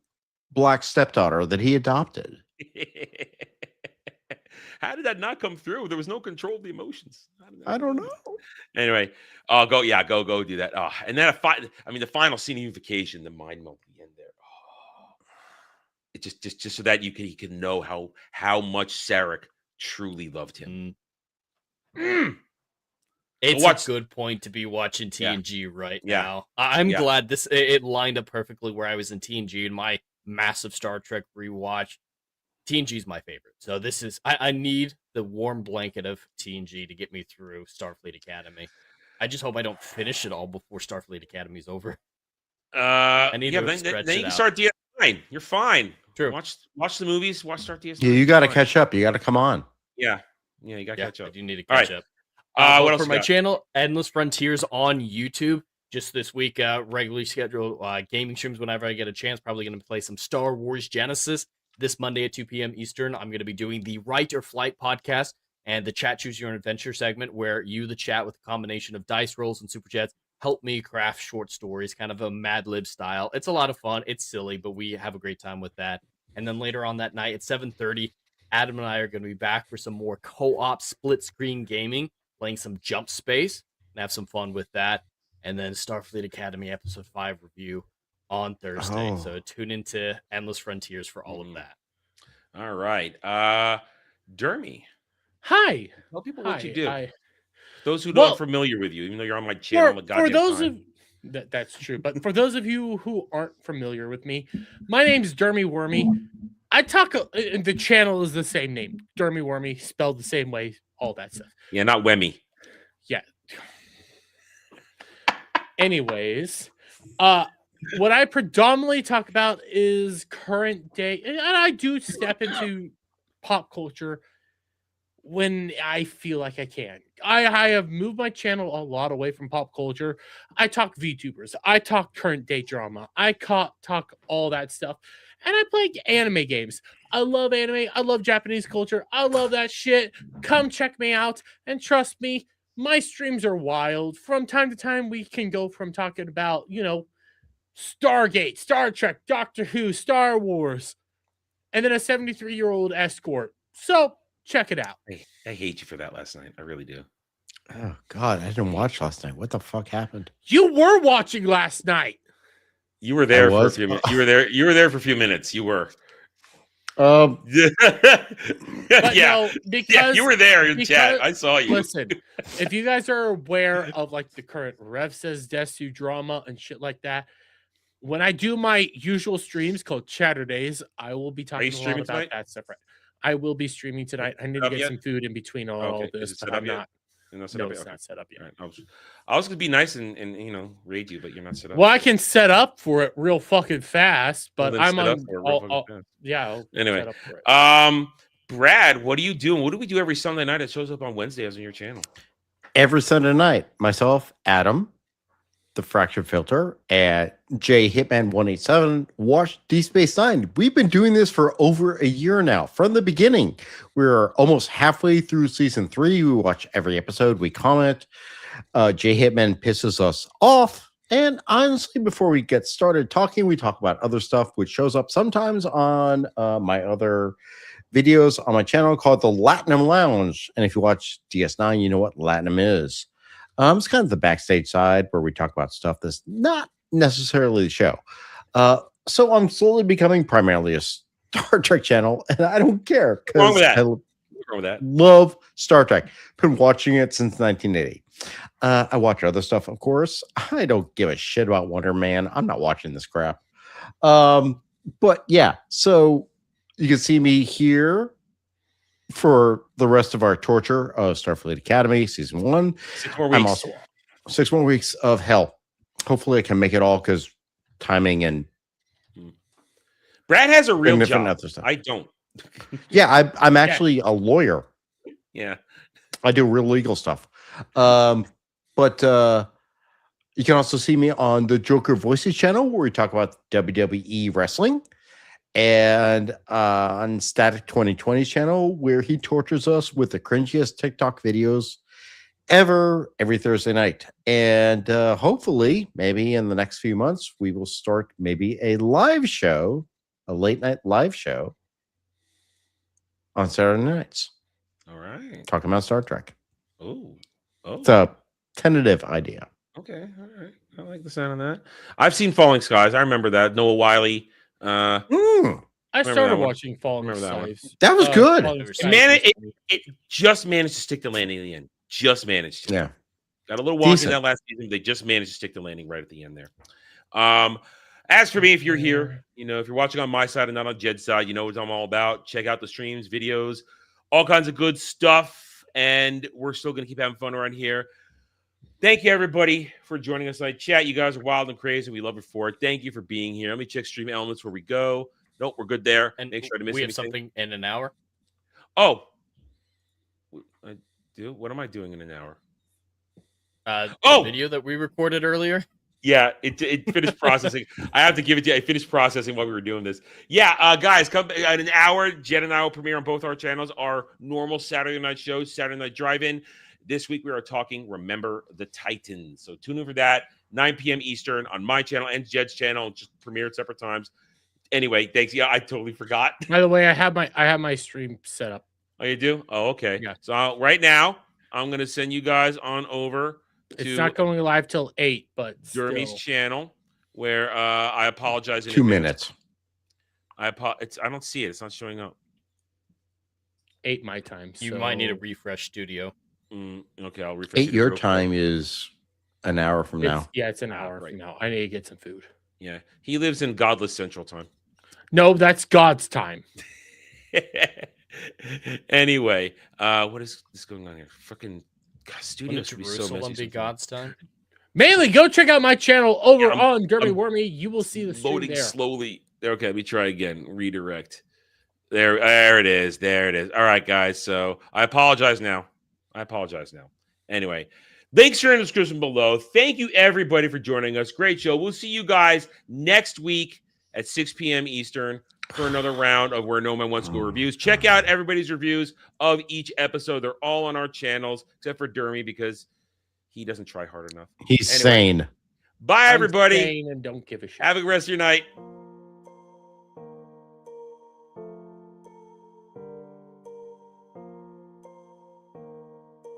black stepdaughter that he adopted. How did that not come through? There was no control of the emotions. I don't know. Anyway, go do that. And then the final scene of unification, the mind melt at the end there. It just so that he can know how much Sarek truly loved him. It's What's- a good point to be watching TNG right Yeah. now. I'm Yeah. glad it lined up perfectly where I was in TNG in my massive Star Trek rewatch. TNG is my favorite. So this is I need the warm blanket of TNG to get me through Starfleet Academy. I just hope I don't finish it all before Starfleet Academy is over. I need yeah, to then stretch you it can out. start DS9. You're fine. True. Watch the movies. Start DS9. Yeah, you got to Fine. catch up. You got to come on. Yeah, you got to Yeah, catch I up. do need to All catch right. up. What But else for you my got? channel, Endless Frontiers on YouTube. Just this week, regularly scheduled gaming streams whenever I get a chance. Probably going to play some Star Wars Genesis this Monday at 2 p.m. Eastern. I'm going to be doing the Right or Flight podcast and the Chat Choose Your Own Adventure segment, where you, the chat, with a combination of dice rolls and super chats, help me craft short stories, kind of a Mad Lib style. It's a lot of fun. It's silly, but we have a great time with that. And then later on that night at 7:30, Adam and I are going to be back for some more co-op split screen gaming, playing some Jump Space, and have some fun with that. And then Starfleet Academy episode 5 review on Thursday. Oh. So tune into Endless Frontiers for all of that. All right. Dermy, Hi. tell people Hi. what you do. I, Those who Well, aren't familiar with you, even though you're on my channel all the for goddamn those time. of that's true, but for those of you who aren't familiar with me, my name's Dermy Wormy. I talk. The channel is the same name, Dermy Wormy, spelled the same way, all that stuff. Yeah, not Wemmy. Yeah. Anyways, what I predominantly talk about is current day, and I do step into pop culture when I feel like I can. I have moved my channel a lot away from pop culture. I talk VTubers. I talk current day drama. I talk all that stuff. And I play anime games. I love anime. I love Japanese culture. I love that shit. Come check me out. And trust me, my streams are wild. From time to time, we can go from talking about, Stargate, Star Trek, Doctor Who, Star Wars, and then a 73-year-old escort. So check it out. I hate you for that last night. I really do. Oh God, I didn't watch last night. What the fuck happened? You were watching last night. You were there for a was? few minutes. You were there. You were there for a few minutes. You were. Um, But yeah. no, because Yeah, you were there in because- chat. I saw you. Listen, if you guys are aware of like the current Rev Says Desu drama and shit like that, when I do my usual streams called Chatterdays, I will be talking a lot streaming about tonight? that stuff. Right? I will be streaming tonight. I need to Up get yet? some food in between all Okay. Is this, it but set up I'm yet? not. You're not set No, up yet? it's Okay. not set up yet. All right. I was gonna be nice and raid you, but you're not set up. Well, I can set up for it real fucking fast, but then I'm set up on. for it real fucking fast. Yeah. I'll Anyway, set up for it. Brad, what are you doing? What do we do every Sunday night? It shows up on Wednesdays on your channel. every Sunday night, myself, Adam, the Fractured Filter, and J Hitman 187 watch Deep Space Nine. We've been doing this for over a year now. From the beginning, we're almost halfway through season 3. We watch every episode. We comment. J Hitman pisses us off. And honestly, before we get started talking, we talk about other stuff, which shows up sometimes on my other videos on my channel called the Latinum Lounge. And if you watch DS9, you know what Latinum is. It's kind of the backstage side where we talk about stuff that's not necessarily the show. So I'm slowly becoming primarily a Star Trek channel, and I don't care. What's wrong with that? I What's wrong with that? love Star Trek. Been watching it since 1980. I watch other stuff, of course. I don't give a shit about Wonder Man. I'm not watching this crap. But yeah, so you can see me here for the rest of our torture of Starfleet Academy season 1. 6 more weeks. I'm also 6 more weeks of hell. Hopefully, I can make it all because timing and Brad has a real different job. other stuff. I don't. Yeah, I'm actually a lawyer. Yeah. I do real legal stuff. But you can also see me on the Joker Voices channel where we talk about WWE wrestling, and on Static 2020's channel where he tortures us with the cringiest TikTok videos ever every Thursday night. And hopefully, maybe in the next few months, we will start maybe a live show, a late night live show on Saturday nights, All right. talking about Star Trek. Oh. It's a tentative idea. Okay. All right. I like the sound of that. I've seen Falling Skies. I remember that. Noah Wiley. I remember started that one. watching Falling Remember that one. Skies. That was good. Falling It Skies managed- recently. It just managed to stick the landing in the end. Just managed to. Yeah. Got a little wonky Decent. that last season. They just managed to stick the landing right at the end there. As for me, if you're here, if you're watching on my side and not on Jed's side, you know what I'm all about. Check out the streams, videos, all kinds of good stuff. And we're still going to keep having fun around here. Thank you, everybody, for joining us tonight. Chat, you guys are wild and crazy. We love you for it. Thank you for being here. Let me check Stream Elements where we go. Nope, we're good there. And make sure I didn't miss we have anything. something in an hour. Oh, I do. What am I doing in an hour? The Oh! video that we recorded earlier. Yeah, it finished processing. I have to give it to you. I finished processing while we were doing this. Yeah, guys, come in an hour. Jen and I will premiere on both our channels our normal Saturday night shows, Saturday Night Drive-In. This week we are talking Remember the Titans. So tune in for that, 9 p.m. Eastern on my channel and Jed's channel. Just premiere at separate times. Anyway, thanks. Yeah, I totally forgot. By the way, I have my stream set up. Oh, you do? Oh, okay. Yeah. So right now, I'm going to send you guys on over It's to not going live till 8, but Dermy's still. channel, where I apologize. In 2 advance. minutes. I don't see it. It's not showing up. 8 my time. You so- might need a refresh studio. Okay, I'll refresh 8 it your real quick. time is an hour from now. It's an hour right. from now. I need to get some food. Yeah, he lives in godless Central Time. No, that's God's time. Anyway, what is this going on here? Fucking God, When studios the should be so Jerusalem messy. be sometimes. God's time. Mainly, go check out my channel over Yeah, on Derby I'm Wormy. You will see the stream Loading there. slowly. Okay, let me try again. Redirect. There it is. There it is. All right, guys. So I apologize now. Anyway, links are in the description below. Thank you, everybody, for joining us. Great show. We'll see you guys next week at 6 p.m. Eastern for another round of Where No Man Wants to Go reviews. Check out everybody's reviews of each episode. They're all on our channels, except for Dermy because he doesn't try hard enough. He's Anyway. sane. Bye, I'm everybody. sane and don't give a shit. Have a good rest of your night.